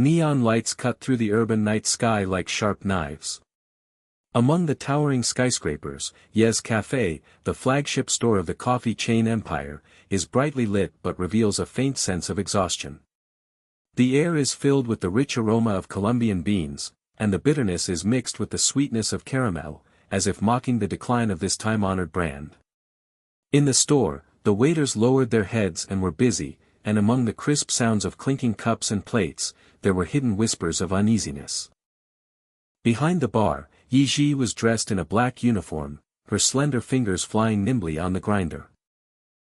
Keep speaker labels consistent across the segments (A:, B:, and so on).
A: Neon lights cut through the urban night sky like sharp knives. Among the towering skyscrapers, Ye's Cafe, the flagship store of the coffee chain empire, is brightly lit but reveals a faint sense of exhaustion. The air is filled with the rich aroma of Colombian beans, and the bitterness is mixed with the sweetness of caramel, as if mocking the decline of this time-honored brand. In the store, the waiters lowered their heads and were busy, and among the crisp sounds of clinking cups and plates, there were hidden whispers of uneasiness. Behind the bar, Ye Zhi was dressed in a black uniform, her slender fingers flying nimbly on the grinder.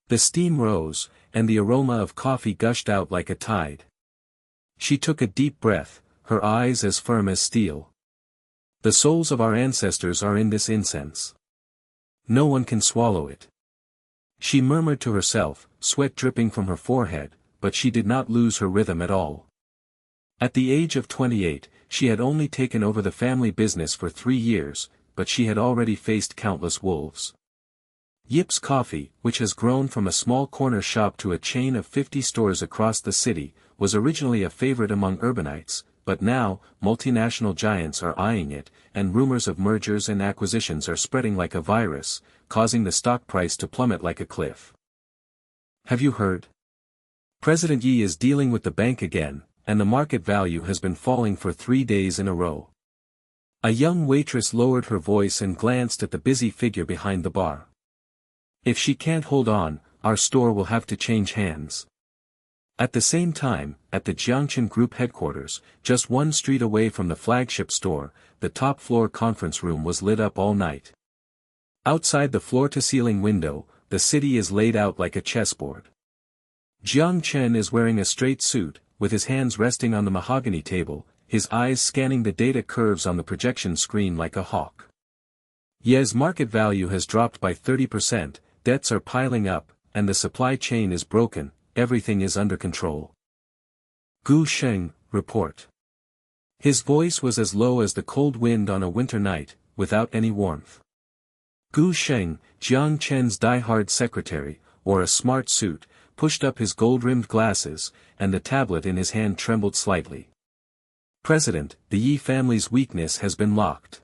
A: The steam rose, and the aroma of coffee gushed out like a tide. She took a deep breath, her eyes as firm as steel. The souls of our ancestors are in this incense. No one can swallow it. She murmured to herself, sweat dripping from her forehead, but she did not lose her rhythm at all. At the age of 28, she had only taken over the family business for 3 years, but she had already faced countless wolves. Yip's Coffee, which has grown from a small corner shop to a chain of 50 stores across the city, was originally a favorite among urbanites, but now, multinational giants are eyeing it, and rumors of mergers and acquisitions are spreading like a virus, causing the stock price to plummet like a cliff. Have you heard? President Ye is dealing with the bank again, and the market value has been falling for 3 days in a row. A young waitress lowered her voice and glanced at the busy figure behind the bar. If she can't hold on, our store will have to change hands. At the same time, at the Jiang Chen Group headquarters, just 1 street away from the flagship store, the top-floor conference room was lit up all night. Outside the floor-to-ceiling window, the city is laid out like a chessboard. Jiang Chen is wearing a straight suit, with his hands resting on the mahogany table, his eyes scanning the data curves on the projection screen like a hawk. Ye's market value has dropped by 30%, debts are piling up, and the supply chain is broken, everything is under control. Gu Sheng, report. His voice was as low as the cold wind on a winter night, without any warmth. Gu Sheng, Jiang Chen's die-hard secretary, wore a smart suit, pushed up his gold-rimmed glasses, and the tablet in his hand trembled slightly. President, the Yi family's weakness has been locked.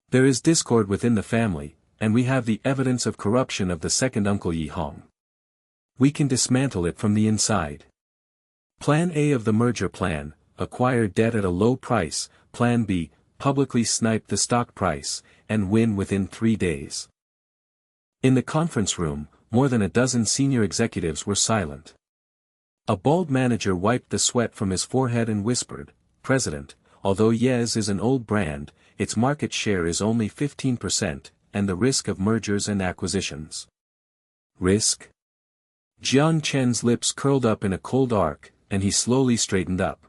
A: There is discord within the family, and we have the evidence of corruption of the second uncle Yi Hong. We can dismantle it from the inside. Plan A of the merger plan, acquire debt at a low price, Plan B, publicly snipe the stock price, and win within 3 days. In the conference room, more than a dozen senior executives were silent. A bald manager wiped the sweat from his forehead and whispered, President, although Ye's is an old brand, its market share is only 15%, and the risk of mergers and acquisitions. Risk? Jiang Chen's lips curled up in a cold arc, and he slowly straightened up.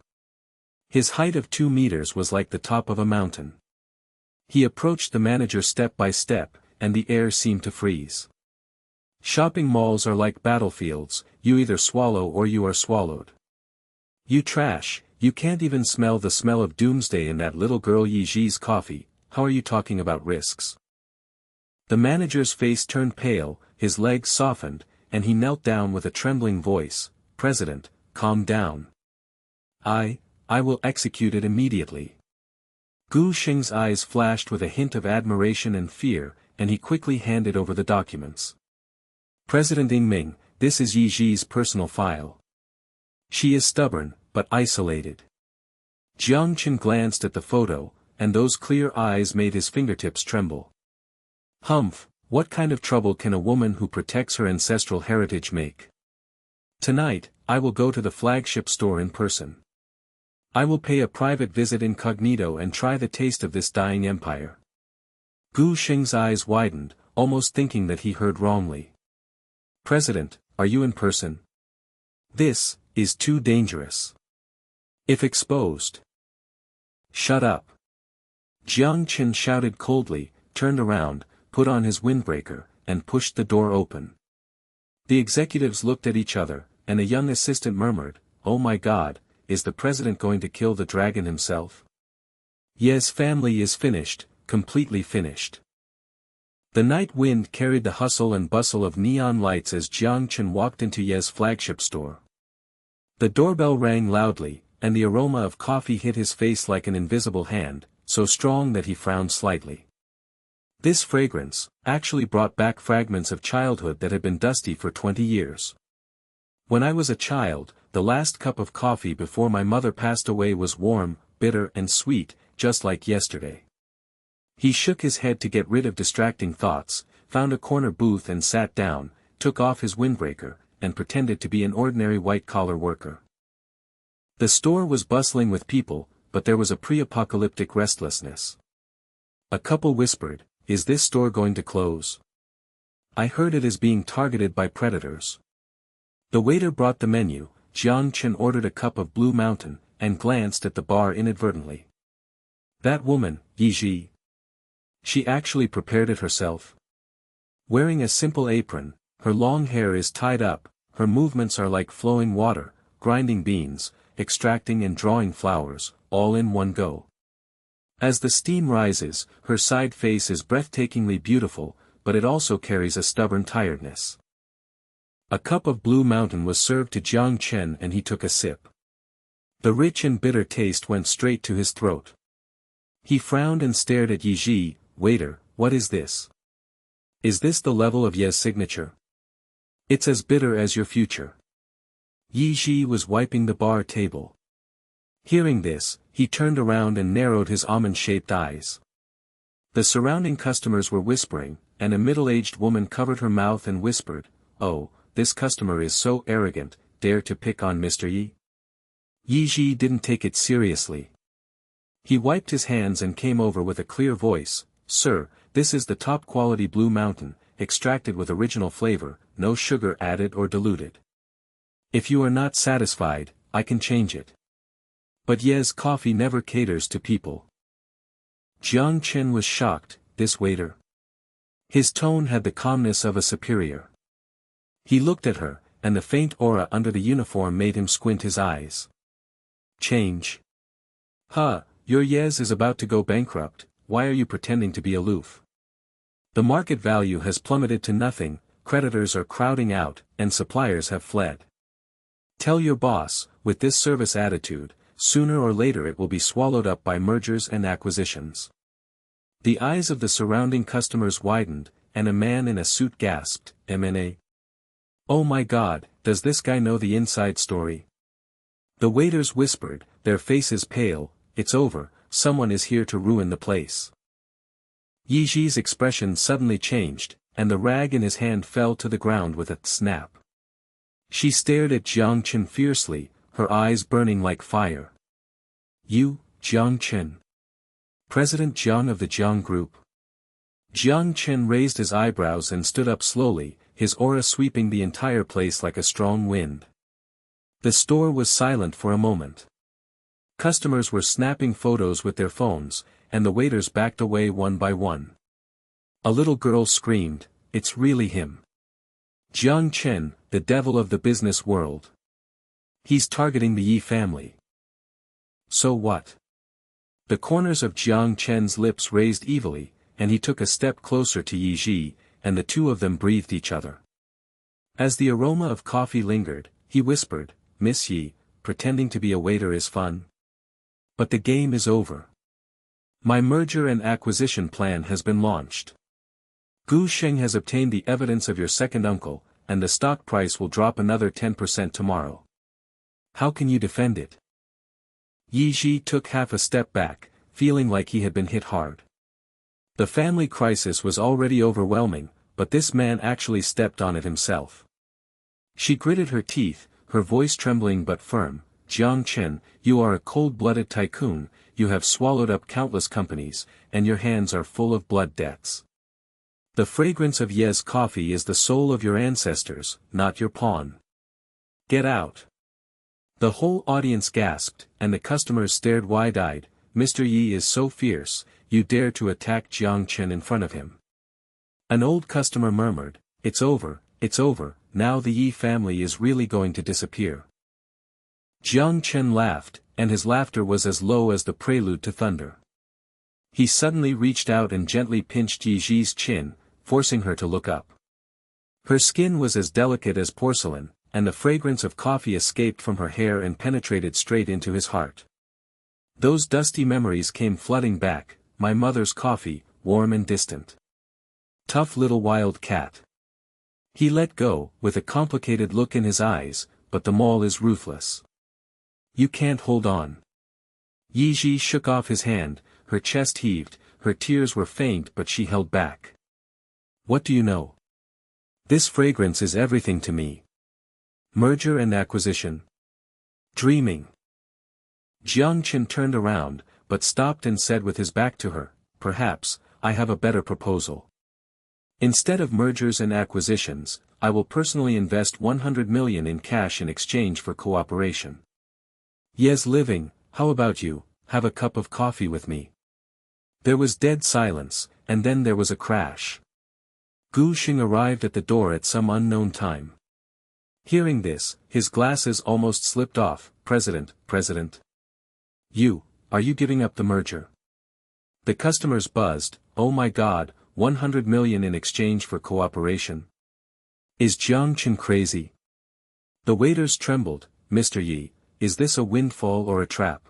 A: His height of 2 meters was like the top of a mountain. He approached the manager step by step, and the air seemed to freeze. Shopping malls are like battlefields, you either swallow or you are swallowed. You trash, you can't even smell the smell of doomsday in that little girl Ye Zhi's coffee, how are you talking about risks? The manager's face turned pale, his legs softened, and he knelt down with a trembling voice, President, calm down. I will execute it immediately. Gu Sheng's eyes flashed with a hint of admiration and fear, and he quickly handed over the documents. President Ming, this is Ye Zhi's personal file. She is stubborn, but isolated. Jiang Chen glanced at the photo, and those clear eyes made his fingertips tremble. Humph, what kind of trouble can a woman who protects her ancestral heritage make? Tonight, I will go to the flagship store in person. I will pay a private visit incognito and try the taste of this dying empire. Gu Sheng's eyes widened, almost thinking that he heard wrongly. President, are you in person? This is too dangerous. If exposed. Shut up. Jiang Chen shouted coldly, turned around, put on his windbreaker, and pushed the door open. The executives looked at each other, and a young assistant murmured, Oh my God, is the president going to kill the dragon himself? Ye's family is finished, completely finished. The night wind carried the hustle and bustle of neon lights as Jiang Chen walked into Ye's flagship store. The doorbell rang loudly, and the aroma of coffee hit his face like an invisible hand, so strong that he frowned slightly. This fragrance actually brought back fragments of childhood that had been dusty for 20 years. When I was a child, the last cup of coffee before my mother passed away was warm, bitter and sweet, just like yesterday. He shook his head to get rid of distracting thoughts, found a corner booth and sat down, took off his windbreaker, and pretended to be an ordinary white-collar worker. The store was bustling with people, but there was a pre-apocalyptic restlessness. A couple whispered, "Is this store going to close? I heard it is being targeted by predators." The waiter brought the menu. Jiang Chen ordered a cup of Blue Mountain, and glanced at the bar inadvertently. That woman, Ye Zhi. She actually prepared it herself. Wearing a simple apron, her long hair is tied up, her movements are like flowing water, grinding beans, extracting and drawing flowers, all in one go. As the steam rises, her side face is breathtakingly beautiful, but it also carries a stubborn tiredness. A cup of Blue Mountain was served to Jiang Chen and he took a sip. The rich and bitter taste went straight to his throat. He frowned and stared at Ye Zhi. "Waiter, what is this? Is this the level of Ye's signature? It's as bitter as your future." Ye Zhi was wiping the bar table. Hearing this, he turned around and narrowed his almond-shaped eyes. The surrounding customers were whispering, and a middle-aged woman covered her mouth and whispered, "Oh, this customer is so arrogant, dare to pick on Mr. Ye?" Ye Zhi didn't take it seriously. He wiped his hands and came over with a clear voice, "Sir, this is the top-quality Blue Mountain, extracted with original flavor, no sugar added or diluted. If you are not satisfied, I can change it. But Ye's coffee never caters to people." Jiang Chen was shocked. This waiter. His tone had the calmness of a superior. He looked at her, and the faint aura under the uniform made him squint his eyes. "Change? Huh, your Yes is about to go bankrupt, why are you pretending to be aloof? The market value has plummeted to nothing, creditors are crowding out, and suppliers have fled. Tell your boss, with this service attitude, sooner or later it will be swallowed up by mergers and acquisitions." The eyes of the surrounding customers widened, and a man in a suit gasped, "M&A? Oh my God, does this guy know the inside story?" The waiters whispered, their faces pale, "It's over, someone is here to ruin the place." Ye Zhi's expression suddenly changed, and the rag in his hand fell to the ground with a snap. She stared at Jiang Chen fiercely, her eyes burning like fire. "You, Jiang Chen? President Jiang of the Jiang Group?" Jiang Chen raised his eyebrows and stood up slowly, his aura sweeping the entire place like a strong wind. The store was silent for a moment. Customers were snapping photos with their phones, and the waiters backed away one by one. A little girl screamed, "It's really him. Jiang Chen, the devil of the business world. He's targeting the Ye family." "So what?" The corners of Jiang Chen's lips raised evilly, and he took a step closer to Ye Zhi, and the two of them breathed each other. As the aroma of coffee lingered, he whispered, "Miss Ye, pretending to be a waiter is fun. But the game is over. My merger and acquisition plan has been launched. Gu Sheng has obtained the evidence of your second uncle, and the stock price will drop another 10% tomorrow. How can you defend it?" Ye Zhi took half a step back, feeling like he had been hit hard. The family crisis was already overwhelming, but this man actually stepped on it himself. She gritted her teeth, her voice trembling but firm, "Jiang Chen, you are a cold-blooded tycoon, you have swallowed up countless companies, and your hands are full of blood debts. The fragrance of Ye's coffee is the soul of your ancestors, not your pawn. Get out." The whole audience gasped, and the customers stared wide-eyed. "Mr. Ye is so fierce, you dare to attack Jiang Chen in front of him." An old customer murmured, it's over, now the Ye family is really going to disappear." Jiang Chen laughed, and his laughter was as low as the prelude to thunder. He suddenly reached out and gently pinched Ye Zhi's chin, forcing her to look up. Her skin was as delicate as porcelain, and the fragrance of coffee escaped from her hair and penetrated straight into his heart. Those dusty memories came flooding back, my mother's coffee, warm and distant. Tough little wild cat. He let go, with a complicated look in his eyes, but the mole is ruthless. You can't hold on. Ye Zhi shook off his hand, her chest heaved, her tears were faint but she held back. What do you know? This fragrance is everything to me. Merger and acquisition. Dreaming. Jiang Chen turned around, but stopped and said with his back to her, perhaps, I have a better proposal. Instead of mergers and acquisitions, I will personally invest 100 million in cash in exchange for cooperation. Yes, living, how about you, have a cup of coffee with me? There was dead silence, and then there was a crash. Gu Xing arrived at the door at some unknown time. Hearing this, his glasses almost slipped off. President. Are you giving up the merger? The customers buzzed, oh my god, 100 million in exchange for cooperation. Is Jiang Chen crazy? The waiters trembled, Mr. Yi, is this a windfall or a trap?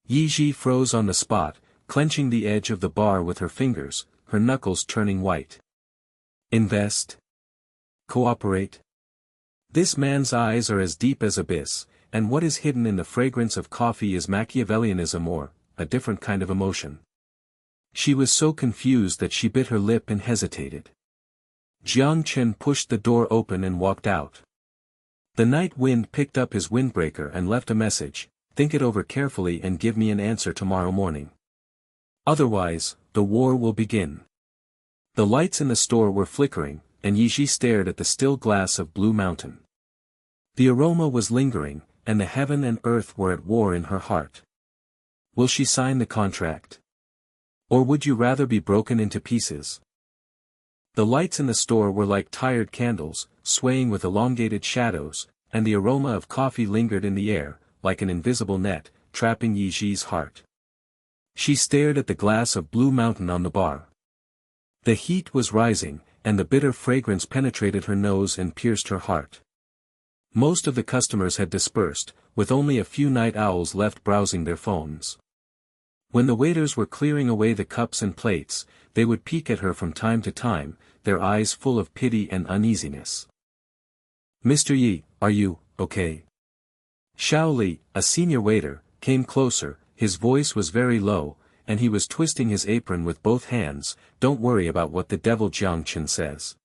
A: Ye Zhi froze on the spot, clenching the edge of the bar with her fingers, her knuckles turning white. Invest? Cooperate? This man's eyes are as deep as abyss, and what is hidden in the fragrance of coffee is Machiavellianism or, a different kind of emotion. She was so confused that she bit her lip and hesitated. Jiang Chen pushed the door open and walked out. The night wind picked up his windbreaker and left a message, think it over carefully and give me an answer tomorrow morning. Otherwise, the war will begin. The lights in the store were flickering, and Ye Zhi stared at the still glass of Blue Mountain. The aroma was lingering, and the heaven and earth were at war in her heart. Will she sign the contract? Or would you rather be broken into pieces? The lights in the store were like tired candles, swaying with elongated shadows, and the aroma of coffee lingered in the air, like an invisible net, trapping Ye Zhi's heart. She stared at the glass of Blue Mountain on the bar. The heat was rising, and the bitter fragrance penetrated her nose and pierced her heart. Most of the customers had dispersed, with only a few night owls left browsing their phones. When the waiters were clearing away the cups and plates, they would peek at her from time to time, their eyes full of pity and uneasiness. Mr. Yi, are you, okay? Xiao Li, a senior waiter, came closer, his voice was very low, and he was twisting his apron with both hands. Don't worry about what the devil Jiang Chen says.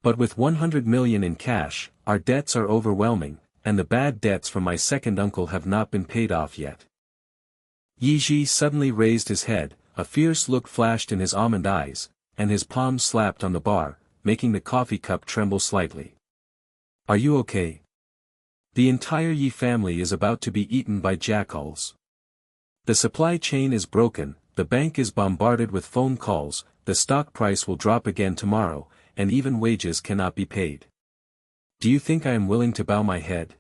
A: But with 100 million in cash, our debts are overwhelming, and the bad debts from my second uncle have not been paid off yet. Ye Zhi suddenly raised his head, a fierce look flashed in his almond eyes, and his palm slapped on the bar, making the coffee cup tremble slightly. Are you okay? The entire Yi family is about to be eaten by jackals. The supply chain is broken, the bank is bombarded with phone calls, the stock price will drop again tomorrow, and even wages cannot be paid. Do you think I am willing to bow my head?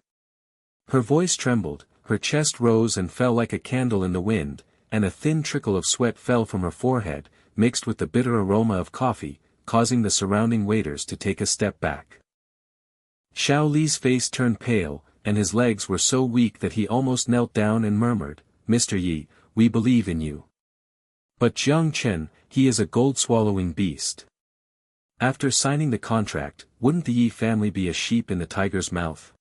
A: Her voice trembled, her chest rose and fell like a candle in the wind, and a thin trickle of sweat fell from her forehead, mixed with the bitter aroma of coffee, causing the surrounding waiters to take a step back. Xiao Li's face turned pale, and his legs were so weak that he almost knelt down and murmured, Mr. Yi, we believe in you. But Jiang Chen, he is a gold-swallowing beast. After signing the contract, wouldn't the Yi family be a sheep in the tiger's mouth?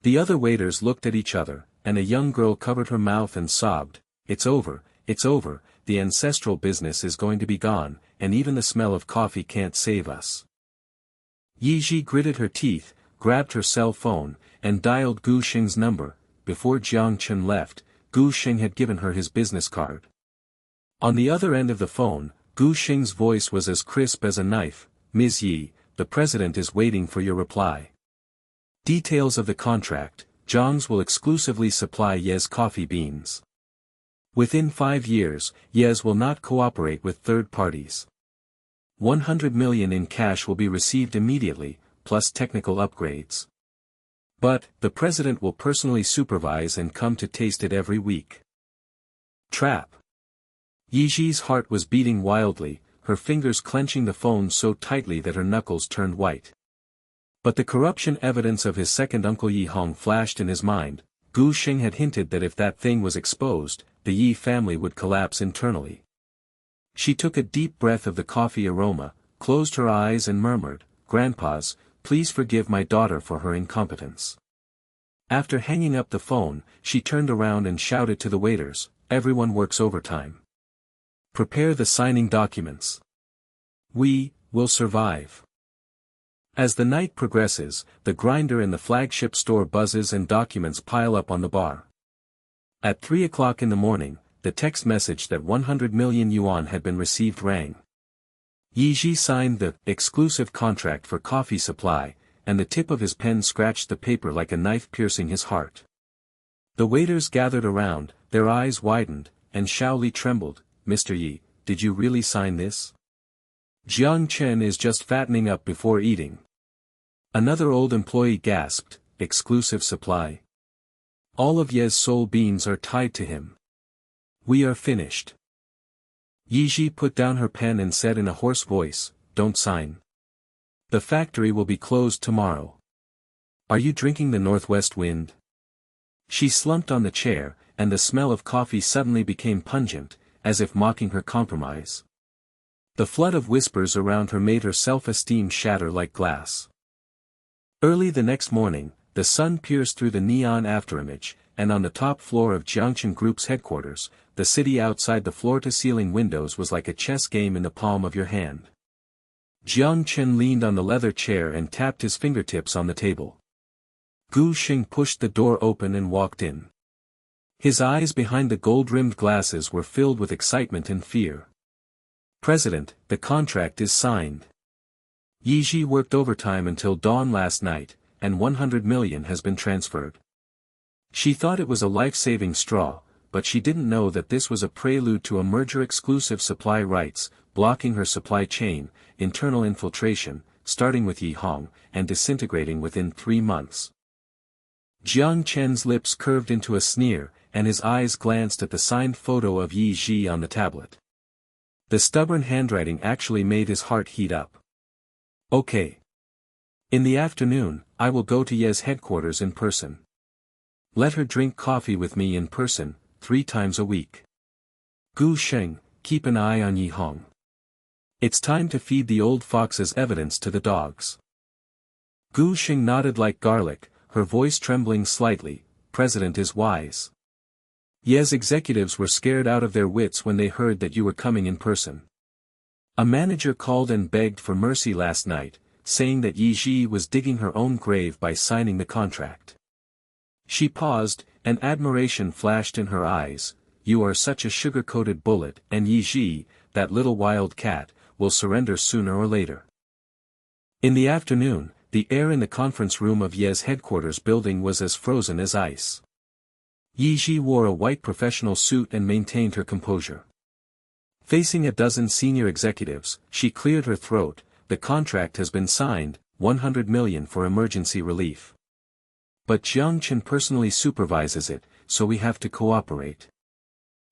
A: The other waiters looked at each other, and a young girl covered her mouth and sobbed, it's over, the ancestral business is going to be gone, and even the smell of coffee can't save us. Ye Zhi gritted her teeth, grabbed her cell phone, and dialed Gu Xing's number. Before Jiang Chen left, Gu Xing had given her his business card. On the other end of the phone, Gu Xing's voice was as crisp as a knife, Ms. Yi, the president is waiting for your reply. Details of the contract, Zhang's will exclusively supply Ye's coffee beans. Within 5 years, Ye's will not cooperate with third parties. 100 million in cash will be received immediately, plus technical upgrades. But, the president will personally supervise and come to taste it every week. Trap. Ye Zhi's heart was beating wildly, her fingers clenching the phone so tightly that her knuckles turned white. But the corruption evidence of his second uncle Yi Hong flashed in his mind. Gu Sheng had hinted that if that thing was exposed, the Yi family would collapse internally. She took a deep breath of the coffee aroma, closed her eyes and murmured, "Grandpas, please forgive my daughter for her incompetence." After hanging up the phone, she turned around and shouted to the waiters, "Everyone works overtime. Prepare the signing documents. We will survive." As the night progresses, the grinder in the flagship store buzzes and documents pile up on the bar. At 3 o'clock in the morning, the text message that 100 million yuan had been received rang. Ye Zhi signed the exclusive contract for coffee supply, and the tip of his pen scratched the paper like a knife piercing his heart. The waiters gathered around, their eyes widened, and Shaoli trembled. "Mr. Yi, did you really sign this? Jiang Chen is just fattening up before eating." Another old employee gasped, "Exclusive supply? All of Ye's soul beans are tied to him. We are finished." Ye Zhi put down her pen and said in a hoarse voice, "Don't sign. The factory will be closed tomorrow. Are you drinking the northwest wind?" She slumped on the chair, and the smell of coffee suddenly became pungent, as if mocking her compromise. The flood of whispers around her made her self-esteem shatter like glass. Early the next morning, the sun pierced through the neon afterimage, and on the top floor of Jiang Chen Group's headquarters, the city outside the floor-to-ceiling windows was like a chess game in the palm of your hand. Jiang Chen leaned on the leather chair and tapped his fingertips on the table. Gu Sheng pushed the door open and walked in. His eyes behind the gold-rimmed glasses were filled with excitement and fear. "President, the contract is signed. Ye Zhi worked overtime until dawn last night, and 100 million has been transferred." She thought it was a life-saving straw, but she didn't know that this was a prelude to a merger-exclusive supply rights, blocking her supply chain, internal infiltration, starting with Yi Hong, and disintegrating within 3 months. Jiang Chen's lips curved into a sneer, and his eyes glanced at the signed photo of Ye Zhi on the tablet. The stubborn handwriting actually made his heart heat up. "Okay. In the afternoon, I will go to Ye's headquarters in person. Let her drink coffee with me in person, 3 times a week. Gu Sheng, keep an eye on Yi Hong. It's time to feed the old fox's evidence to the dogs." Gu Sheng nodded like garlic, her voice trembling slightly. "President is wise. Ye's executives were scared out of their wits when they heard that you were coming in person. A manager called and begged for mercy last night, saying that Ye Zhi was digging her own grave by signing the contract." She paused, and admiration flashed in her eyes. "You are such a sugar-coated bullet, and Ye Zhi, that little wild cat, will surrender sooner or later." In the afternoon, the air in the conference room of Ye's headquarters building was as frozen as ice. Ye Zhi wore a white professional suit and maintained her composure. Facing a dozen senior executives, she cleared her throat. "The contract has been signed, 100 million for emergency relief. But Jiang Chen personally supervises it, so we have to cooperate.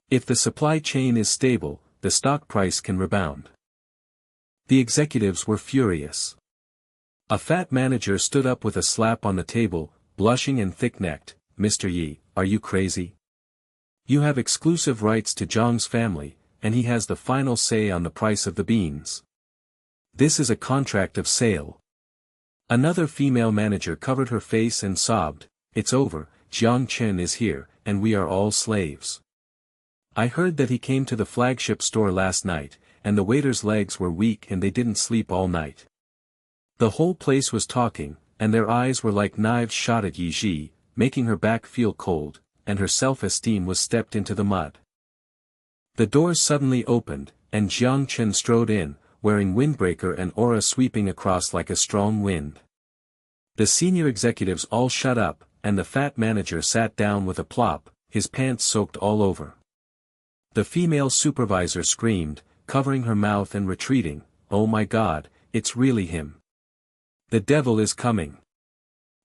A: If the supply chain is stable, the stock price can rebound." The executives were furious. A fat manager stood up with a slap on the table, blushing and thick-necked. "Mr. Yi, are you crazy? You have exclusive rights to Zhang's family, and he has the final say on the price of the beans. This is a contract of sale." Another female manager covered her face and sobbed, "It's over, Jiang Chen is here, and we are all slaves. I heard that he came to the flagship store last night, and the waiters' legs were weak and they didn't sleep all night." The whole place was talking, and their eyes were like knives shot at Ye Zhi, making her back feel cold, and her self-esteem was stepped into the mud. The door suddenly opened, and Jiang Chen strode in, wearing windbreaker and aura sweeping across like a strong wind. The senior executives all shut up, and the fat manager sat down with a plop, his pants soaked all over. The female supervisor screamed, covering her mouth and retreating, "Oh my God, it's really him. The devil is coming."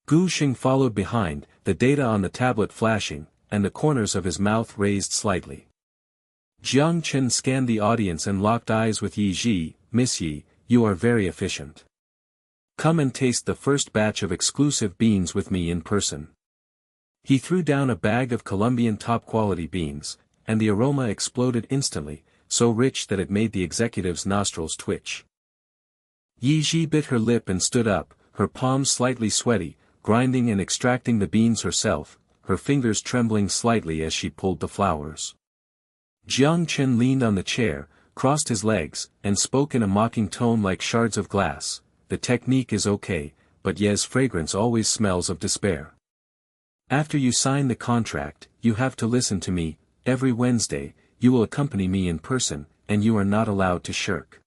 A: Gu Sheng followed behind, the data on the tablet flashing, and the corners of his mouth raised slightly. Jiang Chen scanned the audience and locked eyes with Ye Zhi. "Miss Yi, you are very efficient. Come and taste the first batch of exclusive beans with me in person. He threw down a bag of Colombian top-quality beans, and the aroma exploded instantly, so rich that it made the executive's nostrils twitch. Ye Zhi bit her lip and stood up, her palms slightly sweaty, grinding and extracting the beans herself, her fingers trembling slightly as she pulled the flowers. Jiang Chen leaned on the chair, crossed his legs, and spoke in a mocking tone like shards of glass. The technique is okay, but Ye's fragrance always smells of despair. After you sign the contract, you have to listen to me. Every Wednesday, you will accompany me in person, and you are not allowed to shirk.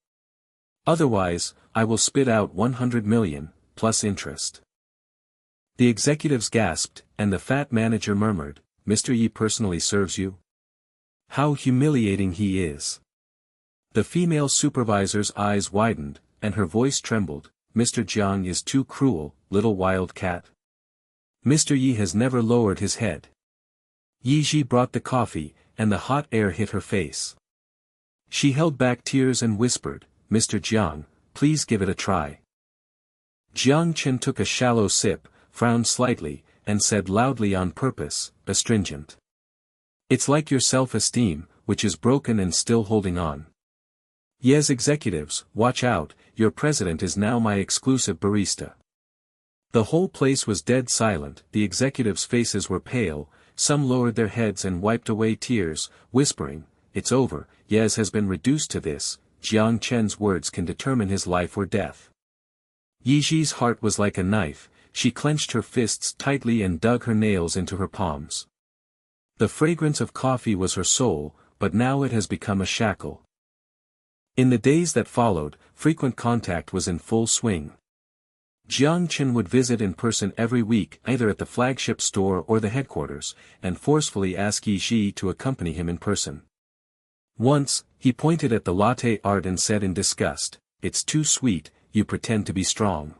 A: Otherwise, I will spit out 100 million, plus interest. The executives gasped, and the fat manager murmured, Mr. Ye personally serves you? How humiliating he is. The female supervisor's eyes widened, and her voice trembled, Mr. Jiang is too cruel, little wild cat. Mr. Ye has never lowered his head. Ye Zhi brought the coffee, and the hot air hit her face. She held back tears and whispered, Mr. Jiang, please give it a try. Jiang Chen took a shallow sip, frowned slightly, and said loudly on purpose, astringent. It's like your self-esteem, which is broken and still holding on. Yes, executives, watch out, your president is now my exclusive barista. The whole place was dead silent, the executives' faces were pale, some lowered their heads and wiped away tears, whispering, it's over, Yes has been reduced to this, Jiang Chen's words can determine his life or death. Ye Zhi's heart was like a knife, she clenched her fists tightly and dug her nails into her palms. The fragrance of coffee was her soul, but now it has become a shackle. In the days that followed, frequent contact was in full swing. Jiang Chen would visit in person every week either at the flagship store or the headquarters, and forcefully ask Ye Zhi to accompany him in person. Once, he pointed at the latte art and said in disgust, it's too sweet, you pretend to be strong.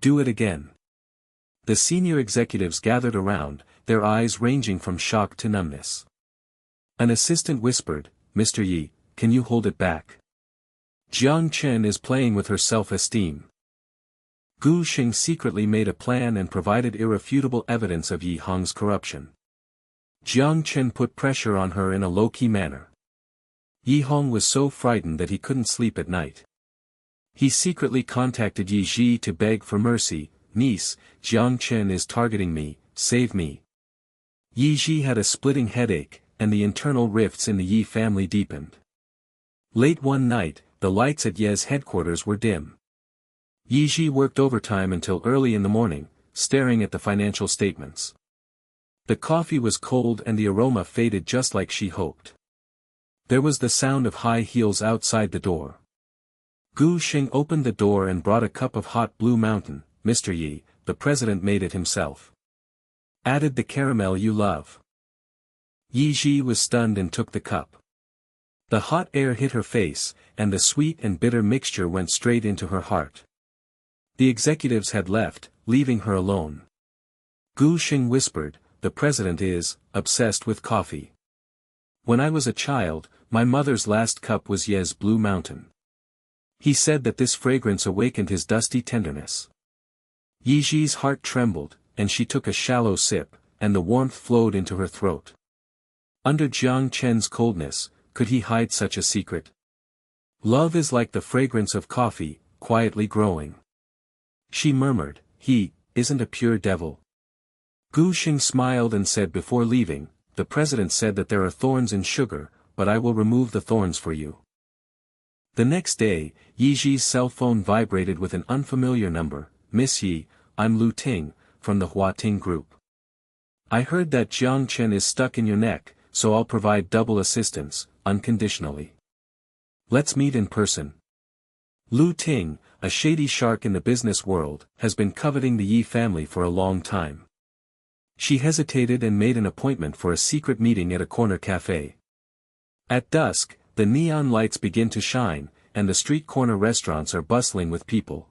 A: Do it again. The senior executives gathered around, their eyes ranging from shock to numbness. An assistant whispered, Mr. Ye, can you hold it back? Jiang Chen is playing with her self-esteem. Gu Xing secretly made a plan and provided irrefutable evidence of Yi Hong's corruption. Jiang Chen put pressure on her in a low-key manner. Yi Hong was so frightened that he couldn't sleep at night. He secretly contacted Ye Zhi to beg for mercy, niece, Jiang Chen is targeting me, save me. Ye Zhi had a splitting headache, and the internal rifts in the Yi family deepened. Late one night, the lights at Ye's headquarters were dim. Ye Zhi worked overtime until early in the morning, staring at the financial statements. The coffee was cold and the aroma faded just like she hoped. There was the sound of high heels outside the door. Gu Xing opened the door and brought a cup of hot Blue Mountain. Mr. Yi, the president made it himself. Added the caramel you love. Ye Zhi was stunned and took the cup. The hot air hit her face, and the sweet and bitter mixture went straight into her heart. The executives had left, leaving her alone. Gu Xing whispered, the president is obsessed with coffee. When I was a child, my mother's last cup was Ye's Blue Mountain. He said that this fragrance awakened his dusty tenderness. Ye Zhi's heart trembled, and she took a shallow sip, and the warmth flowed into her throat. Under Jiang Chen's coldness, could he hide such a secret? Love is like the fragrance of coffee, quietly growing. She murmured, he isn't a pure devil. Gu Xing smiled and said before leaving, the president said that there are thorns in sugar, but I will remove the thorns for you. The next day, Ye Zhi's cell phone vibrated with an unfamiliar number. Miss Ye, I'm Lu Ting, from the Hua Ting Group. I heard that Jiang Chen is stuck in your neck, so I'll provide double assistance, unconditionally. Let's meet in person. Lu Ting, a shady shark in the business world, has been coveting the Yi family for a long time. She hesitated and made an appointment for a secret meeting at a corner cafe. At dusk, the neon lights begin to shine, and the street corner restaurants are bustling with people.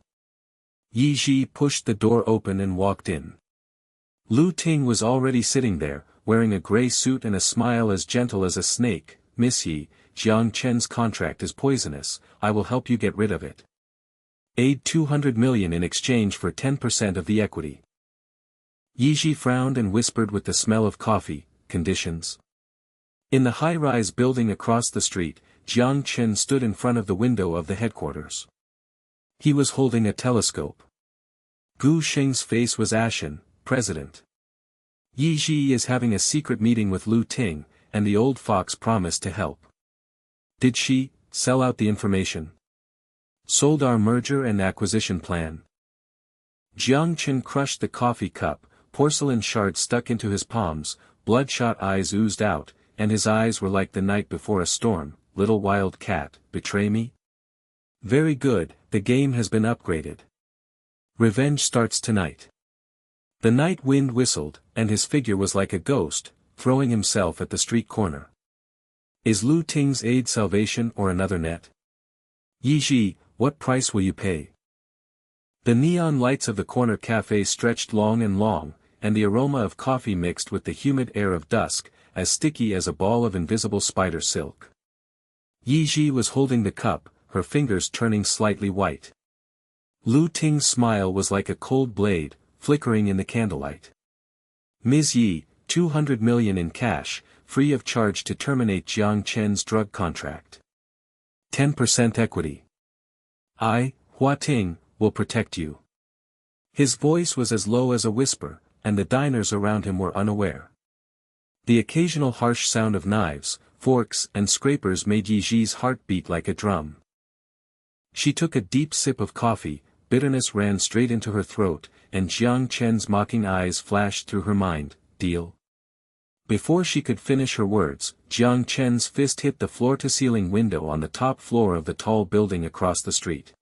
A: Ye Zhi pushed the door open and walked in. Lu Ting was already sitting there, wearing a gray suit and a smile as gentle as a snake. Miss Ye, Jiang Chen's contract is poisonous, I will help you get rid of it. Aid 200 million in exchange for 10% of the equity. Ye Zhi frowned and whispered with the smell of coffee, conditions. In the high-rise building across the street, Jiang Chen stood in front of the window of the headquarters. He was holding a telescope. Gu Sheng's face was ashen. President. Ye Zhi is having a secret meeting with Lu Ting, and the old fox promised to help. Did she sell out the information? Sold our merger and acquisition plan. Jiang Chen crushed the coffee cup, porcelain shards stuck into his palms, bloodshot eyes oozed out, and his eyes were like the night before a storm. Little wild cat, betray me? Very good, the game has been upgraded. Revenge starts tonight. The night wind whistled, and his figure was like a ghost, throwing himself at the street corner. Is Lu Ting's aid salvation or another net? Ye Zhi, what price will you pay? The neon lights of the corner cafe stretched long and long, and the aroma of coffee mixed with the humid air of dusk, as sticky as a ball of invisible spider silk. Ye Zhi was holding the cup, her fingers turning slightly white. Lu Ting's smile was like a cold blade, flickering in the candlelight. Ms. Yi, 200 million in cash, free of charge to terminate Jiang Chen's drug contract. 10% equity. I, Hua Ting, will protect you. His voice was as low as a whisper, and the diners around him were unaware. The occasional harsh sound of knives, forks and scrapers made Ye Zhi's heart beat like a drum. She took a deep sip of coffee, bitterness ran straight into her throat, and Jiang Chen's mocking eyes flashed through her mind, deal? Before she could finish her words, Jiang Chen's fist hit the floor-to-ceiling window on the top floor of the tall building across the street.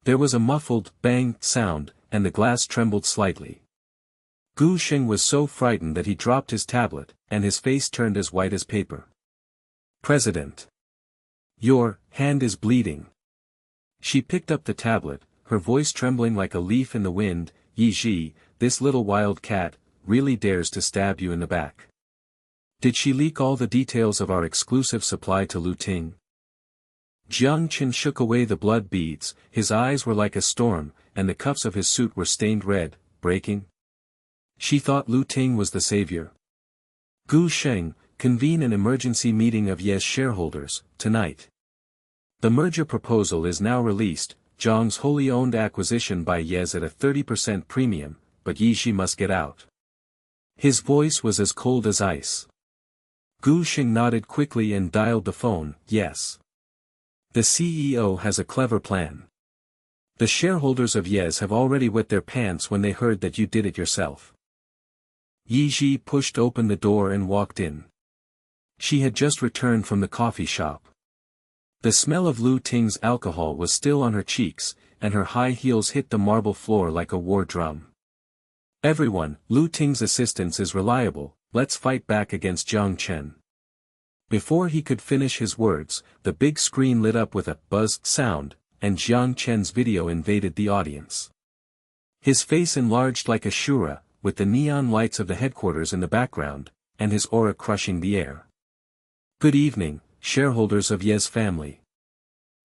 A: There was a muffled, bang sound, and the glass trembled slightly. Gu Sheng was so frightened that he dropped his tablet, and his face turned as white as paper. President. Your hand is bleeding. She picked up the tablet, her voice trembling like a leaf in the wind. Ye Zhi, this little wild cat, really dares to stab you in the back. Did she leak all the details of our exclusive supply to Lu Ting? Jiang Chen shook away the blood beads, his eyes were like a storm, and the cuffs of his suit were stained red, breaking. She thought Lu Ting was the savior. Gu Sheng, convene an emergency meeting of Ye's shareholders, tonight. The merger proposal is now released, Zhang's wholly owned acquisition by Ye's at a 30% premium, but Ye Zhi must get out. His voice was as cold as ice. Gu Sheng nodded quickly and dialed the phone. Yes. The CEO has a clever plan. The shareholders of Ye's have already wet their pants when they heard that you did it yourself. Ye Zhi pushed open the door and walked in. She had just returned from the coffee shop. The smell of Lu Ting's alcohol was still on her cheeks, and her high heels hit the marble floor like a war drum. Everyone, Lu Ting's assistance is reliable, let's fight back against Jiang Chen. Before he could finish his words, the big screen lit up with a buzzed sound, and Jiang Chen's video invaded the audience. His face enlarged like a shura, with the neon lights of the headquarters in the background, and his aura crushing the air. Good evening, shareholders of Ye's family.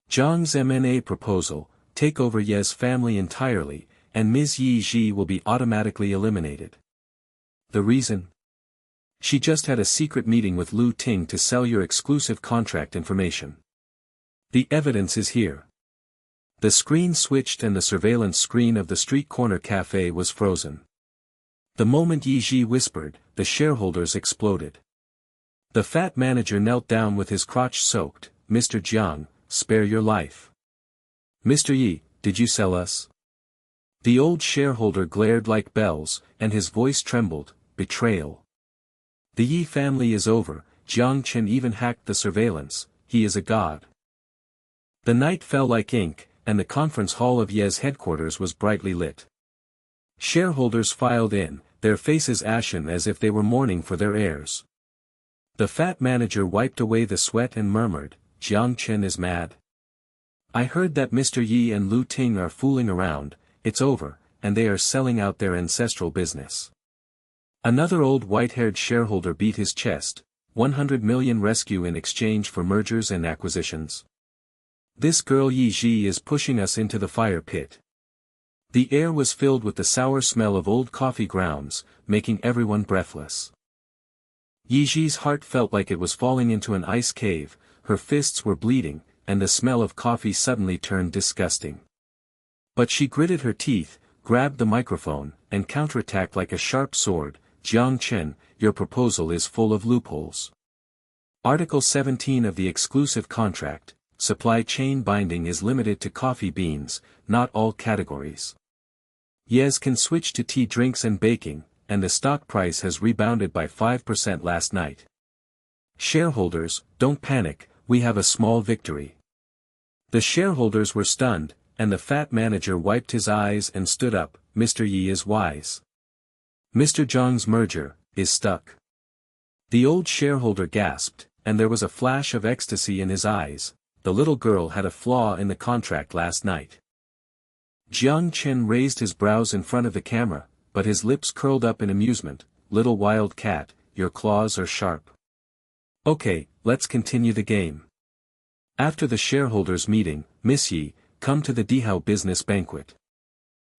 A: Zhang's M&A proposal, take over Ye's family entirely, and Ms. Ye Zhi will be automatically eliminated. The reason? She just had a secret meeting with Lu Ting to sell your exclusive contract information. The evidence is here. The screen switched and the surveillance screen of the street corner cafe was frozen. The moment Ye Zhi whispered, the shareholders exploded. The fat manager knelt down with his crotch soaked. Mr. Jiang, spare your life. Mr. Yi, did you sell us? The old shareholder glared like bells, and his voice trembled. Betrayal. The Yi family is over. Jiang Chen even hacked the surveillance. He is a god. The night fell like ink, and the conference hall of Ye's headquarters was brightly lit. Shareholders filed in, their faces ashen as if they were mourning for their heirs. The fat manager wiped away the sweat and murmured, Jiang Chen is mad. I heard that Mr. Yi and Lu Ting are fooling around, it's over, and they are selling out their ancestral business. Another old white-haired shareholder beat his chest, 100 million rescue in exchange for mergers and acquisitions. This girl Ye Zhi is pushing us into the fire pit. The air was filled with the sour smell of old coffee grounds, making everyone breathless. Ye Zhi's heart felt like it was falling into an ice cave, her fists were bleeding, and the smell of coffee suddenly turned disgusting. But she gritted her teeth, grabbed the microphone, and counterattacked like a sharp sword. Jiang Chen, your proposal is full of loopholes. Article 17 of the exclusive contract, supply chain binding is limited to coffee beans, not all categories. Ye can switch to tea drinks and baking, and the stock price has rebounded by 5% last night. Shareholders, don't panic, we have a small victory. The shareholders were stunned, and the fat manager wiped his eyes and stood up. Mr. Ye is wise. Mr. Jiang's merger is stuck. The old shareholder gasped, and there was a flash of ecstasy in his eyes. The little girl had a flaw in the contract last night. Jiang Chen raised his brows in front of the camera, but his lips curled up in amusement. Little wild cat, your claws are sharp. Okay, let's continue the game. After the shareholders' meeting, Miss Ye, come to the Dihao business banquet.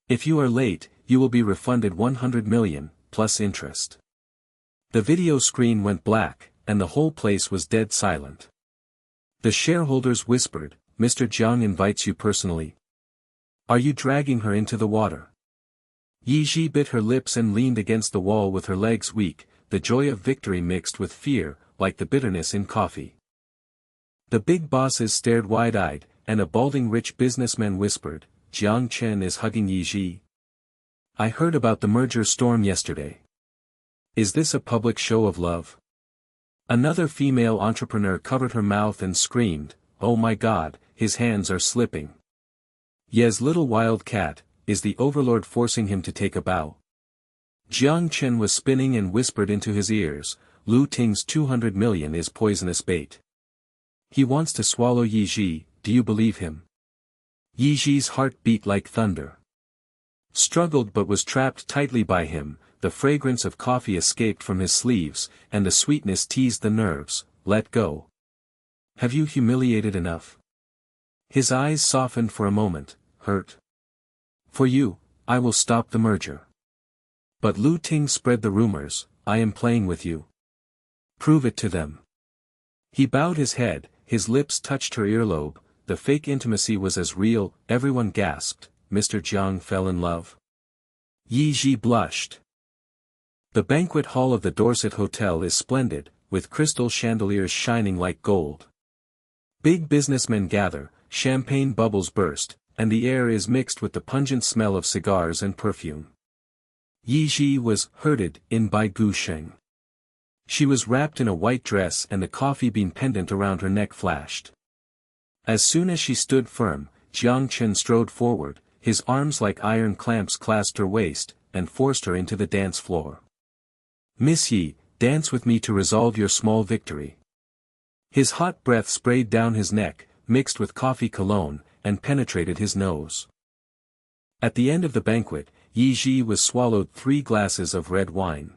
A: If you are late, you will be refunded 100 million, plus interest. The video screen went black, and the whole place was dead silent. The shareholders whispered, Mr. Jiang invites you personally. Are you dragging her into the water? Ye Zhi bit her lips and leaned against the wall with her legs weak, the joy of victory mixed with fear, like the bitterness in coffee. The big bosses stared wide-eyed, and a balding rich businessman whispered, Jiang Chen is hugging Ye Zhi. I heard about the merger storm yesterday. Is this a public show of love? Another female entrepreneur covered her mouth and screamed, oh my God, his hands are slipping. Ye's little wild cat, is the overlord forcing him to take a bow? Jiang Chen was spinning and whispered into his ears, Lu Ting's 200 million is poisonous bait. He wants to swallow Ye Zhi, do you believe him? Ye Zhi's heart beat like thunder. Struggled but was trapped tightly by him, the fragrance of coffee escaped from his sleeves, and the sweetness teased the nerves. Let go. Have you humiliated enough? His eyes softened for a moment, hurt. For you, I will stop the merger. But Lu Ting spread the rumors, I am playing with you. Prove it to them. He bowed his head, his lips touched her earlobe, the fake intimacy was as real. Everyone gasped, Mr. Jiang fell in love. Ye Zhi blushed. The banquet hall of the Dorset Hotel is splendid, with crystal chandeliers shining like gold. Big businessmen gather, champagne bubbles burst, and the air is mixed with the pungent smell of cigars and perfume. Ye Zhi was herded in by Gu Sheng. She was wrapped in a white dress and the coffee bean pendant around her neck flashed. As soon as she stood firm, Jiang Chen strode forward, his arms like iron clamps clasped her waist, and forced her into the dance floor. Miss Ye, dance with me to resolve your small victory. His hot breath sprayed down his neck, mixed with coffee cologne, and penetrated his nose. At the end of the banquet, Ye Zhi was swallowed 3 glasses of red wine.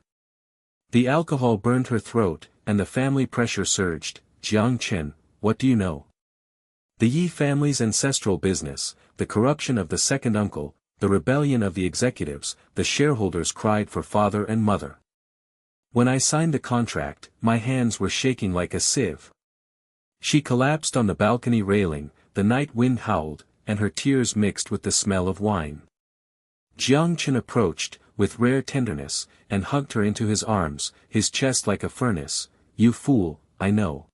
A: The alcohol burned her throat, and the family pressure surged. Jiang Chen, what do you know? The Ye family's ancestral business, the corruption of the second uncle, the rebellion of the executives, the shareholders cried for father and mother. When I signed the contract, my hands were shaking like a sieve. She collapsed on the balcony railing, the night wind howled, and her tears mixed with the smell of wine. Jiang Chen approached, with rare tenderness, and hugged her into his arms, his chest like a furnace. You fool, I know.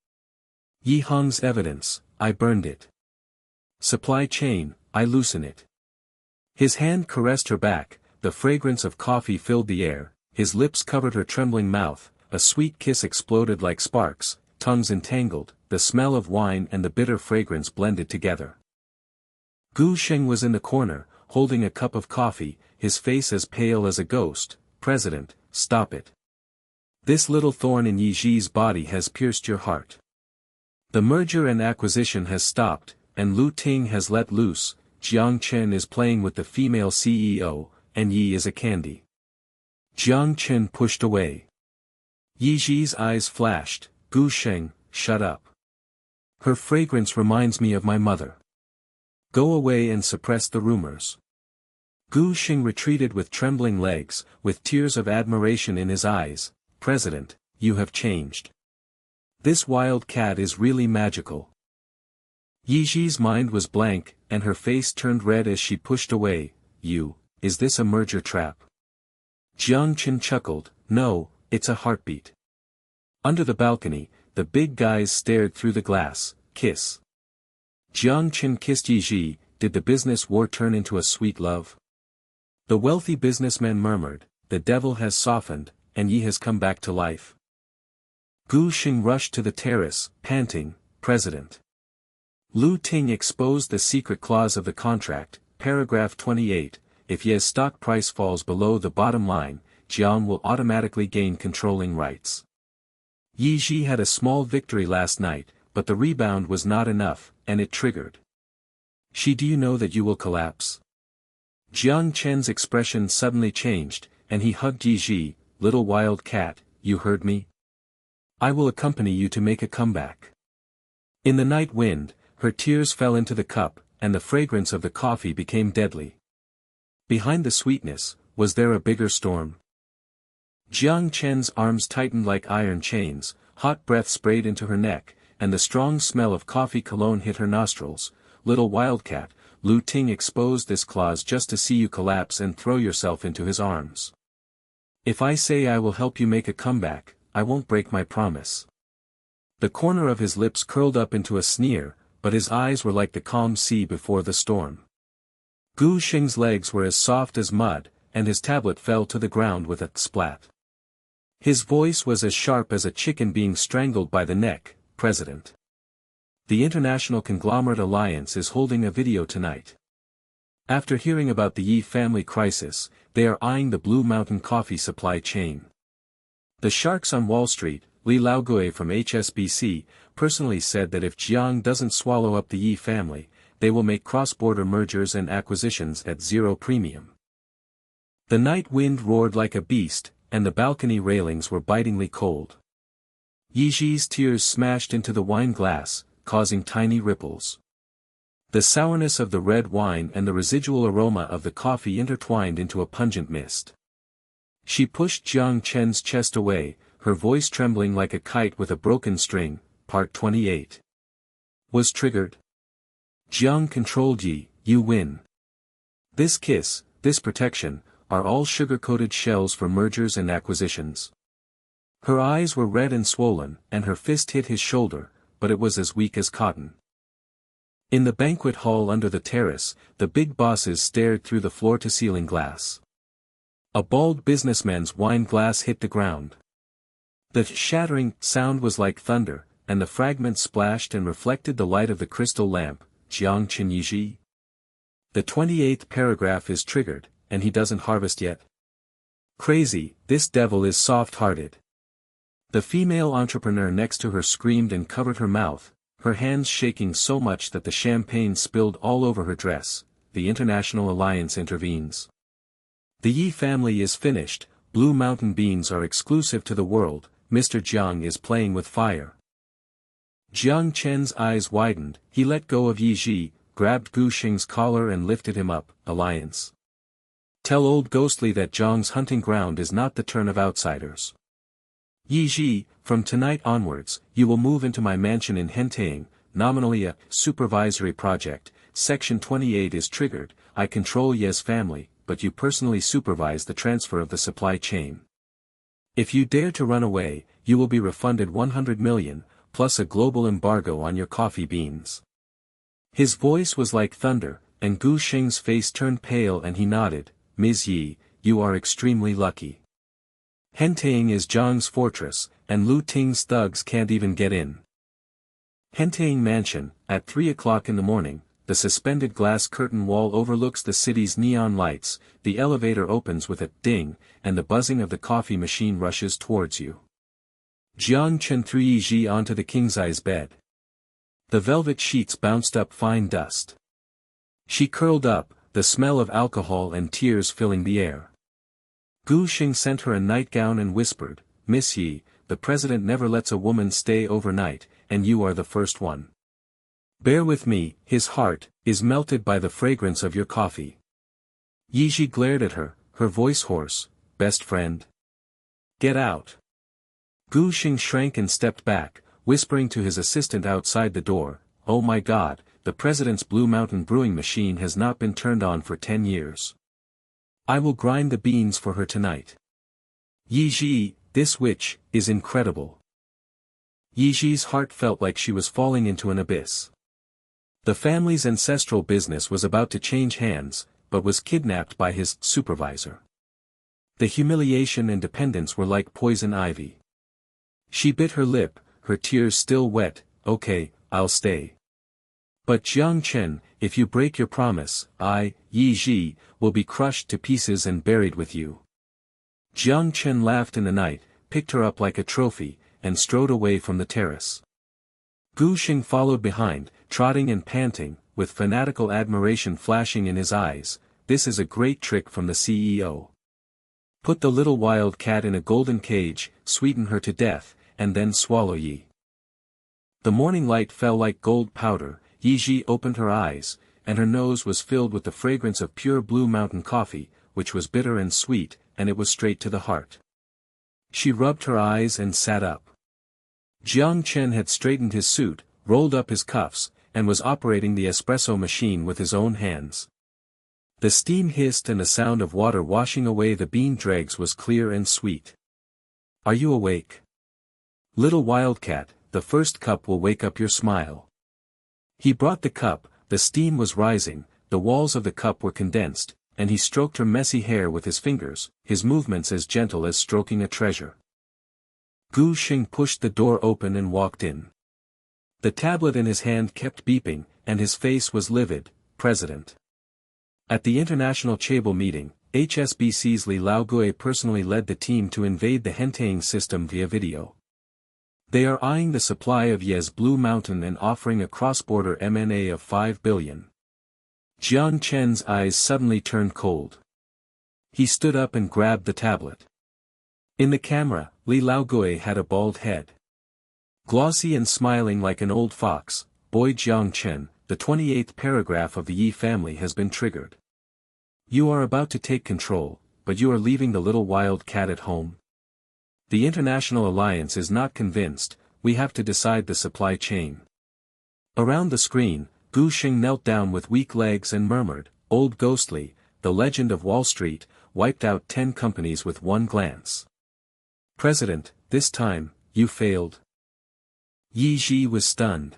A: Yi Hong's evidence, I burned it. Supply chain, I loosen it. His hand caressed her back, the fragrance of coffee filled the air, his lips covered her trembling mouth, a sweet kiss exploded like sparks, tongues entangled, the smell of wine and the bitter fragrance blended together. Gu Sheng was in the corner, holding a cup of coffee, his face as pale as a ghost. President, stop it. This little thorn in Ye Zhi's body has pierced your heart. The merger and acquisition has stopped, and Lu Ting has let loose. Jiang Chen is playing with the female CEO, and Ye is a candy. Jiang Chen pushed away. Ye Zhi's eyes flashed. Gu Sheng, shut up. Her fragrance reminds me of my mother. Go away and suppress the rumors. Gu Xing retreated with trembling legs, with tears of admiration in his eyes. President, you have changed. This wild cat is really magical. Ye Zhi's mind was blank, and her face turned red as she pushed away. Is this a merger trap? Jiang Chen chuckled. No, it's a heartbeat. Under the balcony, the big guys stared through the glass. Kiss. Jiang Chen kissed Ye Zhi. Did the business war turn into a sweet love? The wealthy businessman murmured, the devil has softened, and Ye has come back to life. Gu Xing rushed to the terrace, panting, President. Lu Ting exposed the secret clause of the contract, paragraph 28, if Ye's stock price falls below the bottom line, Jiang will automatically gain controlling rights. Ye Zhi had a small victory last night, but the rebound was not enough, and it triggered. Do you know that you will collapse? Jiang Chen's expression suddenly changed, and he hugged Ye Zhi. Little wild cat, you heard me? I will accompany you to make a comeback. In the night wind, her tears fell into the cup, and the fragrance of the coffee became deadly. Behind the sweetness, was there a bigger storm? Jiang Chen's arms tightened like iron chains, hot breath sprayed into her neck, and the strong smell of coffee cologne hit her nostrils. Little wildcat, Lu Ting exposed this clause just to see you collapse and throw yourself into his arms. If I say I will help you make a comeback, I won't break my promise. The corner of his lips curled up into a sneer, but his eyes were like the calm sea before the storm. Gu Xing's legs were as soft as mud, and his tablet fell to the ground with a splat. His voice was as sharp as a chicken being strangled by the neck. President. The International Conglomerate Alliance is holding a video tonight. After hearing about the Ye family crisis, they are eyeing the Blue Mountain coffee supply chain. The sharks on Wall Street, Li Laogue from HSBC, personally said that if Jiang doesn't swallow up the Ye family, they will make cross-border mergers and acquisitions at zero premium. The night wind roared like a beast, and the balcony railings were bitingly cold. Ye Zhi's tears smashed into the wine glass, causing tiny ripples. The sourness of the red wine and the residual aroma of the coffee intertwined into a pungent mist. She pushed Jiang Chen's chest away, her voice trembling like a kite with a broken string. Part 28. Was triggered. Jiang controlled Ye, you win. This kiss, this protection, are all sugar-coated shells for mergers and acquisitions. Her eyes were red and swollen, and her fist hit his shoulder, but it was as weak as cotton. In the banquet hall under the terrace, the big bosses stared through the floor-to-ceiling glass. A bald businessman's wine glass hit the ground. The shattering sound was like thunder, and the fragments splashed and reflected the light of the crystal lamp. Jiang Chen Ye Zhi. The 28th paragraph is triggered, and he doesn't harvest yet. Crazy, this devil is soft-hearted. The female entrepreneur next to her screamed and covered her mouth, her hands shaking so much that the champagne spilled all over her dress. The International Alliance intervenes. The Ye family is finished, Blue Mountain beans are exclusive to the world, Mr. Jiang is playing with fire. Jiang Chen's eyes widened, he let go of Ye Zhi, grabbed Gu Xing's collar and lifted him up. Alliance. Tell old Ghostly that Jiang's hunting ground is not the turn of outsiders. Ye Zhi, from tonight onwards, you will move into my mansion in Hentaying, nominally a supervisory project. Section 28 is triggered. I control Ye's family, but you personally supervise the transfer of the supply chain. If you dare to run away, you will be refunded 100 million, plus a global embargo on your coffee beans. His voice was like thunder, and Gu Xing's face turned pale and he nodded. Ms. Ye, you are extremely lucky. Hentaying is Jiang's fortress, and Lu Ting's thugs can't even get in. Hentaying Mansion, at 3 o'clock in the morning, the suspended glass curtain wall overlooks the city's neon lights, the elevator opens with a ding, and the buzzing of the coffee machine rushes towards you. Jiang Chen threw Ye Zhi onto the king-size bed. The velvet sheets bounced up fine dust. She curled up, the smell of alcohol and tears filling the air. Gu Xing sent her a nightgown and whispered, Miss Ye, the president never lets a woman stay overnight, and you are the first one. Bear with me, his heart is melted by the fragrance of your coffee. Ye Zhi glared at her, her voice hoarse. Best friend? Get out. Gu Xing shrank and stepped back, whispering to his assistant outside the door, oh my god, the president's Blue Mountain brewing machine has not been turned on for 10 years. I will grind the beans for her tonight. Ye Zhi, this witch, is incredible. Ye Zhi's heart felt like she was falling into an abyss. The family's ancestral business was about to change hands, but was kidnapped by his supervisor. The humiliation and dependence were like poison ivy. She bit her lip, her tears still wet. Okay, I'll stay. But Jiang Chen, if you break your promise, I, Ye Zhi, will be crushed to pieces and buried with you. Jiang Chen laughed in the night, picked her up like a trophy, and strode away from the terrace. Gu Xing followed behind, trotting and panting, with fanatical admiration flashing in his eyes. This is a great trick from the CEO. Put the little wild cat in a golden cage, sweeten her to death, and then swallow ye. The morning light fell like gold powder. Ye Zhi opened her eyes, and her nose was filled with the fragrance of pure Blue Mountain coffee, which was bitter and sweet, and it was straight to the heart. She rubbed her eyes and sat up. Jiang Chen had straightened his suit, rolled up his cuffs, and was operating the espresso machine with his own hands. The steam hissed and the sound of water washing away the bean dregs was clear and sweet. Are you awake? Little wildcat, the first cup will wake up your smile. He brought the cup, the steam was rising, the walls of the cup were condensed, and he stroked her messy hair with his fingers, his movements as gentle as stroking a treasure. Gu Xing pushed the door open and walked in. The tablet in his hand kept beeping, and his face was livid. President. At the international Chable meeting, HSBC's Li Laogue personally led the team to invade the henteing system via video. They are eyeing the supply of Ye's Blue Mountain and offering a cross-border M&A of 5 billion. Jiang Chen's eyes suddenly turned cold. He stood up and grabbed the tablet. In the camera, Li Laogue had a bald head. Glossy and smiling like an old fox, boy Jiang Chen, the 28th paragraph of the Yi family has been triggered. You are about to take control, but you are leaving the little wild cat at home. The International Alliance is not convinced, we have to decide the supply chain. Around the screen, Gu Xing knelt down with weak legs and murmured, Old Ghostly, the legend of Wall Street, wiped out 10 companies with one glance. President, this time, you failed. Ye Zhi was stunned.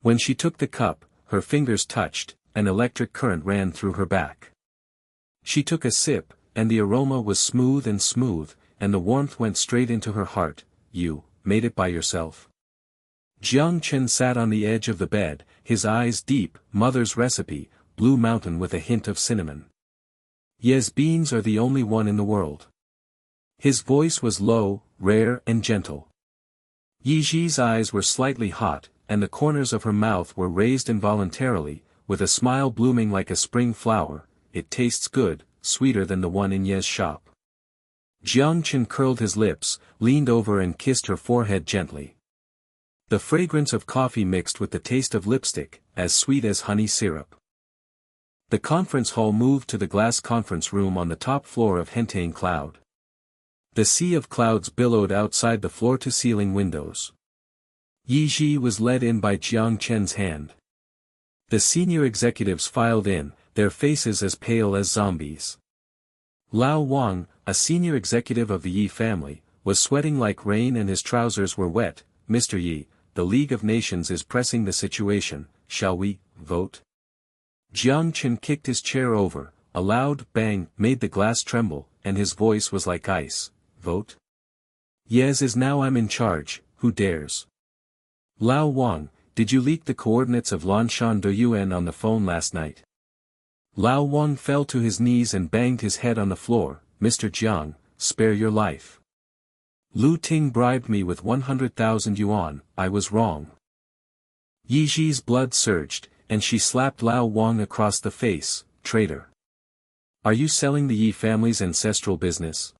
A: When she took the cup, her fingers touched, an electric current ran through her back. She took a sip, and the aroma was smooth, and the warmth went straight into her heart. You made it by yourself. Jiang Chen sat on the edge of the bed, his eyes deep. Mother's recipe, Blue Mountain with a hint of cinnamon. Ye's beans are the only one in the world. His voice was low, rare and gentle. Ye Zhi's eyes were slightly hot, and the corners of her mouth were raised involuntarily, with a smile blooming like a spring flower. It tastes good, sweeter than the one in Ye's shop. Jiang Chen curled his lips, leaned over and kissed her forehead gently. The fragrance of coffee mixed with the taste of lipstick, as sweet as honey syrup. The conference hall moved to the glass conference room on the top floor of Hentein Cloud. The sea of clouds billowed outside the floor-to-ceiling windows. Ye Zhi was led in by Jiang Chen's hand. The senior executives filed in, their faces as pale as zombies. Lao Wang, a senior executive of the Yi family, was sweating like rain and his trousers were wet. Mr. Yi, the League of Nations is pressing the situation, shall we vote? Jiang Chen kicked his chair over, a loud bang made the glass tremble, and his voice was like ice. Vote? Yes is now I'm in charge, who dares? Lao Wang, did you leak the coordinates of Lanshan Doyuan on the phone last night? Lao Wang fell to his knees and banged his head on the floor. Mr. Jiang, spare your life. Lu Ting bribed me with 100,000 yuan, I was wrong. Ye Zhi's blood surged, and she slapped Lao Wang across the face. Traitor. Are you selling the Yi family's ancestral business?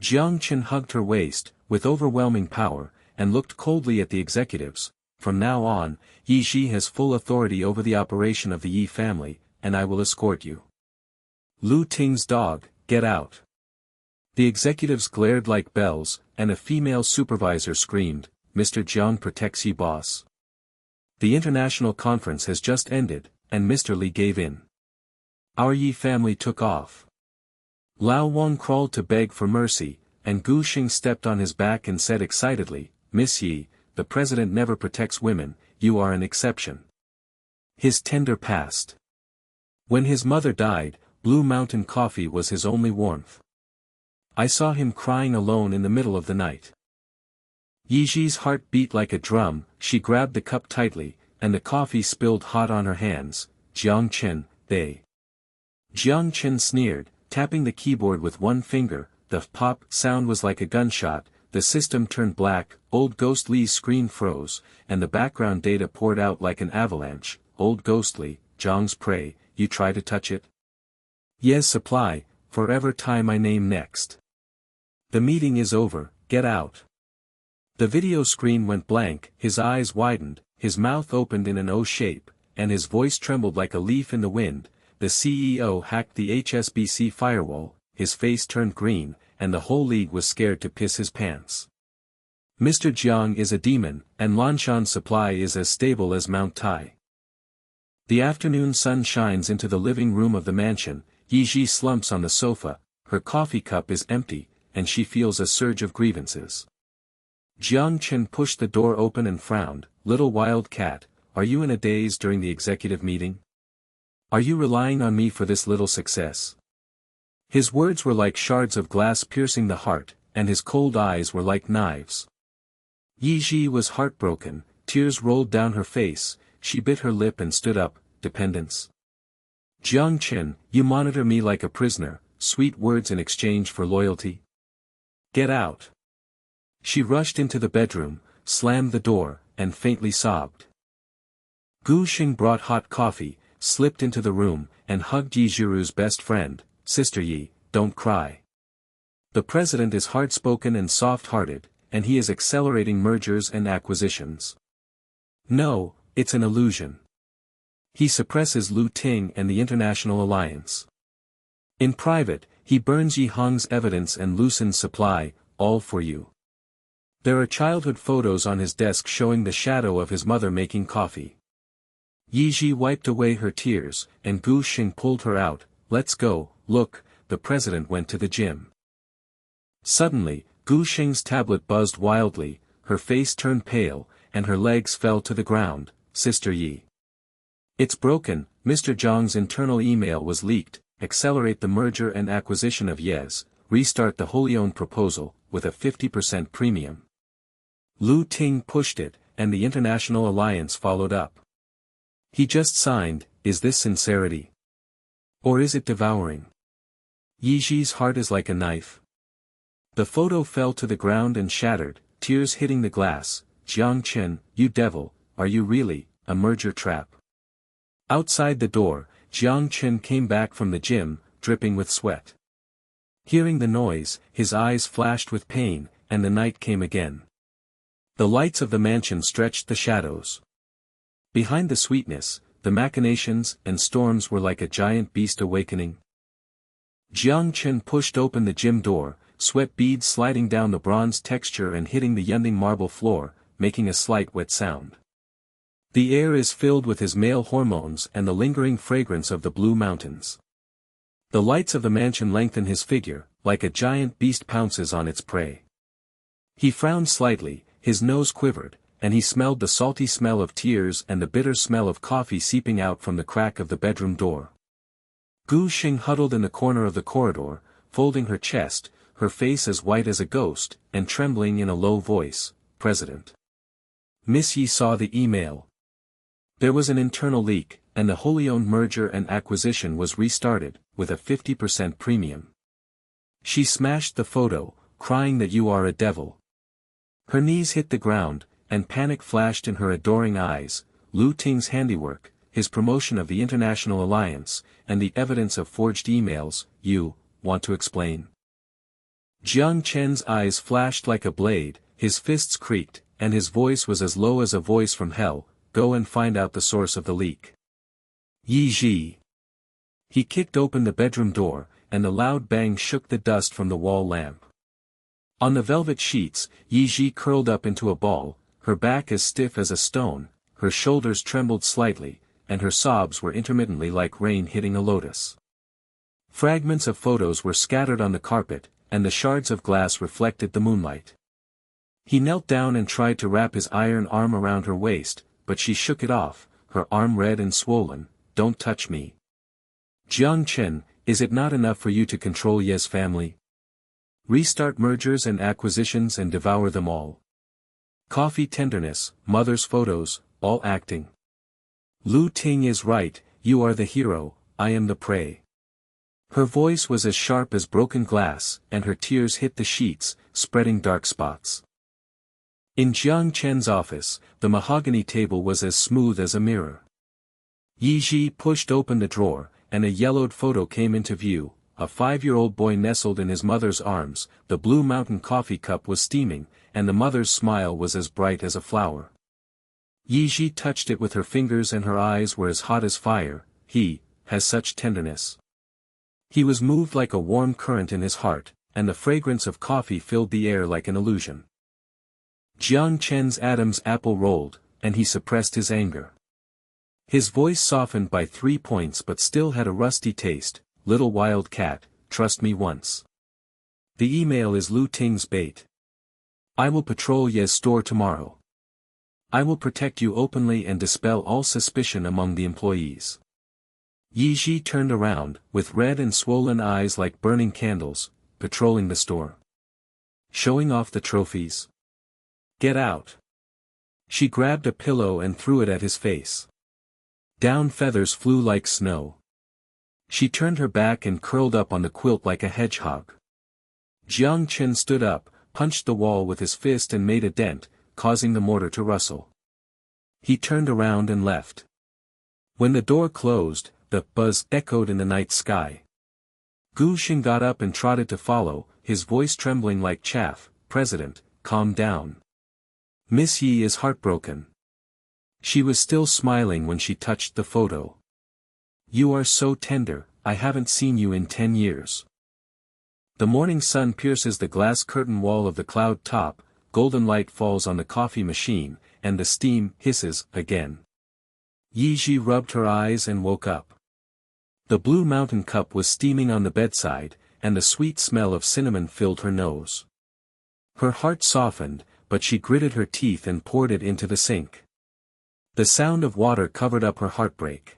A: Jiang Chen hugged her waist, with overwhelming power, and looked coldly at the executives. from now on, Ye Zhi has full authority over the operation of the Ye family, and I will escort you. Lu Ting's dog, get out. The executives glared like bells, and a female supervisor screamed, Mr. Jiang protects Ye boss. The international conference has just ended, and Mr. Li gave in. Our Ye family took off. Lao Wang crawled to beg for mercy, and Gu Xing stepped on his back and said excitedly, Miss Ye, the president never protects women, you are an exception. His tender passed. When his mother died, Blue Mountain coffee was his only warmth. I saw him crying alone in the middle of the night. Ye Zhi's heart beat like a drum, she grabbed the cup tightly, and the coffee spilled hot on her hands. Jiang Chen, they. Jiang Chen sneered, tapping the keyboard with one finger. The pop sound was like a gunshot, the system turned black, old Ghost Li's screen froze, and the background data poured out like an avalanche. Old Ghost Li, Zhang's prey, you try to touch it? Yes supply, forever tie my name next. The meeting is over, get out. The video screen went blank, his eyes widened, his mouth opened in an O shape, and his voice trembled like a leaf in the wind. The CEO hacked the HSBC firewall, his face turned green, and the whole league was scared to piss his pants. Mr. Jiang is a demon, and Lanshan supply is as stable as Mount Tai. The afternoon sun shines into the living room of the mansion. Ye Zhi slumps on the sofa, her coffee cup is empty, and she feels a surge of grievances. Jiang Chen pushed the door open and frowned, little wild cat, are you in a daze during the executive meeting? Are you relying on me for this little success? His words were like shards of glass piercing the heart, and his cold eyes were like knives. Ye Zhi was heartbroken, tears rolled down her face, she bit her lip and stood up, dependence. Jiang Chen, you monitor me like a prisoner, sweet words in exchange for loyalty. Get out. She rushed into the bedroom, slammed the door, and faintly sobbed. Gu Xing brought hot coffee, slipped into the room, and hugged Ye Zhiru's best friend, Sister Ye, don't cry. The president is hard-spoken and soft-hearted, and he is accelerating mergers and acquisitions. No, it's an illusion. He suppresses Lu Ting and the international alliance. In private, he burns Yi Hong's evidence and loosens supply, all for you. There are childhood photos on his desk showing the shadow of his mother making coffee. Ye Zhi wiped away her tears, and Gu Xing pulled her out, let's go, look, the president went to the gym. Suddenly, Gu Xing's tablet buzzed wildly, her face turned pale, and her legs fell to the ground, Sister Yi. It's broken, Mr. Zhang's internal email was leaked, accelerate the merger and acquisition of Ye Zhi, restart the wholly owned proposal, with a 50% premium. Lu Ting pushed it, and the international alliance followed up. He just signed, is this sincerity? Or is it devouring? Ye Zhi's heart is like a knife. The photo fell to the ground and shattered, tears hitting the glass. Jiang Chen, you devil, are you really, a merger trap? Outside the door, Jiang Chen came back from the gym, dripping with sweat. Hearing the noise, his eyes flashed with pain, and the night came again. The lights of the mansion stretched the shadows. Behind the sweetness, the machinations and storms were like a giant beast awakening. Jiang Chen pushed open the gym door, sweat beads sliding down the bronze texture and hitting the Yunding marble floor, making a slight wet sound. The air is filled with his male hormones and the lingering fragrance of the Blue Mountains. The lights of the mansion lengthen his figure, like a giant beast pounces on its prey. He frowned slightly, his nose quivered, and he smelled the salty smell of tears and the bitter smell of coffee seeping out from the crack of the bedroom door. Gu Xing huddled in the corner of the corridor, folding her chest, her face as white as a ghost, and trembling in a low voice, President. Miss Yi saw the email. There was an internal leak, and the wholly owned merger and acquisition was restarted, with a 50% premium. She smashed the photo, crying that you are a devil. Her knees hit the ground, and panic flashed in her adoring eyes. Lu Ting's handiwork, his promotion of the international alliance, and the evidence of forged emails. You want to explain? Jiang Chen's eyes flashed like a blade, his fists creaked, and his voice was as low as a voice from hell, go and find out the source of the leak. Ye Zhi. He kicked open the bedroom door, and a loud bang shook the dust from the wall lamp. On the velvet sheets, Ye Zhi curled up into a ball, her back as stiff as a stone, her shoulders trembled slightly, and her sobs were intermittently like rain hitting a lotus. Fragments of photos were scattered on the carpet, and the shards of glass reflected the moonlight. He knelt down and tried to wrap his iron arm around her waist, but she shook it off, her arm red and swollen. Don't touch me. Jiang Chen, is it not enough for you to control Ye's family? Restart mergers and acquisitions and devour them all. Coffee tenderness, mother's photos, all acting. Lu Ting is right, you are the hero, I am the prey. Her voice was as sharp as broken glass, and her tears hit the sheets, spreading dark spots. In Jiang Chen's office, the mahogany table was as smooth as a mirror. Ye Zhi pushed open the drawer, and a yellowed photo came into view. A 5-year-old boy nestled in his mother's arms, the Blue Mountain coffee cup was steaming, and the mother's smile was as bright as a flower. Ye Zhi touched it with her fingers and her eyes were as hot as fire. He has such tenderness. He was moved like a warm current in his heart, and the fragrance of coffee filled the air like an illusion. Jiang Chen's Adam's apple rolled, and he suppressed his anger. His voice softened by 3 points but still had a rusty taste. Little wild cat, trust me once. The email is Lu Ting's bait. I will patrol Ye's store tomorrow. I will protect you openly and dispel all suspicion among the employees. Ye Zhi turned around, with red and swollen eyes like burning candles, patrolling the store. Showing off the trophies. Get out. She grabbed a pillow and threw it at his face. Down feathers flew like snow. She turned her back and curled up on the quilt like a hedgehog. Jiang Chen stood up, punched the wall with his fist and made a dent, causing the mortar to rustle. He turned around and left. When the door closed, the buzz echoed in the night sky. Gu Xing got up and trotted to follow, his voice trembling like chaff. President, calm down. Miss Yi is heartbroken. She was still smiling when she touched the photo. You are so tender, I haven't seen you in 10 years. The morning sun pierces the glass curtain wall of the cloud top, golden light falls on the coffee machine, and the steam hisses again. Ye Zhi rubbed her eyes and woke up. The Blue Mountain cup was steaming on the bedside, and the sweet smell of cinnamon filled her nose. Her heart softened, but she gritted her teeth and poured it into the sink. The sound of water covered up her heartbreak.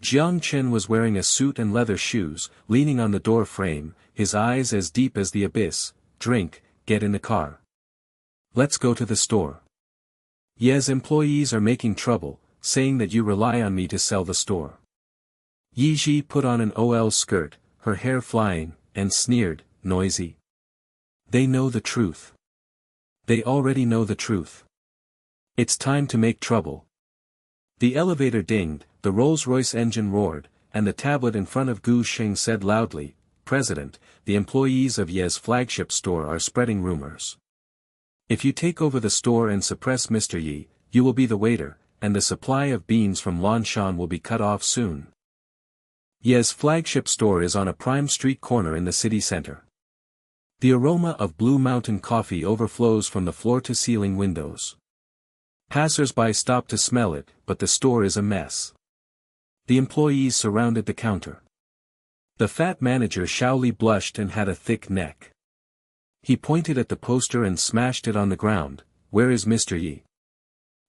A: Jiang Chen was wearing a suit and leather shoes, leaning on the door frame, his eyes as deep as the abyss. Drink, get in the car. Let's go to the store. Ye's employees are making trouble, saying that you rely on me to sell the store. Ye Zhi put on an OL skirt, her hair flying, and sneered, noisy. They know the truth. They already know the truth. It's time to make trouble. The elevator dinged, the Rolls-Royce engine roared, and the tablet in front of Gu Xing said loudly, President, the employees of Ye's flagship store are spreading rumors. If you take over the store and suppress Mr. Yi, you will be the waiter, and the supply of beans from Lanshan will be cut off soon. Ye's flagship store is on a prime street corner in the city center. The aroma of Blue Mountain coffee overflows from the floor-to-ceiling windows. Passers-by stop to smell it, but the store is a mess. The employees surrounded the counter. The fat manager Shaoli blushed and had a thick neck. He pointed at the poster and smashed it on the ground. Where is Mr. Yi?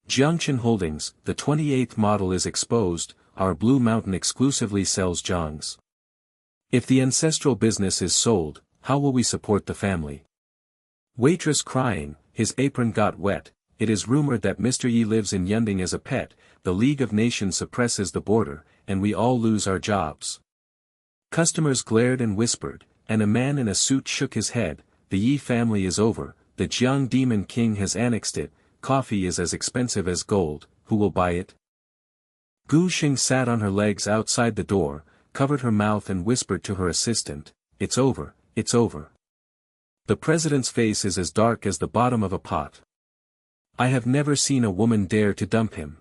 A: Jiang Chen Holdings, the 28th model is exposed, our Blue Mountain exclusively sells Jiang's. If the ancestral business is sold, how will we support the family? Waitress crying, his apron got wet. It is rumored that Mr. Yi lives in Yunding as a pet, the League of Nations suppresses the border, and we all lose our jobs. Customers glared and whispered, and a man in a suit shook his head. The Yi family is over, the Jiang Demon King has annexed it, coffee is as expensive as gold, who will buy it? Gu Xing sat on her legs outside the door, covered her mouth and whispered to her assistant, It's over, it's over. The president's face is as dark as the bottom of a pot. I have never seen a woman dare to dump him.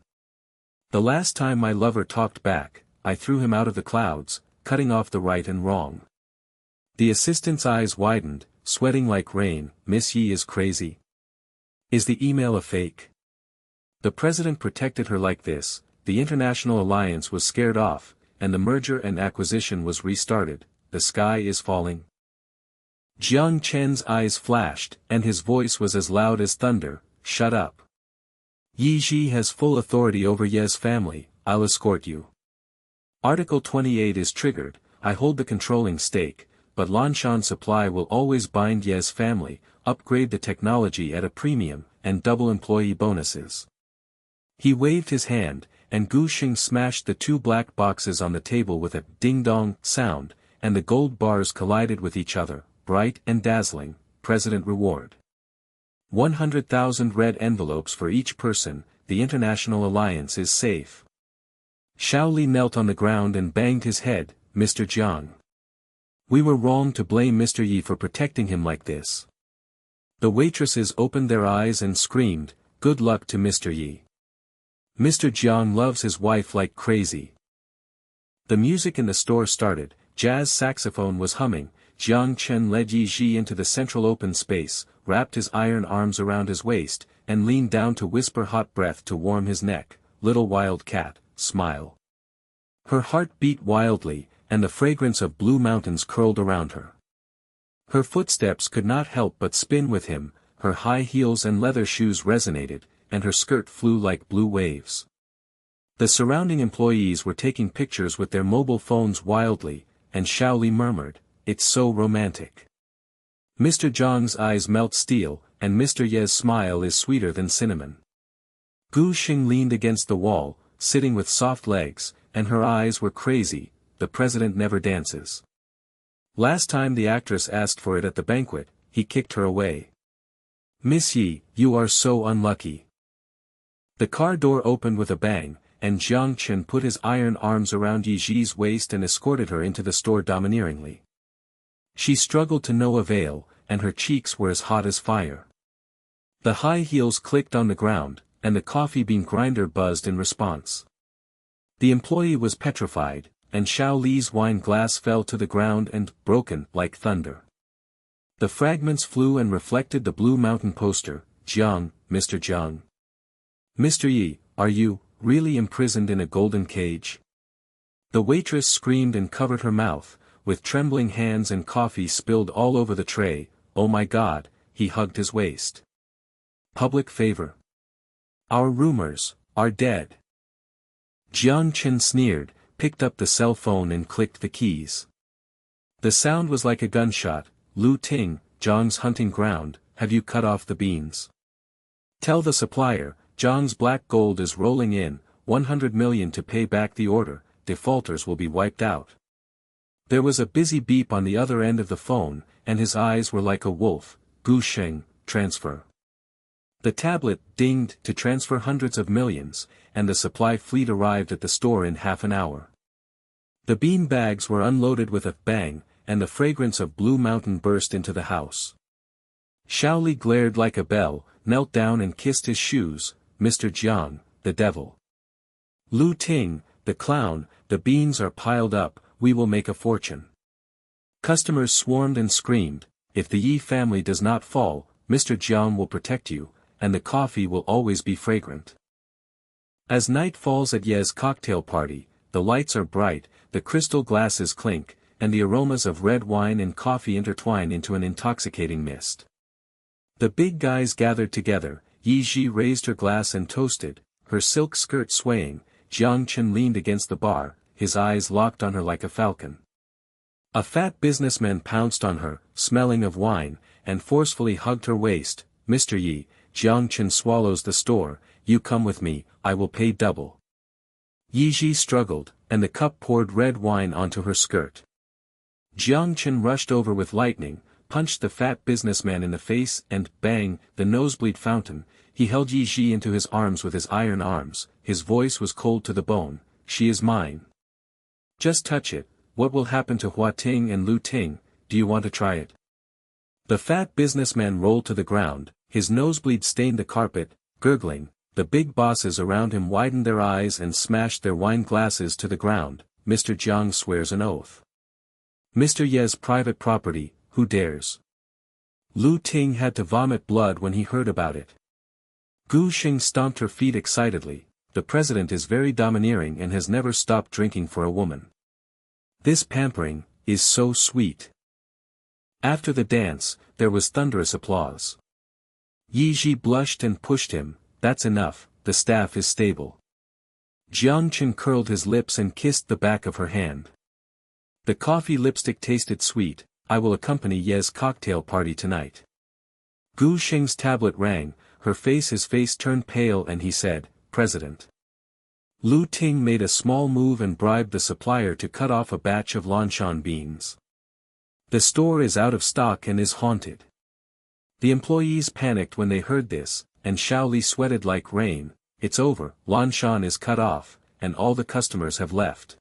A: The last time my lover talked back, I threw him out of the clouds, cutting off the right and wrong. The assistant's eyes widened, sweating like rain. Miss Ye is crazy. Is the email a fake? The president protected her like this, the international alliance was scared off, and the merger and acquisition was restarted. The sky is falling. Jiang Chen's eyes flashed, and his voice was as loud as thunder. Shut up. Ye Zhi has full authority over Ye's family. I'll escort you. Article 28 is triggered. I hold the controlling stake, but Lanshan Supply will always bind Ye's family, upgrade the technology at a premium, and double employee bonuses. He waved his hand, and Gu Xing smashed the 2 black boxes on the table with a ding-dong sound, and the gold bars collided with each other, bright and dazzling. President reward. 100,000 red envelopes for each person. The international alliance is safe. Xiao Li knelt on the ground and banged his head. Mr. Jiang. We were wrong to blame Mr. Yi for protecting him like this. The waitresses opened their eyes and screamed, good luck to Mr. Yi. Mr. Jiang loves his wife like crazy. The music in the store started, jazz saxophone was humming. Jiang Chen led Ye Zhi into the central open space, wrapped his iron arms around his waist, and leaned down to whisper hot breath to warm his neck. Little wild cat, smile. Her heart beat wildly, and the fragrance of blue mountains curled around her. Her footsteps could not help but spin with him, her high heels and leather shoes resonated, and her skirt flew like blue waves. The surrounding employees were taking pictures with their mobile phones wildly, and Xiao Li murmured, it's so romantic. Mr. Jiang's eyes melt steel, and Mr. Ye's smile is sweeter than cinnamon. Gu Xing leaned against the wall, sitting with soft legs, and her eyes were crazy. The president never dances. Last time the actress asked for it at the banquet, he kicked her away. Miss Yi, you are so unlucky. The car door opened with a bang, and Jiang Chen put his iron arms around Ye Zhi's waist and escorted her into the store domineeringly. She struggled to no avail, and her cheeks were as hot as fire. The high heels clicked on the ground, and the coffee bean grinder buzzed in response. The employee was petrified, and Xiao Li's wine glass fell to the ground and, broken, like thunder. The fragments flew and reflected the Blue Mountain poster. Jiang, Mr. Jiang. Mr. Yi, are you, really imprisoned in a golden cage? The waitress screamed and covered her mouth, with trembling hands, and coffee spilled all over the tray. Oh my God, he hugged his waist. Public favor. Our rumors are dead. Jiang Chen sneered, picked up the cell phone and clicked the keys. The sound was like a gunshot. Lu Ting, Zhang's hunting ground, have you cut off the beans? Tell the supplier, Zhang's black gold is rolling in, 100 million to pay back the order, defaulters will be wiped out. There was a busy beep on the other end of the phone, and his eyes were like a wolf. Gu Sheng, transfer. The tablet dinged to transfer hundreds of millions, and the supply fleet arrived at the store in half an hour. The bean bags were unloaded with a bang, and the fragrance of Blue Mountain burst into the house. Xiao Li glared like a bell, knelt down and kissed his shoes. Mr. Jiang, the devil. Lu Ting, the clown, the beans are piled up, we will make a fortune. Customers swarmed and screamed, if the Yi family does not fall, Mr. Jiang will protect you, and the coffee will always be fragrant. As night falls at Ye's cocktail party, the lights are bright, the crystal glasses clink, and the aromas of red wine and coffee intertwine into an intoxicating mist. The big guys gathered together. Ye Zhi raised her glass and toasted, her silk skirt swaying. Jiang Chen leaned against the bar, his eyes locked on her like a falcon. A fat businessman pounced on her, smelling of wine, and forcefully hugged her waist. Mr. Yi, Jiang Chen swallows the store, you come with me, I will pay double. Ye Zhi struggled, and the cup poured red wine onto her skirt. Jiang Chen rushed over with lightning, punched the fat businessman in the face and, bang, the nosebleed fountain. He held Ye Zhi into his arms with his iron arms, his voice was cold to the bone, she is mine. Just touch it, what will happen to Hua Ting and Lu Ting, do you want to try it? The fat businessman rolled to the ground, his nosebleed stained the carpet. Gurgling, the big bosses around him widened their eyes and smashed their wine glasses to the ground. Mr. Jiang swears an oath. Mr. Ye's private property, who dares? Lu Ting had to vomit blood when he heard about it. Gu Xing stomped her feet excitedly. The president is very domineering and has never stopped drinking for a woman. This pampering is so sweet. After the dance, there was thunderous applause. Ye Zhi blushed and pushed him. That's enough, the staff is stable. Jiang Chen curled his lips and kissed the back of her hand. The coffee lipstick tasted sweet. I will accompany Ye's cocktail party tonight. Gu Xing's tablet rang, his face turned pale and he said, President. Lu Ting made a small move and bribed the supplier to cut off a batch of Lanshan beans. The store is out of stock and is haunted. The employees panicked when they heard this, and Shaoli sweated like rain. It's over, Lanshan is cut off, and all the customers have left.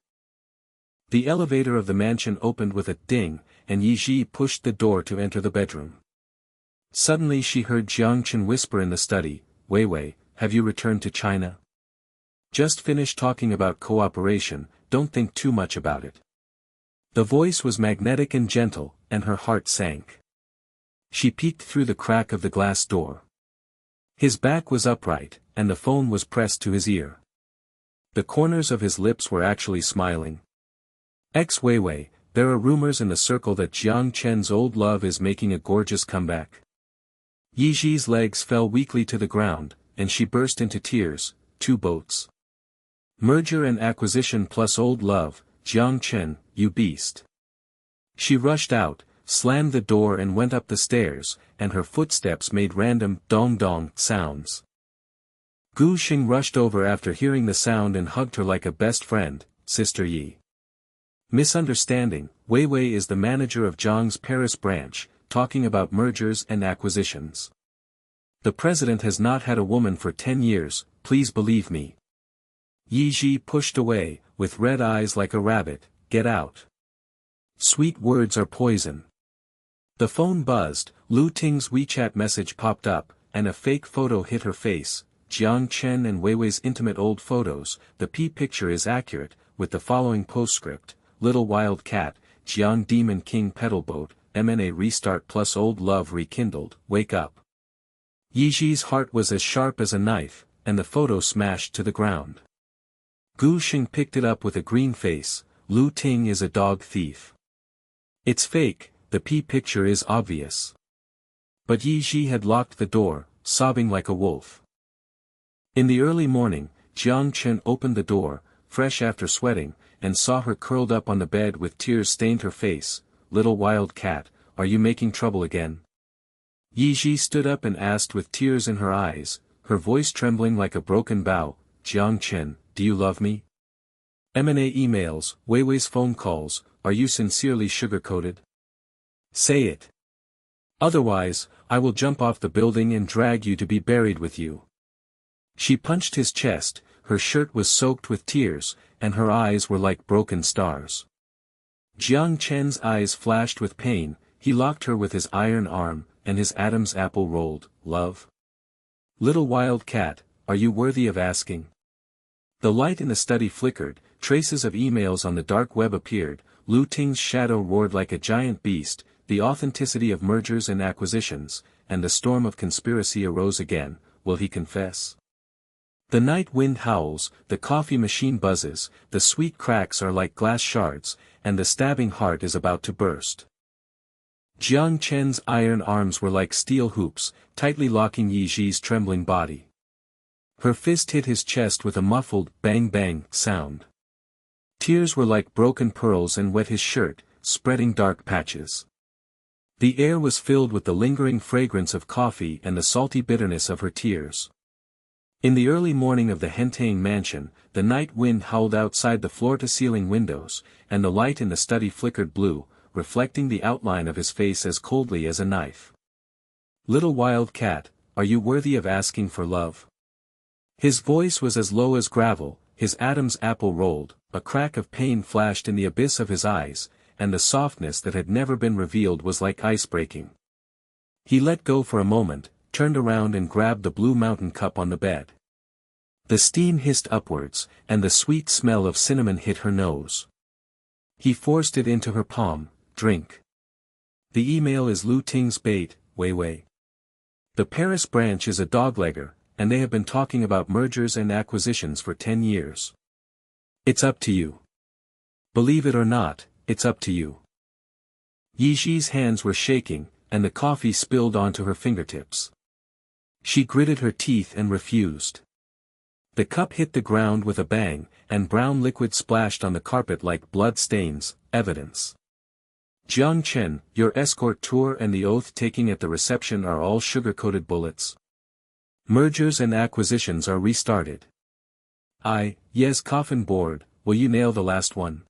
A: The elevator of the mansion opened with a ding, and Ye Zhi pushed the door to enter the bedroom. Suddenly she heard Jiang Chen whisper in the study, Wei Wei, have you returned to China? Just finished talking about cooperation, don't think too much about it. The voice was magnetic and gentle, and her heart sank. She peeked through the crack of the glass door. His back was upright, and the phone was pressed to his ear. The corners of his lips were actually smiling. Wei Wei, there are rumors in the circle that Jiang Chen's old love is making a gorgeous comeback. Ye Zhi's legs fell weakly to the ground, and she burst into tears. 2 boats. Merger and acquisition plus old love, Jiang Chen, you beast. She rushed out, slammed the door and went up the stairs, and her footsteps made random dong-dong sounds. Gu Xing rushed over after hearing the sound and hugged her like a best friend, Sister Yi. Misunderstanding, Wei Wei is the manager of Jiang's Paris branch, talking about mergers and acquisitions. The president has not had a woman for 10 years, please believe me. Ye Zhi pushed away, with red eyes like a rabbit, get out. Sweet words are poison. The phone buzzed, Lu Ting's WeChat message popped up, and a fake photo hit her face. Jiang Chen and Wei Wei's intimate old photos. The picture is accurate, with the following postscript, Little Wild Cat, Jiang Demon King Pedal Boat, MNA restart plus old love rekindled, wake up. Ye Zhi's heart was as sharp as a knife, and the photo smashed to the ground. Gu Xing picked it up with a green face. Lu Ting is a dog thief. It's fake, the picture is obvious. But Ye Zhi had locked the door, sobbing like a wolf. In the early morning, Jiang Chen opened the door, fresh after sweating, and saw her curled up on the bed with tears stained her face. Little wild cat, are you making trouble again? Ye Zhi stood up and asked with tears in her eyes, her voice trembling like a broken bow, Jiang Chen, do you love me? M&A emails, Wei Wei's phone calls, are you sincerely sugar-coated? Say it. Otherwise, I will jump off the building and drag you to be buried with you. She punched his chest, her shirt was soaked with tears, and her eyes were like broken stars. Jiang Chen's eyes flashed with pain, he locked her with his iron arm, and his Adam's apple rolled, love? Little wild cat, are you worthy of asking? The light in the study flickered, traces of emails on the dark web appeared, Lu Ting's shadow roared like a giant beast, the authenticity of mergers and acquisitions, and the storm of conspiracy arose again. Will he confess? The night wind howls, the coffee machine buzzes, the sweet cracks are like glass shards, and the stabbing heart is about to burst. Jiang Chen's iron arms were like steel hoops, tightly locking Ye Zhi's trembling body. Her fist hit his chest with a muffled bang-bang sound. Tears were like broken pearls and wet his shirt, spreading dark patches. The air was filled with the lingering fragrance of coffee and the salty bitterness of her tears. In the early morning of the Hentang mansion, the night wind howled outside the floor-to-ceiling windows, and the light in the study flickered blue, reflecting the outline of his face as coldly as a knife. Little wild cat, are you worthy of asking for love? His voice was as low as gravel, his Adam's apple rolled, a crack of pain flashed in the abyss of his eyes, and the softness that had never been revealed was like ice breaking. He let go for a moment, turned around and grabbed the Blue Mountain cup on the bed. The steam hissed upwards, and the sweet smell of cinnamon hit her nose. He forced it into her palm. Drink. The email is Lu Ting's bait, Wei Wei. The Paris branch is a doglegger, and they have been talking about mergers and acquisitions for 10 years. It's up to you. Believe it or not, it's up to you. Ye Zhi's hands were shaking, and the coffee spilled onto her fingertips. She gritted her teeth and refused. The cup hit the ground with a bang, and brown liquid splashed on the carpet like blood stains, evidence. Jiang Chen, your escort tour and the oath-taking at the reception are all sugar-coated bullets. Mergers and acquisitions are restarted. Ye's coffin board, will you nail the last one?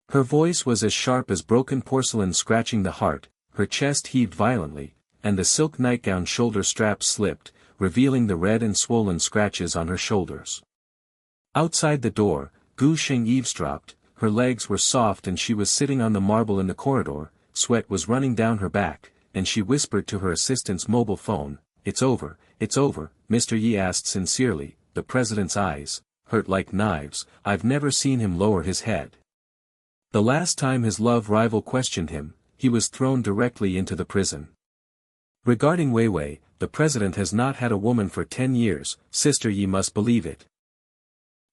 A: Her voice was as sharp as broken porcelain scratching the heart, her chest heaved violently, and the silk nightgown shoulder straps slipped, revealing the red and swollen scratches on her shoulders. Outside the door, Gu Sheng eavesdropped, her legs were soft and she was sitting on the marble in the corridor, sweat was running down her back, and she whispered to her assistant's mobile phone, it's over, Mr. Yi asked sincerely, the president's eyes, hurt like knives, I've never seen him lower his head. The last time his love rival questioned him, he was thrown directly into the prison. Regarding Wei Wei, the president has not had a woman for 10 years, Sister Yi must believe it.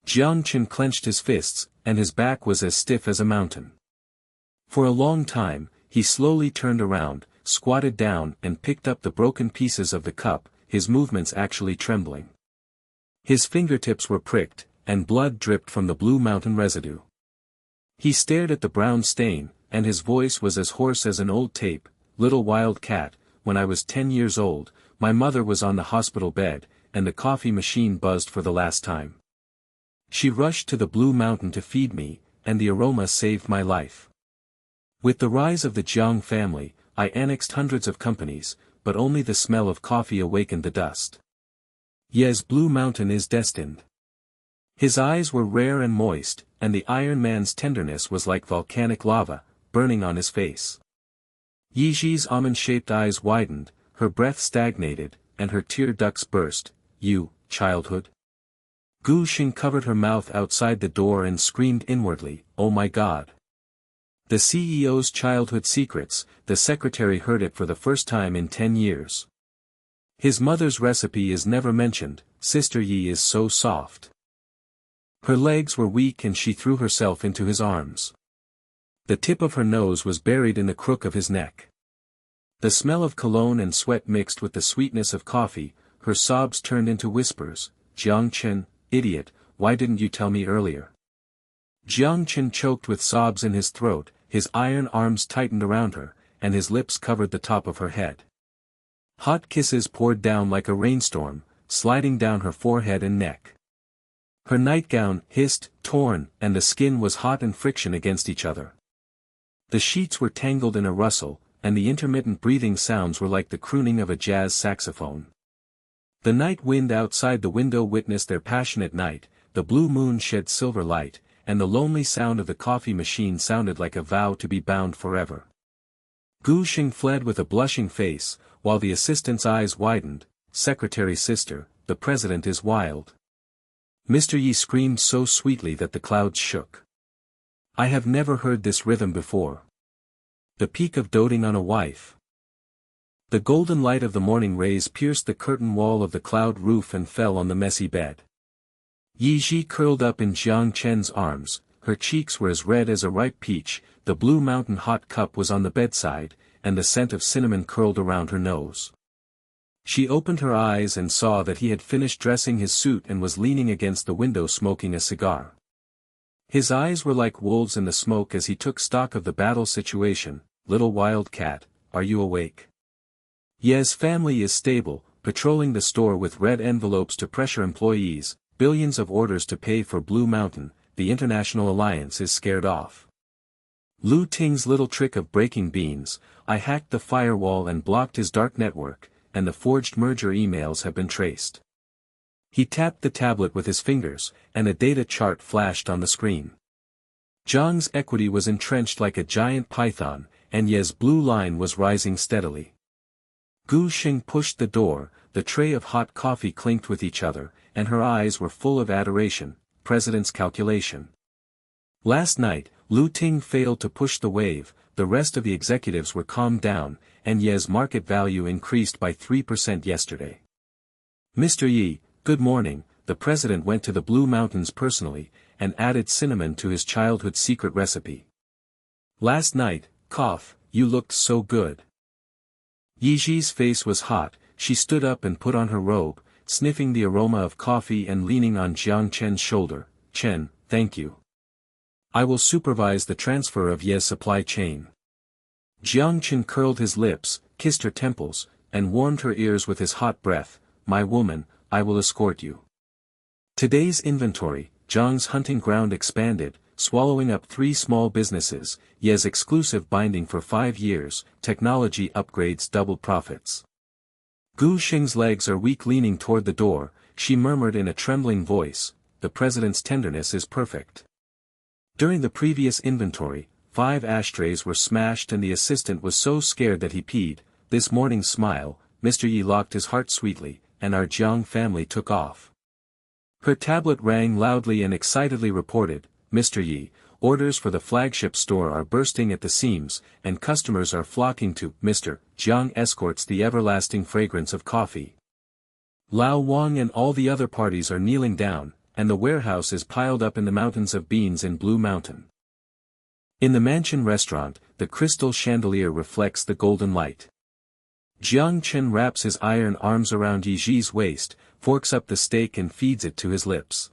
A: Jiang Chen clenched his fists, and his back was as stiff as a mountain. For a long time, he slowly turned around, squatted down and picked up the broken pieces of the cup, his movements actually trembling. His fingertips were pricked, and blood dripped from the Blue Mountain residue. He stared at the brown stain, and his voice was as hoarse as an old tape, little wild cat, when I was 10 years old, my mother was on the hospital bed, and the coffee machine buzzed for the last time. She rushed to the Blue Mountain to feed me, and the aroma saved my life. With the rise of the Jiang family, I annexed hundreds of companies, but only the smell of coffee awakened the dust. Ye's Blue Mountain is destined. His eyes were rare and moist, and the Iron Man's tenderness was like volcanic lava, burning on his face. Ye Zhi's almond-shaped eyes widened, her breath stagnated, and her tear ducts burst. You, childhood? Gu Xing covered her mouth outside the door and screamed inwardly, oh my God. The CEO's childhood secrets, the secretary heard it for the first time in 10 years. His mother's recipe is never mentioned, Sister Yi is so soft. Her legs were weak and she threw herself into his arms. The tip of her nose was buried in the crook of his neck. The smell of cologne and sweat mixed with the sweetness of coffee, her sobs turned into whispers, Jiang Chen, idiot, why didn't you tell me earlier? Jiang Chen choked with sobs in his throat, his iron arms tightened around her, and his lips covered the top of her head. Hot kisses poured down like a rainstorm, sliding down her forehead and neck. Her nightgown hissed, torn, and the skin was hot and friction against each other. The sheets were tangled in a rustle, and the intermittent breathing sounds were like the crooning of a jazz saxophone. The night wind outside the window witnessed their passionate night, the blue moon shed silver light, and the lonely sound of the coffee machine sounded like a vow to be bound forever. Gu Xing fled with a blushing face, while the assistant's eyes widened, Secretary sister, the president is wild. Mr. Yi screamed so sweetly that the clouds shook. I have never heard this rhythm before. The peak of doting on a wife. The golden light of the morning rays pierced the curtain wall of the cloud roof and fell on the messy bed. Ye Zhi curled up in Jiang Chen's arms, her cheeks were as red as a ripe peach, the Blue Mountain hot cup was on the bedside, and the scent of cinnamon curled around her nose. She opened her eyes and saw that he had finished dressing his suit and was leaning against the window smoking a cigar. His eyes were like wolves in the smoke as he took stock of the battle situation. Little wild cat, are you awake? Ye's family is stable, patrolling the store with red envelopes to pressure employees, billions of orders to pay for Blue Mountain, the international alliance is scared off. Lu Ting's little trick of breaking beans, I hacked the firewall and blocked his dark network, and the forged merger emails have been traced. He tapped the tablet with his fingers, and a data chart flashed on the screen. Jiang's equity was entrenched like a giant python, and Ye's blue line was rising steadily. Gu Xing pushed the door, the tray of hot coffee clinked with each other, and her eyes were full of adoration. President's calculation. Last night, Lu Ting failed to push the wave, the rest of the executives were calmed down, and Ye's market value increased by 3% yesterday. Mr. Ye, good morning. The president went to the Blue Mountains personally, and added cinnamon to his childhood secret recipe. Last night, cough, you looked so good. Ye Zhi's face was hot, she stood up and put on her robe, sniffing the aroma of coffee and leaning on Jiang Chen's shoulder. Chen, thank you. I will supervise the transfer of Ye's supply chain. Jiang Chen curled his lips, kissed her temples, and warmed her ears with his hot breath. My woman, I will escort you. Today's inventory, Zhang's hunting ground expanded, swallowing up 3 small businesses, Ye's exclusive binding for 5 years, technology upgrades double profits. Gu Xing's legs are weak leaning toward the door, she murmured in a trembling voice, the president's tenderness is perfect. During the previous inventory, 5 ashtrays were smashed and the assistant was so scared that he peed. This morning's smile, Mr. Yi locked his heart sweetly, and our Jiang family took off. Her tablet rang loudly and excitedly reported, Mr. Yi, orders for the flagship store are bursting at the seams, and customers are flocking to Mr. Jiang escorts the everlasting fragrance of coffee. Lao Wang and all the other parties are kneeling down, and the warehouse is piled up in the mountains of beans in Blue Mountain. In the mansion restaurant, the crystal chandelier reflects the golden light. Jiang Chen wraps his iron arms around Ye Zhi's waist, forks up the steak and feeds it to his lips.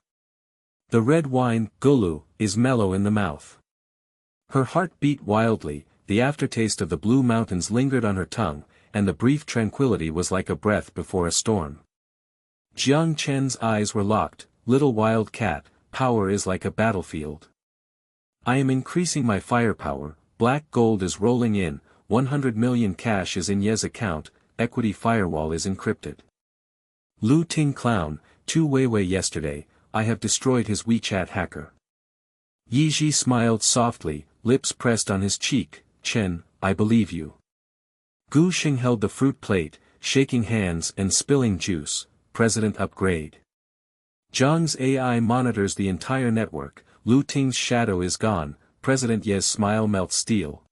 A: The red wine, gulu, is mellow in the mouth. Her heart beat wildly, the aftertaste of the Blue Mountains lingered on her tongue, and the brief tranquility was like a breath before a storm. Jiang Chen's eyes were locked, little wild cat, power is like a battlefield. I am increasing my firepower, black gold is rolling in, 100 million cash is in Ye's account, equity firewall is encrypted. Lu Ting clown, Tu Weiwei yesterday, I have destroyed his WeChat hacker. Ye Zhi smiled softly, lips pressed on his cheek, Chen, I believe you. Gu Xing held the fruit plate, shaking hands and spilling juice, President upgrade. Zhang's AI monitors the entire network, Lu Ting's shadow is gone, President Ye's smile melts steel.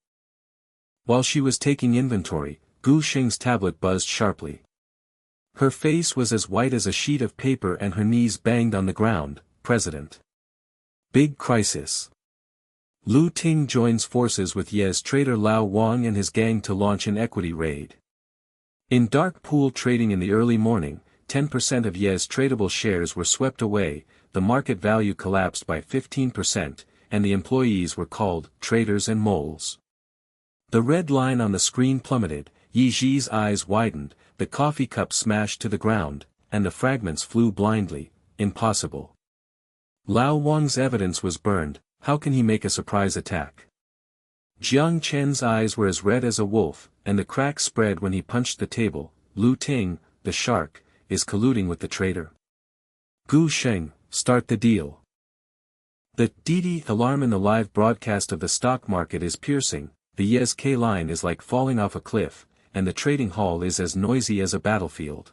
A: While she was taking inventory, Gu Xing's tablet buzzed sharply. Her face was as white as a sheet of paper and her knees banged on the ground, President. Big crisis. Lu Ting joins forces with Ye's trader Lao Wang and his gang to launch an equity raid. In dark pool trading in the early morning, 10% of Ye's tradable shares were swept away, the market value collapsed by 15%, and the employees were called traitors and moles. The red line on the screen plummeted, Ye Zhi's eyes widened, the coffee cup smashed to the ground, and the fragments flew blindly, impossible. Lao Wang's evidence was burned, how can he make a surprise attack? Jiang Chen's eyes were as red as a wolf, and the cracks spread when he punched the table. Lu Ting, the shark, is colluding with the traitor. Gu Xing, start the deal. The DD alarm in the live broadcast of the stock market is piercing, the Yes K line is like falling off a cliff, and the trading hall is as noisy as a battlefield.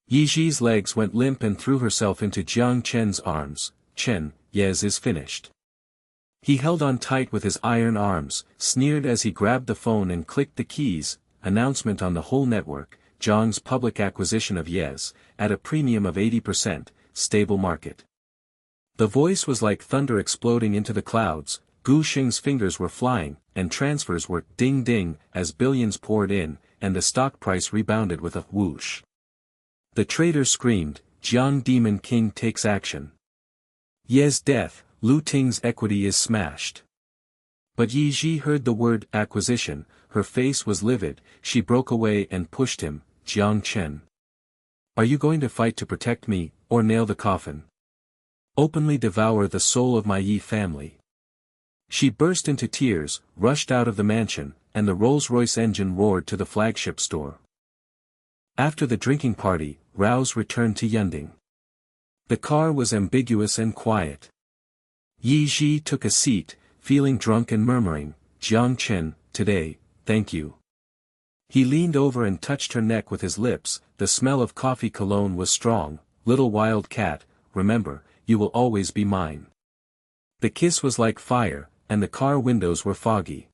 A: Ye Zhi's legs went limp and threw herself into Jiang Chen's arms. Chen, Yes is finished. He held on tight with his iron arms, sneered as he grabbed the phone and clicked the keys, announcement on the whole network, Zhang's public acquisition of Yes, at a premium of 80%, stable market. The voice was like thunder exploding into the clouds, Gu Xing's fingers were flying, and transfers were ding-ding as billions poured in, and the stock price rebounded with a whoosh. The trader screamed, Jiang Demon King takes action. Ye's death, Lu Ting's equity is smashed. But Ye Zhi heard the word acquisition, her face was livid, she broke away and pushed him, Jiang Chen. Are you going to fight to protect me, or nail the coffin? Openly devour the soul of my Yi family. She burst into tears, rushed out of the mansion, and the Rolls-Royce engine roared to the flagship store. After the drinking party, Rouse returned to Yunding. The car was ambiguous and quiet. Ye Zhi took a seat, feeling drunk and murmuring, Jiang Chen, today, thank you. He leaned over and touched her neck with his lips. The smell of coffee cologne was strong. Little wild cat, remember, you will always be mine. The kiss was like fire, and the car windows were foggy.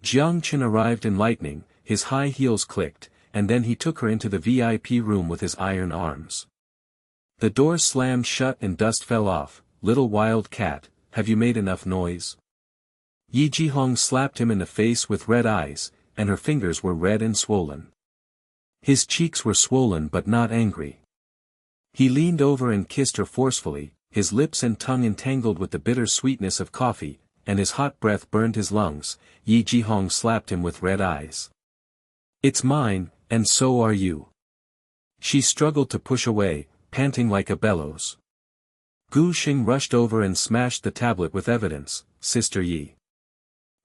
A: Jiang Chen arrived in lightning, his high heels clicked, and then he took her into the VIP room with his iron arms. The door slammed shut and dust fell off. Little wild cat, have you made enough noise? Ye Zhi slapped him in the face with red eyes, and her fingers were red and swollen. His cheeks were swollen but not angry. He leaned over and kissed her forcefully, his lips and tongue entangled with the bitter sweetness of coffee, and his hot breath burned his lungs. Ye Zhi slapped him with red eyes. It's mine, and so are you. She struggled to push away, panting like a bellows. Gu Xing rushed over and smashed the tablet with evidence. Sister Yi.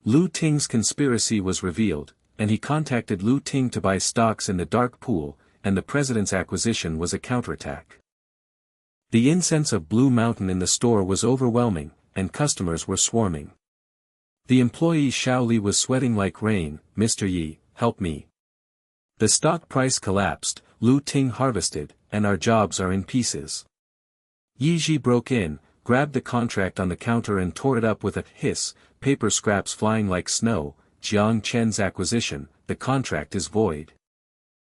A: Lu Ting's conspiracy was revealed, and he contacted Lu Ting to buy stocks in the dark pool, and the president's acquisition was a counterattack. The incense of Blue Mountain in the store was overwhelming, and customers were swarming. The employee Xiao Li was sweating like rain. Mr. Yi, help me. The stock price collapsed. Lu Ting harvested, and our jobs are in pieces. Ye Zhi broke in, grabbed the contract on the counter and tore it up with a hiss, paper scraps flying like snow. Jiang Chen's acquisition, the contract is void.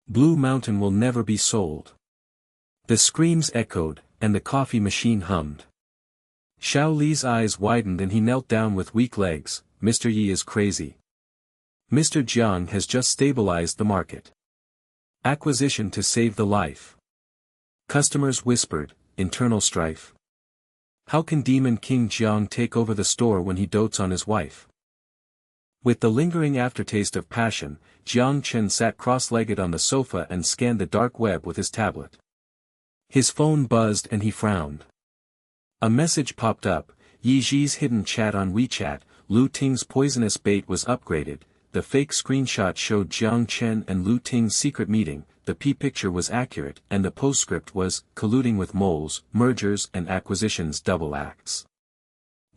A: Blue Mountain will never be sold. The screams echoed, and the coffee machine hummed. Xiao Li's eyes widened and he knelt down with weak legs. Mr. Yi is crazy. Mr. Jiang has just stabilized the market. Acquisition to save the life. Customers whispered, internal strife. How can Demon King Jiang take over the store when he dotes on his wife? With the lingering aftertaste of passion, Jiang Chen sat cross-legged on the sofa and scanned the dark web with his tablet. His phone buzzed and he frowned. A message popped up. Ye Zhi's hidden chat on WeChat. Lu Ting's poisonous bait was upgraded. The fake screenshot showed Jiang Chen and Lu Ting's secret meeting. The P-picture was accurate and the postscript was, colluding with moles, mergers and acquisitions double acts.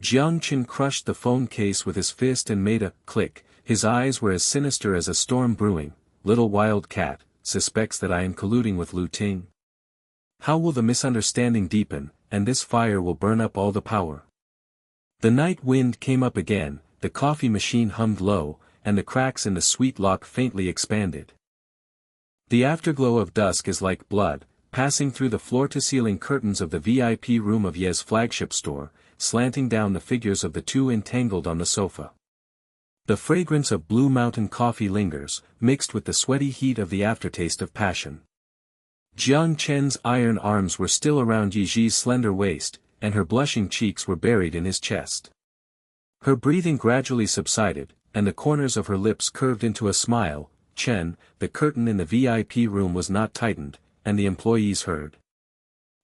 A: Jiang Chen crushed the phone case with his fist and made a click. His eyes were as sinister as a storm brewing. Little wild cat, suspects that I am colluding with Lu Ting. How will the misunderstanding deepen, and this fire will burn up all the power. The night wind came up again, the coffee machine hummed low, and the cracks in the sweet lock faintly expanded. The afterglow of dusk is like blood, passing through the floor-to-ceiling curtains of the VIP room of Ye's flagship store, slanting down the figures of the two entangled on the sofa. The fragrance of Blue Mountain coffee lingers, mixed with the sweaty heat of the aftertaste of passion. Jiang Chen's iron arms were still around Ye Zhi's slender waist, and her blushing cheeks were buried in his chest. Her breathing gradually subsided, and the corners of her lips curved into a smile. Chen, the curtain in the VIP room was not tightened, and the employees heard.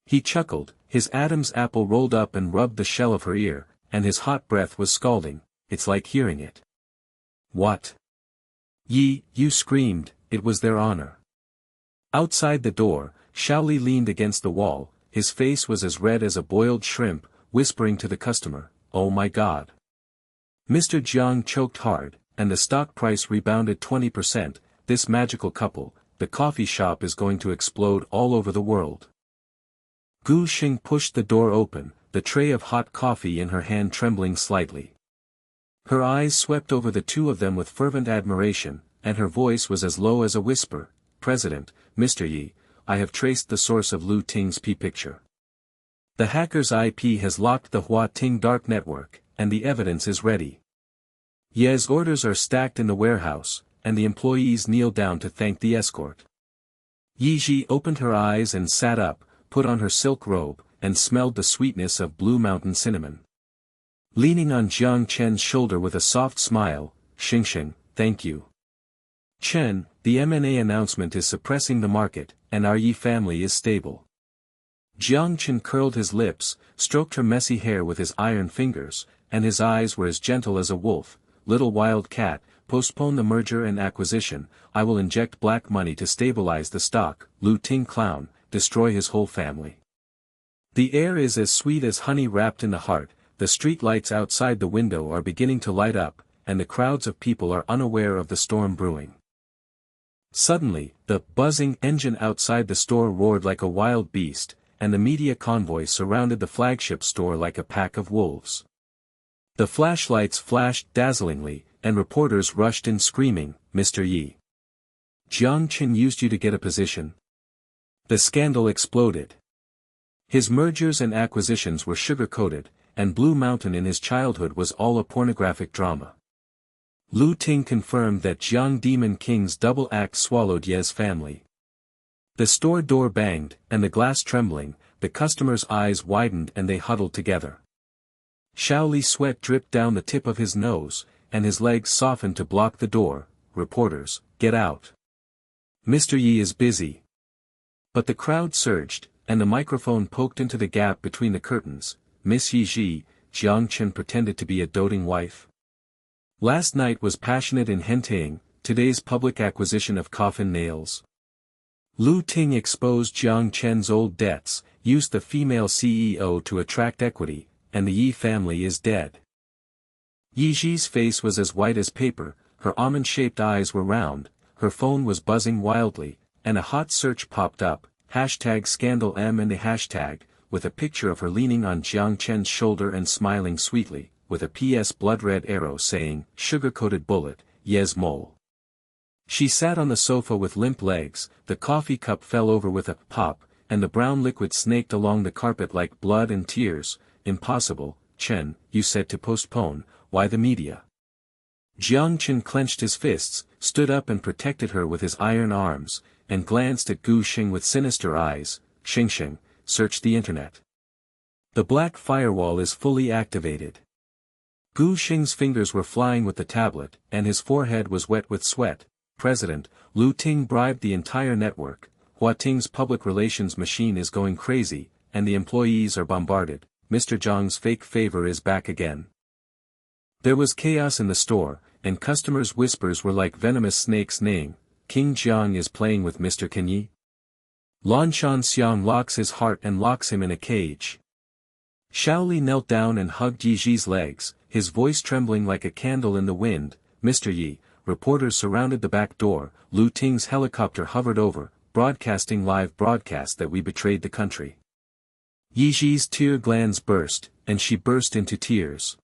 A: He chuckled, his Adam's apple rolled up and rubbed the shell of her ear, and his hot breath was scalding. It's like hearing it. What? Yi, you screamed, it was their honor. Outside the door, Xiao Li leaned against the wall, his face was as red as a boiled shrimp, whispering to the customer, oh my God. Mr. Jiang choked hard, and the stock price rebounded 20%, this magical couple, the coffee shop is going to explode all over the world. Gu Xing pushed the door open, the tray of hot coffee in her hand trembling slightly. Her eyes swept over the two of them with fervent admiration, and her voice was as low as a whisper, President, Mr. Yi, I have traced the source of Lu Ting's P-picture. The hacker's IP has locked the Hua Ting dark network, and the evidence is ready. Ye's orders are stacked in the warehouse, and the employees kneel down to thank the escort. Ye Zhi opened her eyes and sat up, put on her silk robe, and smelled the sweetness of Blue Mountain cinnamon. Leaning on Jiang Chen's shoulder with a soft smile, Xing, thank you. Chen, the M&A announcement is suppressing the market, and our Yi family is stable. Jiang Chen curled his lips, stroked her messy hair with his iron fingers, and his eyes were as gentle as a wolf. Little wild cat, postpone the merger and acquisition, I will inject black money to stabilize the stock. Lu Ting clown, destroy his whole family. The air is as sweet as honey wrapped in the heart, the street lights outside the window are beginning to light up, and the crowds of people are unaware of the storm brewing. Suddenly, the buzzing engine outside the store roared like a wild beast, and the media convoy surrounded the flagship store like a pack of wolves. The flashlights flashed dazzlingly, and reporters rushed in screaming, "Mr. Ye. Jiang Chen used you to get a position." The scandal exploded. His mergers and acquisitions were sugar-coated, and Blue Mountain in his childhood was all a pornographic drama. Lu Ting confirmed that Jiang Demon King's double act swallowed Ye's family. The store door banged, and the glass trembling, the customers' eyes widened and they huddled together. Shaoli's sweat dripped down the tip of his nose, and his legs softened to block the door. "Reporters, get out. Mr. Ye is busy." But the crowd surged, and the microphone poked into the gap between the curtains. "Miss Ye Zhi," Jiang Chen pretended to be a doting wife. "Last night was passionate in henteing, today's public acquisition of coffin nails." Lu Ting exposed Jiang Chen's old debts, used the female CEO to attract equity, and the Yi family is dead. Ye Zhi's face was as white as paper, her almond-shaped eyes were round, her phone was buzzing wildly, and a hot search popped up, #ScandalM and a hashtag, with a picture of her leaning on Jiang Chen's shoulder and smiling sweetly, with a PS blood-red arrow saying, "Sugar-coated bullet, Yes mole." She sat on the sofa with limp legs, the coffee cup fell over with a pop, and the brown liquid snaked along the carpet like blood and tears. "Impossible, Chen, you said to postpone, why the media?" Jiang Chen clenched his fists, stood up and protected her with his iron arms, and glanced at Gu Xing with sinister eyes. "Xing, search the internet. The black firewall is fully activated." Gu Xing's fingers were flying with the tablet, and his forehead was wet with sweat. "President, Lu Ting bribed the entire network, Hua Ting's public relations machine is going crazy, and the employees are bombarded. Mr. Zhang's fake favor is back again." There was chaos in the store, and customers' whispers were like venomous snakes neighing. "King Jiang is playing with Mr. Kenyi. Lanshan Xiang locks his heart and locks him in a cage." Shaoli knelt down and hugged Ye Zhi's legs, his voice trembling like a candle in the wind. "Mr. Yi." Reporters surrounded the back door, Lu Ting's helicopter hovered over, broadcasting live broadcast that we betrayed the country. Ye Zhi's tear glands burst, and she burst into tears.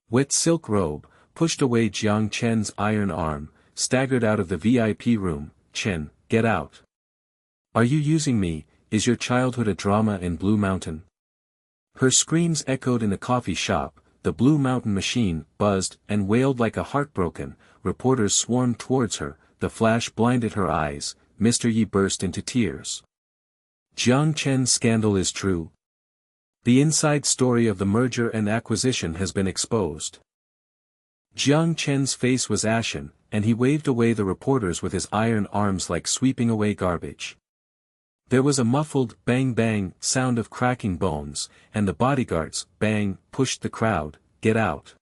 A: Wet silk robe, pushed away Jiang Chen's iron arm, staggered out of the VIP room. "Chen, get out. Are you using me? Is your childhood a drama in Blue Mountain?" Her screams echoed in the coffee shop, the Blue Mountain machine buzzed and wailed like a heartbroken. Reporters swarmed towards her, the flash blinded her eyes. Mr. Yi burst into tears. Jiang Chen's scandal is true. The inside story of the merger and acquisition has been exposed. Jiang Chen's face was ashen, and he waved away the reporters with his iron arms like sweeping away garbage. There was a muffled bang-bang sound of cracking bones, and the bodyguards, bang, pushed the crowd. "Get out.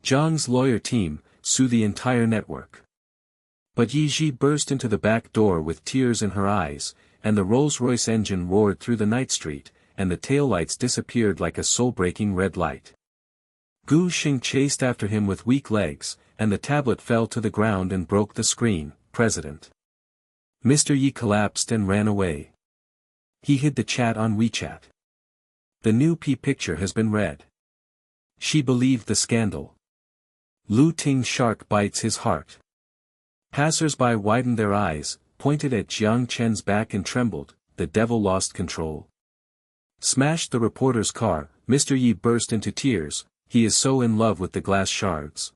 A: Zhang's lawyer team, sue the entire network." But Ye Zhi burst into the back door with tears in her eyes, and the Rolls-Royce engine roared through the night street, and the taillights disappeared like a soul-breaking red light. Gu Xing chased after him with weak legs, and the tablet fell to the ground and broke the screen. "President." Mr. Yi collapsed and ran away. He hid the chat on WeChat. The new picture has been read. She believed the scandal. Lu Ting's shark bites his heart. Passers-by widened their eyes, pointed at Jiang Chen's back and trembled. The devil lost control. Smashed the reporter's car. Mr. Yi burst into tears, he is so in love with the glass shards.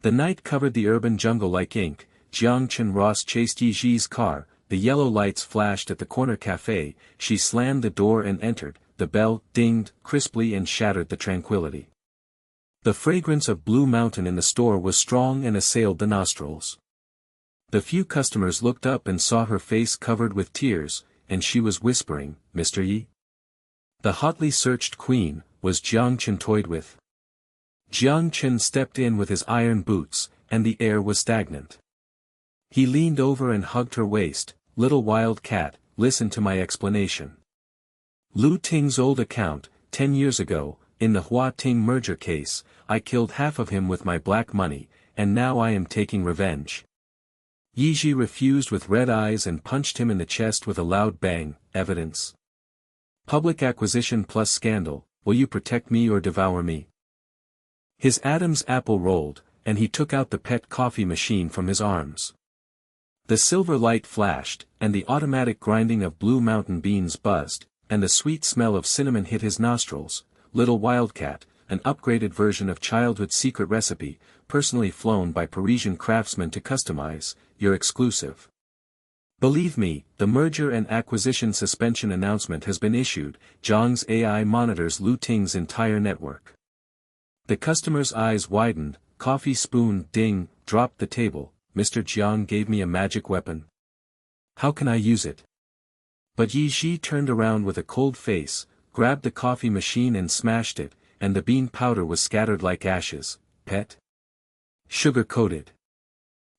A: The night covered the urban jungle like ink. Jiang Chen Ross chased Ye Zhi's car, the yellow lights flashed at the corner cafe, she slammed the door and entered, the bell dinged crisply and shattered the tranquility. The fragrance of Blue Mountain in the store was strong and assailed the nostrils. The few customers looked up and saw her face covered with tears, and she was whispering, "Mr. Yi?" The hotly searched queen, was Jiang Chen toyed with? Jiang Chen stepped in with his iron boots, and the air was stagnant. He leaned over and hugged her waist. "Little wild cat, listen to my explanation. Lu Ting's old account, 10 years ago, in the Hua Ting merger case, I killed half of him with my black money, and now I am taking revenge. Ye Zhi refused with red eyes and punched him in the chest with a loud bang. Evidence. Public acquisition plus scandal, will you protect me or devour me? His Adam's apple rolled, and he took out the pet coffee machine from his arms. The silver light flashed, and the automatic grinding of Blue Mountain beans buzzed, and the sweet smell of cinnamon hit his nostrils. Little Wildcat, an upgraded version of childhood's secret recipe, personally flown by Parisian craftsmen to customize, your exclusive. Believe me, the merger and acquisition suspension announcement has been issued. Jiang's AI monitors Lu Ting's entire network. The customer's eyes widened, coffee spoon ding, dropped the table. Mr. Jiang gave me a magic weapon. How can I use it? But Ye Zhi turned around with a cold face, grabbed the coffee machine and smashed it, and the bean powder was scattered like ashes. Pet? Sugar-coated.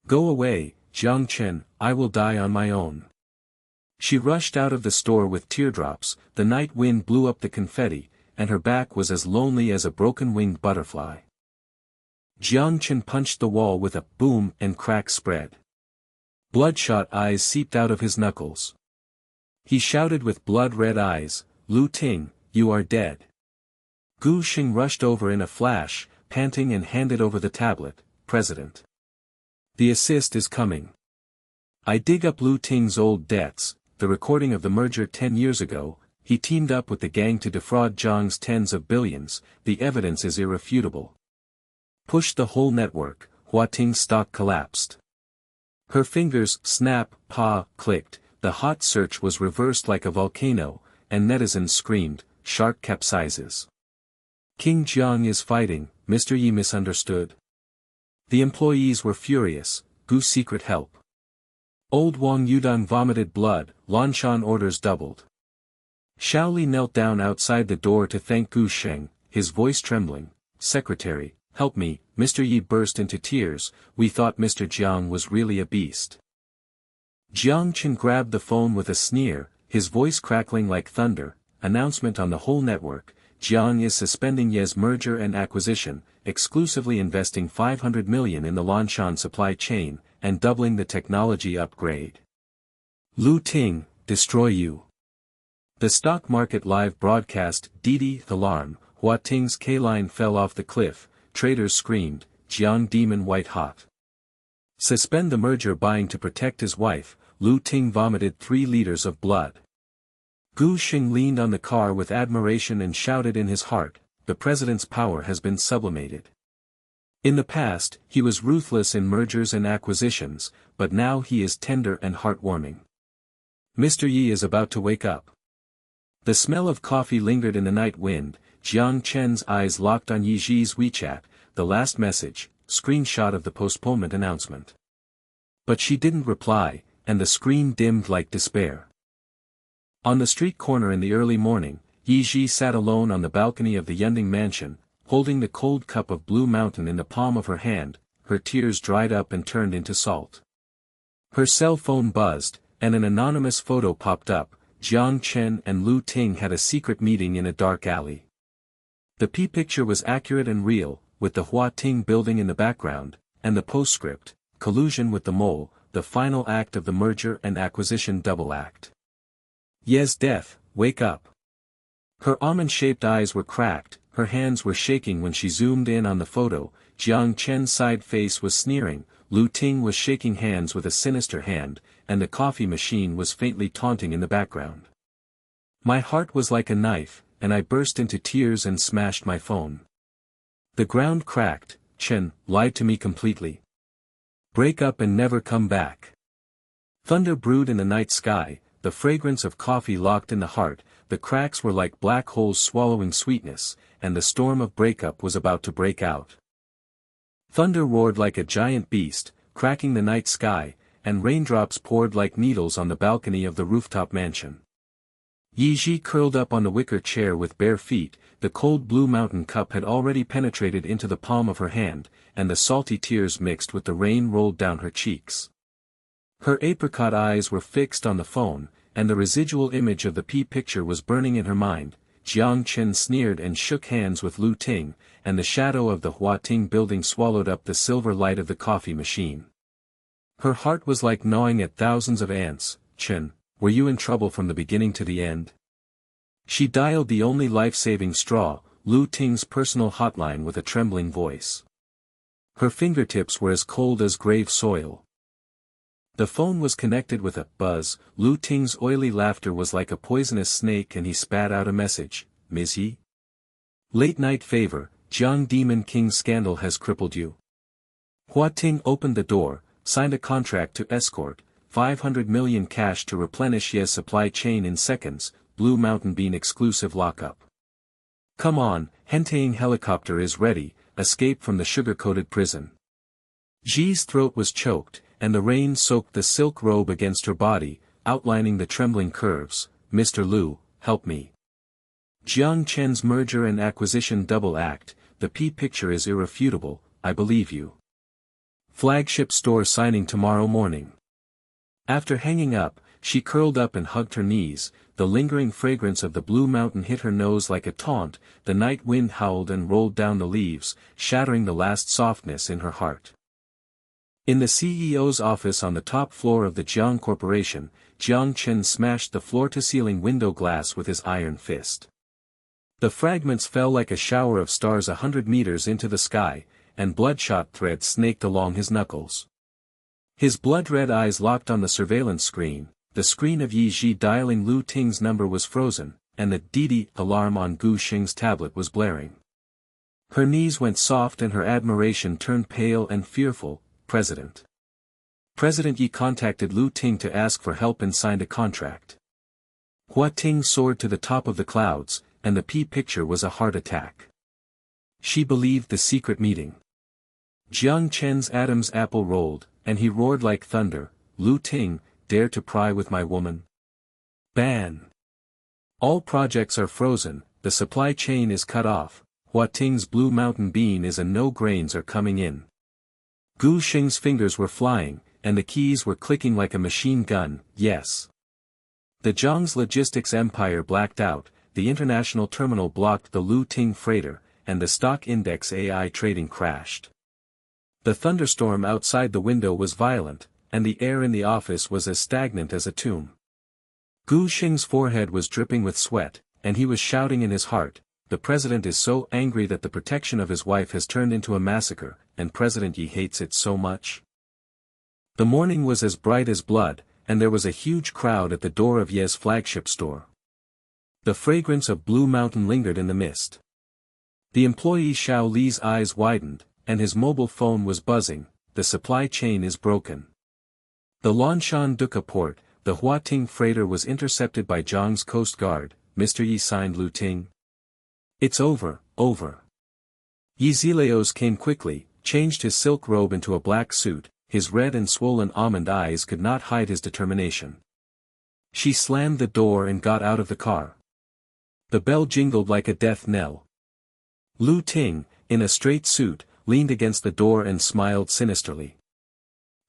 A: Go away, Jiang Chen, I will die on my own. She rushed out of the store with teardrops. The night wind blew up the confetti, and her back was as lonely as a broken-winged butterfly. Jiang Chen punched the wall with a boom and crack spread. Bloodshot eyes seeped out of his knuckles. He shouted with blood-red eyes, Lu Ting, you are dead. Gu Xing rushed over in a flash, panting, and handed over the tablet. President. The assist is coming. I dig up Lu Ting's old debts, the recording of the merger 10 years ago. He teamed up with the gang to defraud Jiang's tens of billions. The evidence is irrefutable. Pushed the whole network. Hua Ting's stock collapsed. Her fingers, snap, clicked. The hot search was reversed like a volcano, and netizens screamed, shark capsizes. King Jiang is fighting, Mr. Yi misunderstood. The employees were furious. Gu's secret help. Old Wang Yudong vomited blood. Lanshan orders doubled. Shaoli knelt down outside the door to thank Gu Sheng, his voice trembling. Secretary, help me. Mr. Yi burst into tears. We thought Mr. Jiang was really a beast. Jiang Chen grabbed the phone with a sneer, his voice crackling like thunder. Announcement on the whole network. Jiang is suspending Ye's merger and acquisition, exclusively investing 500 million in the Lanshan supply chain, and doubling the technology upgrade. Lu Ting, destroy you. The stock market live broadcast. Didi, alarm. Hua Ting's K-line fell off the cliff. Traders screamed, Jiang demon white hot. Suspend the merger buying to protect his wife. Lu Ting vomited 3 liters of blood. Gu Xing leaned on the car with admiration and shouted in his heart, the president's power has been sublimated. In the past, he was ruthless in mergers and acquisitions, but now he is tender and heartwarming. Mr. Yi is about to wake up. The smell of coffee lingered in the night wind. Jiang Chen's eyes locked on Ye Zhi's WeChat, the last message, screenshot of the postponement announcement. But she didn't reply, and the screen dimmed like despair. On the street corner in the early morning, Ye Zhi sat alone on the balcony of the Yunding mansion, holding the cold cup of Blue Mountain in the palm of her hand. Her tears dried up and turned into salt. Her cell phone buzzed, and an anonymous photo popped up. Jiang Chen and Lu Ting had a secret meeting in a dark alley. The picture was accurate and real, with the Hua Ting building in the background, and the postscript, collusion with the mole, the final act of the merger and acquisition double act. Ye's death, wake up. Her almond-shaped eyes were cracked, her hands were shaking when she zoomed in on the photo. Jiang Chen's side face was sneering, Lu Ting was shaking hands with a sinister hand, and the coffee machine was faintly taunting in the background. My heart was like a knife, and I burst into tears and smashed my phone. The ground cracked. Chen lied to me completely. Break up and never come back. Thunder brewed in the night sky, the fragrance of coffee locked in the heart. The cracks were like black holes swallowing sweetness, and the storm of breakup was about to break out. Thunder roared like a giant beast, cracking the night sky, and raindrops poured like needles on the balcony of the rooftop mansion. Ye Zhi curled up on the wicker chair with bare feet. The cold Blue Mountain cup had already penetrated into the palm of her hand, and the salty tears mixed with the rain rolled down her cheeks. Her apricot eyes were fixed on the phone, and the residual image of the picture was burning in her mind. Jiang Chen sneered and shook hands with Lu Ting, and the shadow of the Hua Ting building swallowed up the silver light of the coffee machine. Her heart was like gnawing at thousands of ants. Chen, were you in trouble from the beginning to the end? She dialed the only life-saving straw, Lu Ting's personal hotline with a trembling voice. Her fingertips were as cold as grave soil. The phone was connected with a buzz. Lu Ting's oily laughter was like a poisonous snake and he spat out a message. Ms. Ye? Late night favor, Jiang Demon King scandal has crippled you. Hua Ting opened the door, signed a contract to escort, 500 million cash to replenish Ye's supply chain in seconds, Blue Mountain Bean exclusive lockup. Come on, Hentaying helicopter is ready, escape from the sugar-coated prison. Ji's throat was choked, and the rain soaked the silk robe against her body, outlining the trembling curves. Mr. Lu, help me. Jiang Chen's merger and acquisition double act, the P-picture is irrefutable, I believe you. Flagship store signing tomorrow morning. After hanging up, she curled up and hugged her knees, the lingering fragrance of the Blue Mountain hit her nose like a taunt, the night wind howled and rolled down the leaves, shattering the last softness in her heart. In the CEO's office on the top floor of the Jiang Corporation, Jiang Chen smashed the floor-to-ceiling window glass with his iron fist. The fragments fell like a shower of stars 100 meters into the sky, and bloodshot threads snaked along his knuckles. His blood-red eyes locked on the surveillance screen. The screen of Ye Zhi dialing Lu Ting's number was frozen, and the Didi alarm on Gu Xing's tablet was blaring. Her knees went soft and her admiration turned pale and fearful. President. President Ye contacted Lu Ting to ask for help and signed a contract. Hua Ting soared to the top of the clouds, and the P-picture was a heart attack. She believed the secret meeting. Jiang Chen's Adam's apple rolled, and he roared like thunder. Lu Ting, dare to pry with my woman? Ban. All projects are frozen, the supply chain is cut off, Hua Ting's Blue Mountain Bean is a no grains are coming in. Gu Xing's fingers were flying, and the keys were clicking like a machine gun. Yes. The Jiang's logistics empire blacked out, the international terminal blocked the Lu Ting freighter, and the stock index AI trading crashed. The thunderstorm outside the window was violent, and the air in the office was as stagnant as a tomb. Gu Xing's forehead was dripping with sweat, and he was shouting in his heart, the president is so angry that the protection of his wife has turned into a massacre, and President Yi hates it so much. The morning was as bright as blood, and there was a huge crowd at the door of Ye's flagship store. The fragrance of Blue Mountain lingered in the mist. The employee Xiao Li's eyes widened, and his mobile phone was buzzing. The supply chain is broken. The Lanshan Duca port, the Hua Ting freighter was intercepted by Jiang's Coast Guard. Mr. Yi signed Lu Ting. It's over, over. Ye Zhileo's came quickly, changed his silk robe into a black suit, his red and swollen almond eyes could not hide his determination. She slammed the door and got out of the car. The bell jingled like a death knell. Lu Ting, in a straight suit, leaned against the door and smiled sinisterly.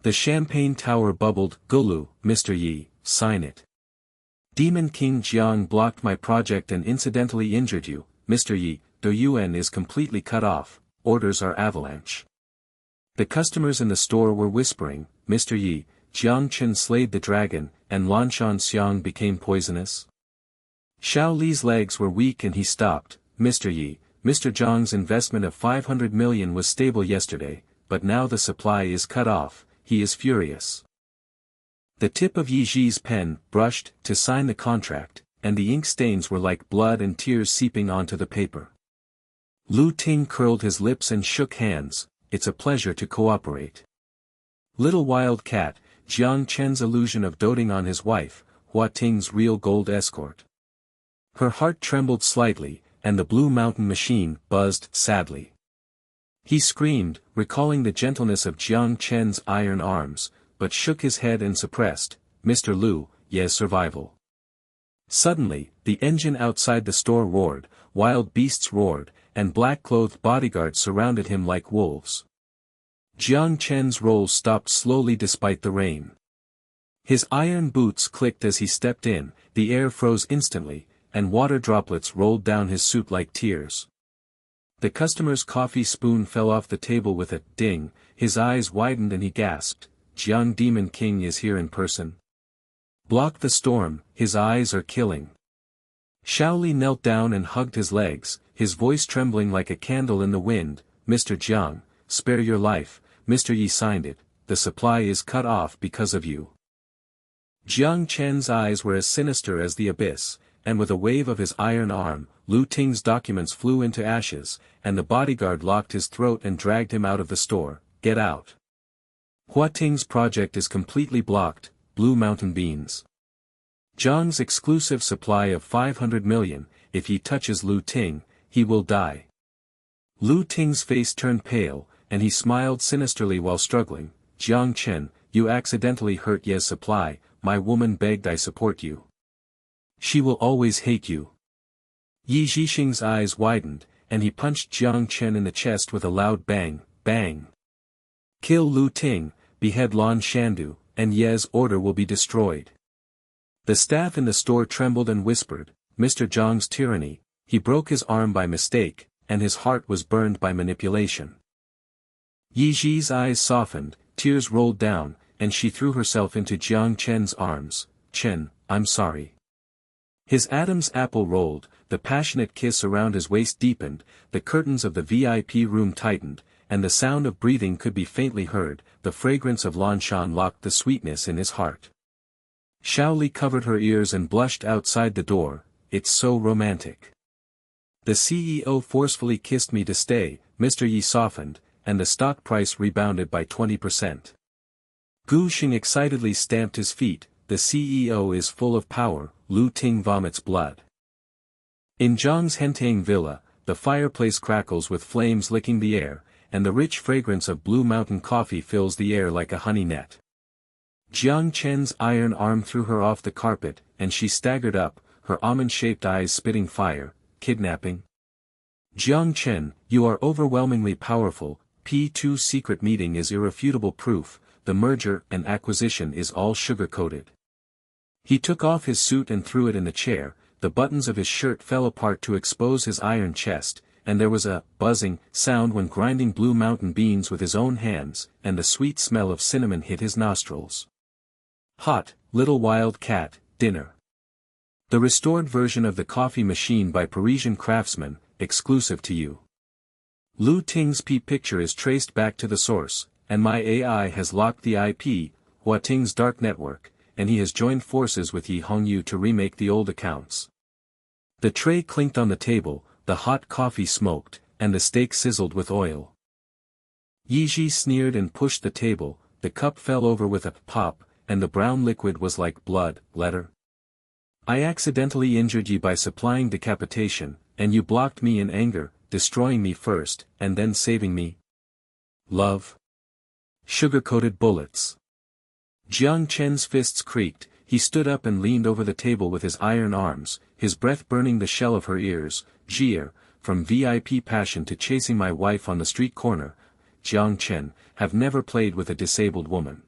A: The champagne tower bubbled. Gulu, Mr. Yi, sign it. Demon King Jiang blocked my project and incidentally injured you, Mr. Yi, the yuan is completely cut off, orders are avalanche. The customers in the store were whispering, Mr. Yi, Jiang Chen slayed the dragon, and Lanshan Xiang became poisonous. Xiao Li's legs were weak and he stopped. Mr. Yi, Mr. Zhang's investment of 500 million was stable yesterday, but now the supply is cut off. He is furious. The tip of Ye Zhi's pen brushed to sign the contract, and the ink stains were like blood and tears seeping onto the paper. Lu Ting curled his lips and shook hands. It's a pleasure to cooperate. Little wild cat, Jiang Chen's illusion of doting on his wife, Hua Ting's real gold escort. Her heart trembled slightly, and the Blue Mountain machine buzzed sadly. He screamed, recalling the gentleness of Jiang Chen's iron arms, but shook his head and suppressed, Mr. Lu, Ye's survival. Suddenly, the engine outside the store roared, wild beasts roared, and black-clothed bodyguards surrounded him like wolves. Jiang Chen's rolls stopped slowly despite the rain. His iron boots clicked as he stepped in, the air froze instantly, and water droplets rolled down his suit like tears. The customer's coffee spoon fell off the table with a ding, his eyes widened and he gasped, Jiang Demon King is here in person. Block the storm, his eyes are killing. Shaoli knelt down and hugged his legs, his voice trembling like a candle in the wind. Mr. Jiang, spare your life, Mr. Ye signed it, the supply is cut off because of you. Jiang Chen's eyes were as sinister as the abyss, and with a wave of his iron arm, Lu Ting's documents flew into ashes, and the bodyguard locked his throat and dragged him out of the store. Get out. Hua Ting's project is completely blocked, Blue Mountain Beans. Jiang's exclusive supply of 500 million, if he touches Lu Ting, he will die. Lu Ting's face turned pale, and he smiled sinisterly while struggling. Jiang Chen, you accidentally hurt Ye's supply, my woman begged I support you. She will always hate you. Ye Zhixing's eyes widened, and he punched Jiang Chen in the chest with a loud bang, bang. Kill Lu Ting, behead Lan Shandu, and Ye's order will be destroyed. The staff in the store trembled and whispered, Mr. Jiang's tyranny, he broke his arm by mistake, and his heart was burned by manipulation. Ye Zhi's eyes softened, tears rolled down, and she threw herself into Jiang Chen's arms. Chen, I'm sorry. His Adam's apple rolled, the passionate kiss around his waist deepened, the curtains of the VIP room tightened, and the sound of breathing could be faintly heard. The fragrance of Lanshan locked the sweetness in his heart. Shaoli covered her ears and blushed outside the door, it's so romantic. The CEO forcefully kissed me to stay, Mr. Yi softened, and the stock price rebounded by 20%. Gu Xing excitedly stamped his feet, the CEO is full of power, Lu Ting vomits blood. In Zhang's Hentang villa, the fireplace crackles with flames licking the air, and the rich fragrance of Blue Mountain coffee fills the air like a honey net. Jiang Chen's iron arm threw her off the carpet, and she staggered up, her almond-shaped eyes spitting fire. Kidnapping? Jiang Chen, you are overwhelmingly powerful, P2 secret meeting is irrefutable proof, the merger and acquisition is all sugar-coated. He took off his suit and threw it in the chair, the buttons of his shirt fell apart to expose his iron chest, and there was a buzzing sound when grinding Blue Mountain beans with his own hands, and the sweet smell of cinnamon hit his nostrils. Hot, little wild cat, dinner. The restored version of the coffee machine by Parisian craftsmen, exclusive to you. Lu Ting's P-picture is traced back to the source, and my AI has locked the IP, Hua Ting's dark network, and he has joined forces with Yi Hongyu to remake the old accounts. The tray clinked on the table, the hot coffee smoked, and the steak sizzled with oil. Ye Zhi sneered and pushed the table, the cup fell over with a pop, and the brown liquid was like blood. Letter. I accidentally injured you by supplying decapitation, and you blocked me in anger, destroying me first, and then saving me. Love. Sugar-coated bullets. Jiang Chen's fists creaked, he stood up and leaned over the table with his iron arms, his breath burning the shell of her ears. Jier, from VIP passion to chasing my wife on the street corner, Jiang Chen, have never played with a disabled woman.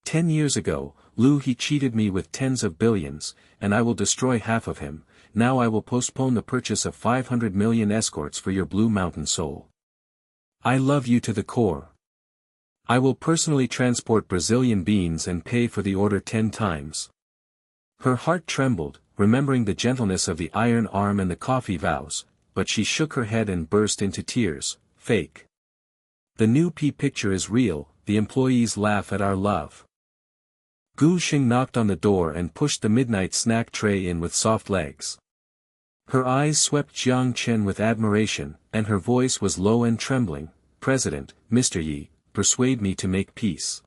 A: 10 years ago, Lu he cheated me with tens of billions, and I will destroy half of him. Now I will postpone the purchase of 500 million escorts for your Blue Mountain soul. I love you to the core. I will personally transport Brazilian beans and pay for the order 10 times. Her heart trembled, remembering the gentleness of the iron arm and the coffee vows, but she shook her head and burst into tears. Fake. The new P-picture is real, the employees laugh at our love. Gu Xing knocked on the door and pushed the midnight snack tray in with soft legs. Her eyes swept Jiang Chen with admiration, and her voice was low and trembling. President, Mr. Yi, persuade me to make peace.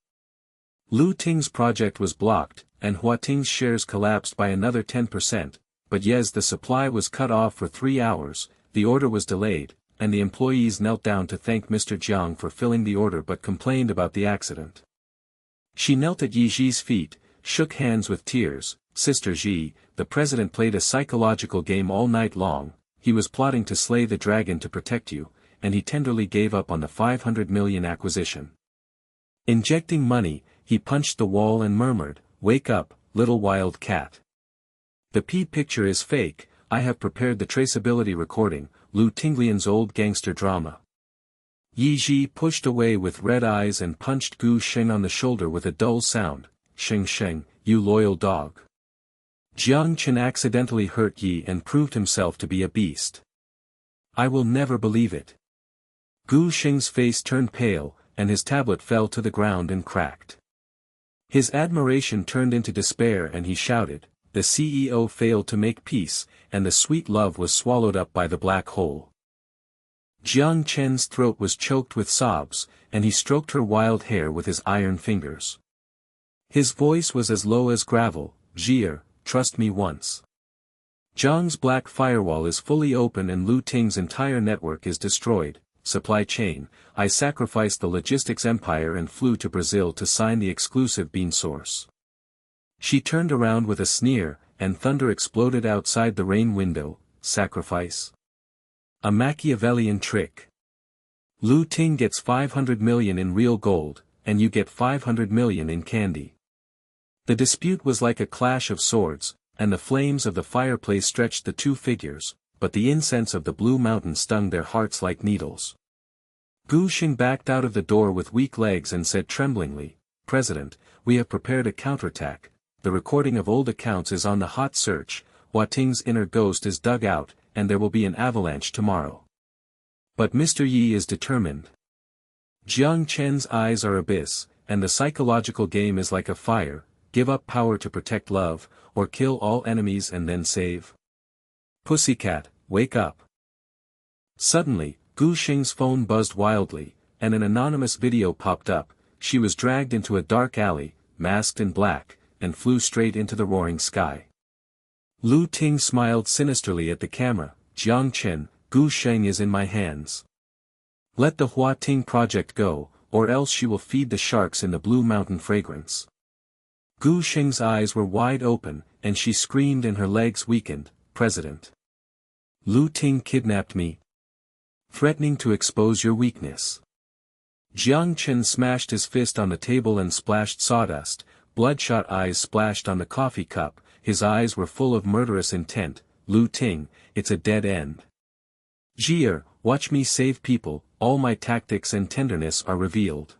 A: Lu Ting's project was blocked, and Hua Ting's shares collapsed by another 10%, but yes, the supply was cut off for 3 hours, the order was delayed, and the employees knelt down to thank Mr. Jiang for filling the order but complained about the accident. She knelt at Ye Zhi's feet, shook hands with tears. Sister Zhi, the president played a psychological game all night long, he was plotting to slay the dragon to protect you, and he tenderly gave up on the 500 million acquisition. Injecting money, he punched the wall and murmured, "Wake up, little wild cat. The P-picture is fake, I have prepared the traceability recording, Lu Tinglian's old gangster drama. Ye Zhi pushed away with red eyes and punched Gu Sheng on the shoulder with a dull sound. Sheng Sheng, you loyal dog. Jiang Chen accidentally hurt Yi and proved himself to be a beast. I will never believe it. Gu Sheng's face turned pale, and his tablet fell to the ground and cracked. His admiration turned into despair and he shouted, the CEO failed to make peace, and the sweet love was swallowed up by the black hole. Jiang Chen's throat was choked with sobs, and he stroked her wild hair with his iron fingers. His voice was as low as gravel. Zhi, trust me once. Jiang's black firewall is fully open and Lu Ting's entire network is destroyed. Supply chain, I sacrificed the logistics empire and flew to Brazil to sign the exclusive bean source. She turned around with a sneer, and thunder exploded outside the rain window. Sacrifice? A Machiavellian trick. Lu Ting gets 500 million in real gold, and you get 500 million in candy. The dispute was like a clash of swords, and the flames of the fireplace stretched the two figures, but the incense of the Blue Mountain stung their hearts like needles. Gu Sheng backed out of the door with weak legs and said tremblingly, President, we have prepared a counterattack. The recording of old accounts is on the hot search, Hua Ting's inner ghost is dug out, and there will be an avalanche tomorrow. But Mr. Yi is determined. Jiang Chen's eyes are abyss, and the psychological game is like a fire, give up power to protect love, or kill all enemies and then save. Pussycat, wake up. Suddenly, Gu Sheng's phone buzzed wildly, and an anonymous video popped up. She was dragged into a dark alley, masked in black, and flew straight into the roaring sky. Lu Ting smiled sinisterly at the camera. Jiang Chen, Gu Sheng is in my hands. Let the Hua Ting project go, or else she will feed the sharks in the Blue Mountain fragrance. Gu Sheng's eyes were wide open, and she screamed and her legs weakened. President. Lu Ting kidnapped me. Threatening to expose your weakness. Jiang Chen smashed his fist on the table and splashed sawdust. Bloodshot eyes splashed on the coffee cup. His eyes were full of murderous intent. Lu Ting, it's a dead end. Zhi, watch me save people. All my tactics and tenderness are revealed.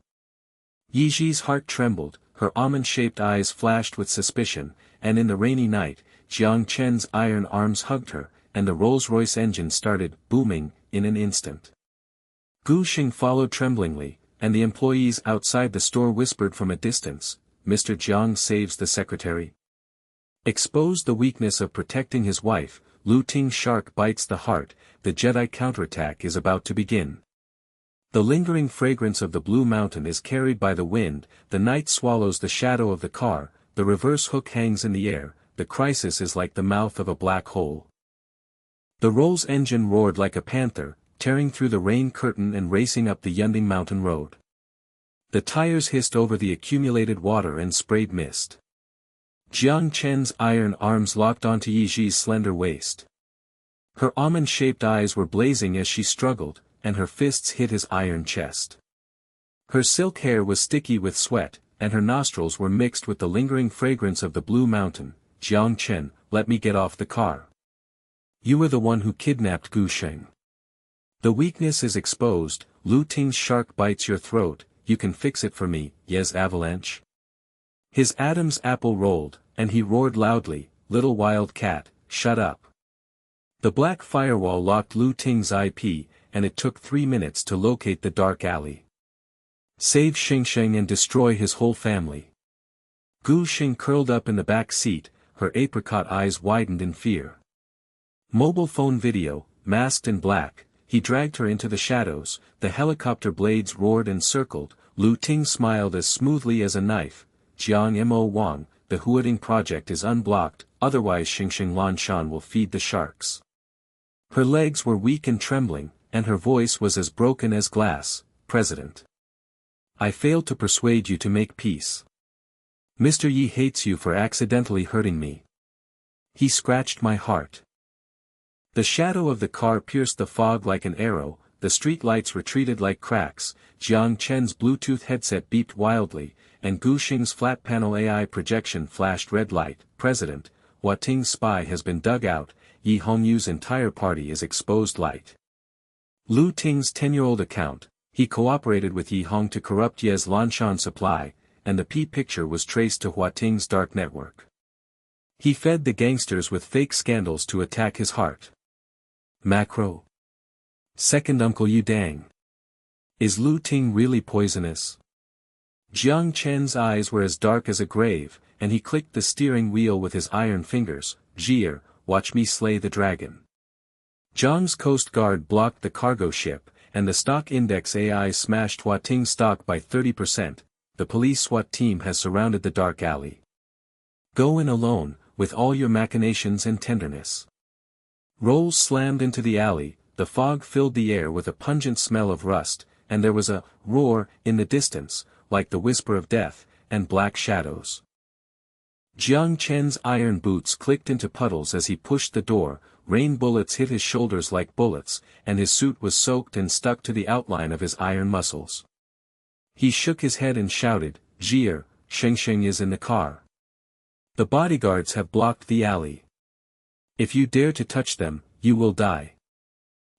A: Ye Zhi's heart trembled, her almond-shaped eyes flashed with suspicion, and in the rainy night, Jiang Chen's iron arms hugged her, and the Rolls-Royce engine started booming in an instant. Gu Sheng followed tremblingly, and the employees outside the store whispered from a distance, Mr. Jiang saves the secretary. Exposed the weakness of protecting his wife, Lu Ting's shark bites the heart. The Jedi counterattack is about to begin. The lingering fragrance of the Blue Mountain is carried by the wind, the night swallows the shadow of the car, the reverse hook hangs in the air, the crisis is like the mouth of a black hole. The Rolls engine roared like a panther, tearing through the rain curtain and racing up the Yunding Mountain road. The tires hissed over the accumulated water and sprayed mist. Jiang Chen's iron arms locked onto Ye Zhi's slender waist. Her almond-shaped eyes were blazing as she struggled, and her fists hit his iron chest. Her silk hair was sticky with sweat, and her nostrils were mixed with the lingering fragrance of the Blue Mountain. Jiang Chen, let me get off the car. You were the one who kidnapped Gu Sheng. The weakness is exposed. Lu Ting's shark bites your throat. You can fix it for me, Ye's avalanche. His Adam's apple rolled, and he roared loudly, little wild cat, shut up. The black firewall locked Lu Ting's IP, and it took 3 minutes to locate the dark alley. Save Sheng Sheng and destroy his whole family. Gu Sheng curled up in the back seat, her apricot eyes widened in fear. Mobile phone video, masked in black, he dragged her into the shadows, the helicopter blades roared and circled, Lu Ting smiled as smoothly as a knife. Jiang Mo Wang, the Huating project is unblocked, otherwise Xingxing Lanshan will feed the sharks. Her legs were weak and trembling, and her voice was as broken as glass. President. I failed to persuade you to make peace. Mr. Yi hates you for accidentally hurting me. He scratched my heart. The shadow of the car pierced the fog like an arrow, the street lights retreated like cracks, Jiang Chen's Bluetooth headset beeped wildly, and Gu Sheng's flat-panel AI projection flashed red light. President, Hua Ting's spy has been dug out, Yi Hongyu's entire party is exposed light. Lu Ting's 10-year-old account, He cooperated with Ye Hong to corrupt Ye's Lanshan supply, and the P-picture was traced to Huating's dark network. He fed the gangsters with fake scandals to attack his heart. Macro. Second Uncle Yu Dang. Is Lu Ting really poisonous? Jiang Chen's eyes were as dark as a grave, and he clicked the steering wheel with his iron fingers. Zhi, watch me slay the dragon. Jiang's Coast Guard blocked the cargo ship, and the stock index AI smashed Huating's stock by 30%. The police SWAT team has surrounded the dark alley. Go in alone, with all your machinations and tenderness. Rolls slammed into the alley, the fog filled the air with a pungent smell of rust, and there was a roar in the distance, like the whisper of death, and black shadows. Jiang Chen's iron boots clicked into puddles as he pushed the door, rain bullets hit his shoulders like bullets, and his suit was soaked and stuck to the outline of his iron muscles. He shook his head and shouted, Zhi, Sheng is in the car. The bodyguards have blocked the alley. If you dare to touch them, you will die.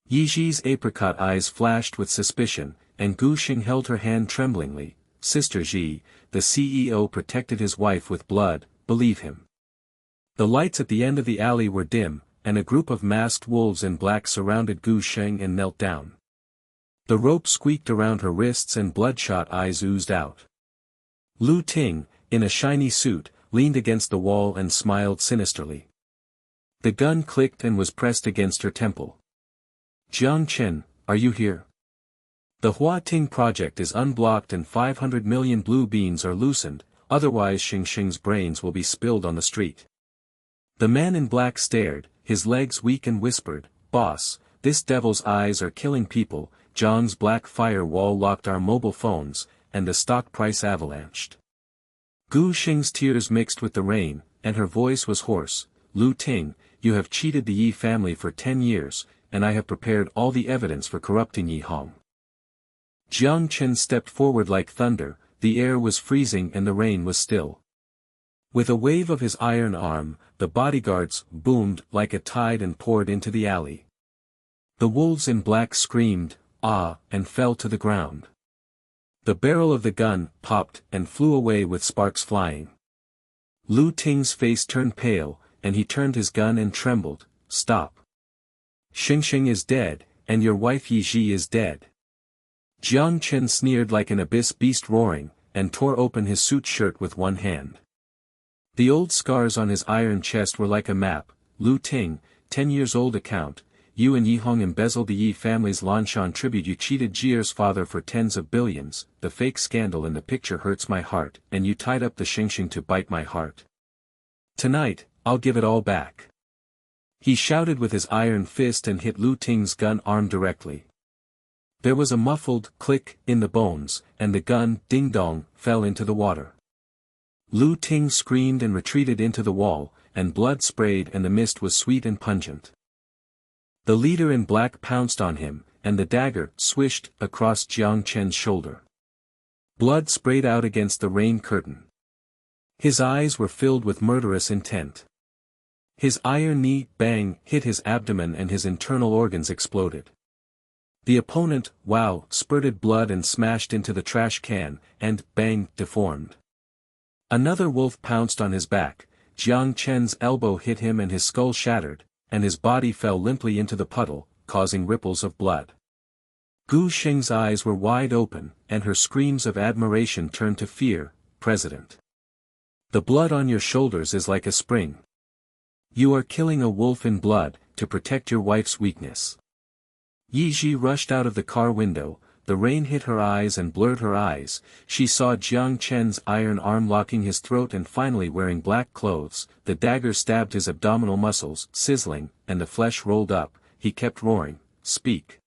A: Ye Zhi's apricot eyes flashed with suspicion, and Gu Xing held her hand tremblingly. Sister Zhi, the CEO protected his wife with blood, believe him. The lights at the end of the alley were dim, and a group of masked wolves in black surrounded Gu Xing and knelt down. The rope squeaked around her wrists and bloodshot eyes oozed out. Lu Ting, in a shiny suit, leaned against the wall and smiled sinisterly. The gun clicked and was pressed against her temple. Jiang Chen, are you here? The Huating project is unblocked and 500 million blue beans are loosened, otherwise Xing's brains will be spilled on the street. The man in black stared, his legs weak and whispered, Boss, this devil's eyes are killing people. Zhang's black firewall locked our mobile phones, and the stock price avalanched. Gu Xing's tears mixed with the rain, and her voice was hoarse. Lu Ting, you have cheated the Yi family for 10 years, and I have prepared all the evidence for corrupting Ye Hong. Jiang Chen stepped forward like thunder, the air was freezing and the rain was still. With a wave of his iron arm, the bodyguards boomed like a tide and poured into the alley. The wolves in black screamed, ah, and fell to the ground. The barrel of the gun popped and flew away with sparks flying. Lu Ting's face turned pale, and he turned his gun and trembled, stop. Xing is dead, and your wife Ye Zhi is dead. Jiang Chen sneered like an abyss beast roaring, and tore open his suit shirt with one hand. The old scars on his iron chest were like a map. Lu Ting, 10 years old account, you and Ye Hong embezzled the Yi family's Lanshan tribute. You cheated Zhi's father for tens of billions. The fake scandal in the picture hurts my heart, and you tied up the Xing to bite my heart. Tonight, I'll give it all back. He shouted with his iron fist and hit Lu Ting's gun arm directly. There was a muffled click in the bones, and the gun, ding-dong, fell into the water. Lu Ting screamed and retreated into the wall, and blood sprayed and the mist was sweet and pungent. The leader in black pounced on him, and the dagger swished across Jiang Chen's shoulder. Blood sprayed out against the rain curtain. His eyes were filled with murderous intent. His iron knee, bang, hit his abdomen and his internal organs exploded. The opponent, wow, spurted blood and smashed into the trash can, and, bang, deformed. Another wolf pounced on his back, Jiang Chen's elbow hit him and his skull shattered, and his body fell limply into the puddle, causing ripples of blood. Gu Xing's eyes were wide open, and her screams of admiration turned to fear. President. The blood on your shoulders is like a spring. You are killing a wolf in blood, to protect your wife's weakness. Ye Zhi rushed out of the car window, the rain hit her eyes and blurred her eyes. She saw Jiang Chen's iron arm locking his throat and finally wearing black clothes. The dagger stabbed his abdominal muscles, sizzling, and the flesh rolled up. He kept roaring, speak.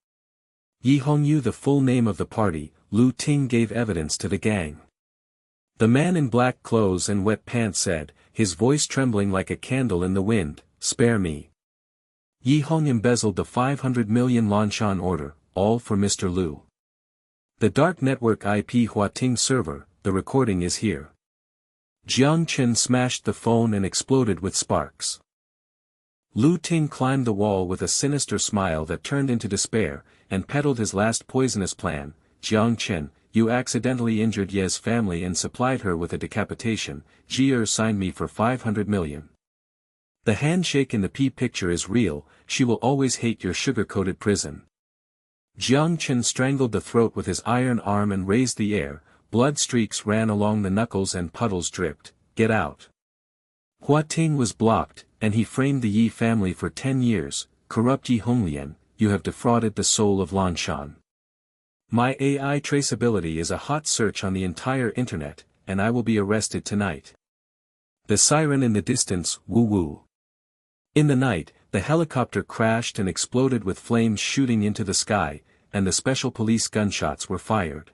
A: Ye Hong knew the full name of the party. Lu Ting gave evidence to the gang. The man in black clothes and wet pants said, his voice trembling like a candle in the wind, spare me. Ye Hong embezzled the 500 million Lanshan order, all for Mr. Lu. The dark network IP Huating server, the recording is here. Jiang Chen smashed the phone and exploded with sparks. Lu Ting climbed the wall with a sinister smile that turned into despair, and peddled his last poisonous plan. Jiang Chen, you accidentally injured Ye's family and supplied her with a decapitation. Ye signed me for 500 million. The handshake in the P picture is real, she will always hate your sugar-coated prison. Jiang Chen strangled the throat with his iron arm and raised the air, blood streaks ran along the knuckles and puddles dripped. Get out. Hua Ting was blocked, and he framed the Ye family for 10 years, corrupt Yi Honglian, you have defrauded the soul of Lanshan. My AI traceability is a hot search on the entire internet, and I will be arrested tonight. The siren in the distance, woo-woo. In the night, the helicopter crashed and exploded with flames shooting into the sky, and the special police gunshots were fired.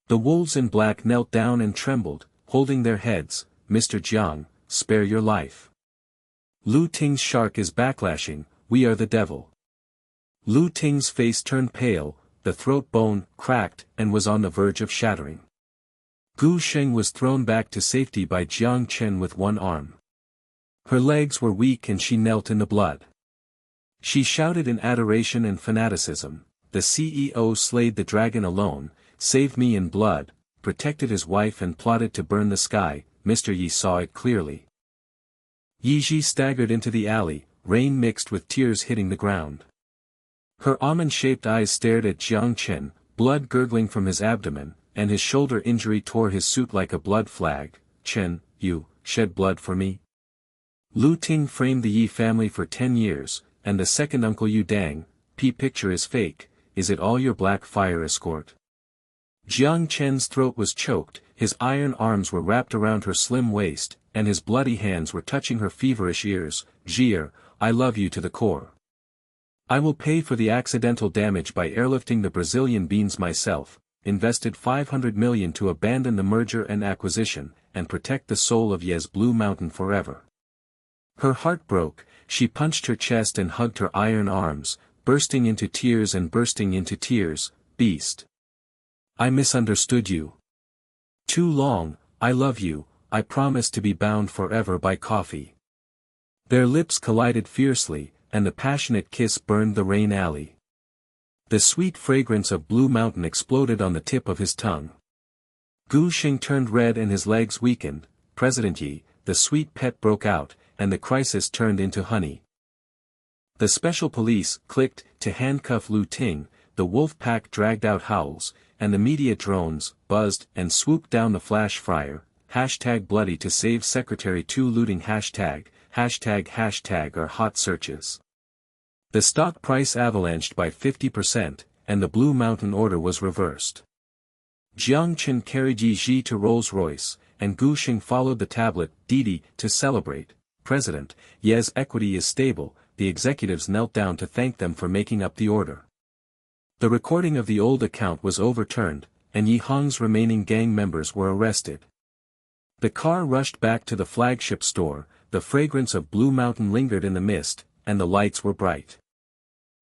A: The wolves in black knelt down and trembled, holding their heads. Mr. Jiang, spare your life. Lu Ting's shark is backlashing, we are the devil. Lu Ting's face turned pale, the throat bone cracked and was on the verge of shattering. Gu Sheng was thrown back to safety by Jiang Chen with one arm. Her legs were weak and she knelt in the blood. She shouted in adoration and fanaticism, the CEO slayed the dragon alone, saved me in blood, protected his wife and plotted to burn the sky. Mr. Ye saw it clearly. Ye Zhi staggered into the alley, rain mixed with tears hitting the ground. Her almond-shaped eyes stared at Jiang Chen, blood gurgling from his abdomen, and his shoulder injury tore his suit like a blood flag. Chen, you, shed blood for me? Lu Ting framed the Ye family for 10 years, and the second uncle Yu Dang, P picture is fake, is it all your black fire escort? Jiang Chen's throat was choked, his iron arms were wrapped around her slim waist, and his bloody hands were touching her feverish ears. Ye, I love you to the core. I will pay for the accidental damage by airlifting the Brazilian beans myself, invested 500 million to abandon the merger and acquisition, and protect the soul of Ye's Blue Mountain forever. Her heart broke, she punched her chest and hugged her iron arms, bursting into tears and bursting into tears. Beast. I misunderstood you. Too long, I love you, I promise to be bound forever by coffee. Their lips collided fiercely, and the passionate kiss burned the rain alley. The sweet fragrance of Blue Mountain exploded on the tip of his tongue. Gu Sheng turned red and his legs weakened. President Yi, the sweet pet broke out, and the crisis turned into honey. The special police clicked to handcuff Lu Ting, the wolf pack dragged out howls, and the media drones buzzed and swooped down the flash fryer. #bloody to save Secretary 2 looting #, are hot searches. The stock price avalanched by 50%, and the Blue Mountain order was reversed. Jiang Chen carried Ye Zhi to Rolls-Royce, and Gu Sheng followed the tablet, Didi, to celebrate. President, Ye's equity is stable, the executives knelt down to thank them for making up the order. The recording of the old account was overturned, and Yi Hong's remaining gang members were arrested. The car rushed back to the flagship store, the fragrance of Blue Mountain lingered in the mist, and the lights were bright.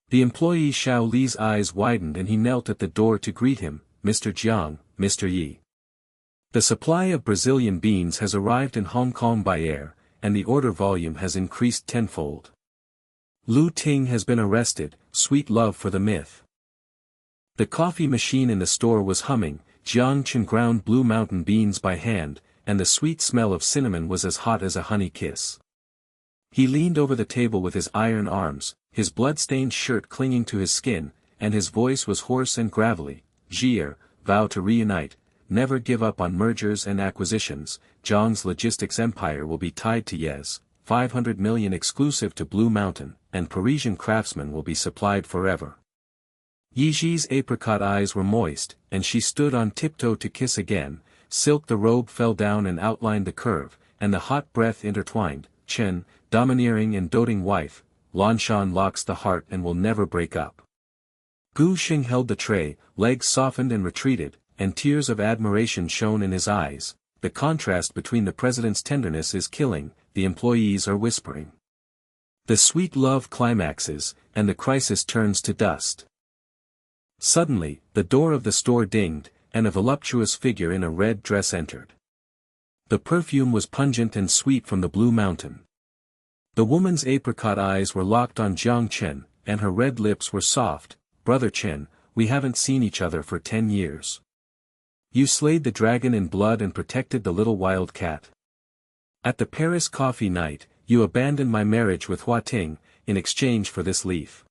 A: The employee Xiao Li's eyes widened and he knelt at the door to greet him, Mr. Jiang, Mr. Yi. The supply of Brazilian beans has arrived in Hong Kong by air, and the order volume has increased tenfold. Lu Ting has been arrested, sweet love for the myth. The coffee machine in the store was humming, Jiang Chen ground Blue Mountain beans by hand, and the sweet smell of cinnamon was as hot as a honey kiss. He leaned over the table with his iron arms, his blood-stained shirt clinging to his skin, and his voice was hoarse and gravelly. Ye, vow to reunite, never give up on mergers and acquisitions. Jiang's logistics empire will be tied to Ye's, 500 million exclusive to Blue Mountain, and Parisian craftsmen will be supplied forever. Ye Zhi's apricot eyes were moist, and she stood on tiptoe to kiss again. Silk the robe fell down and outlined the curve, and the hot breath intertwined. Chen, domineering and doting wife, Lanshan locks the heart and will never break up. Gu Sheng held the tray, legs softened and retreated, and tears of admiration shone in his eyes. The contrast between the president's tenderness is killing, the employees are whispering. The sweet love climaxes, and the crisis turns to dust. Suddenly, the door of the store dinged, and a voluptuous figure in a red dress entered. The perfume was pungent and sweet from the Blue Mountain. The woman's apricot eyes were locked on Jiang Chen, and her red lips were soft. Brother Chen, we haven't seen each other for 10 years. You slayed the dragon in blood and protected the little wild cat. At the Paris coffee night, you abandoned my marriage with Hua Ting, in exchange for this leaf.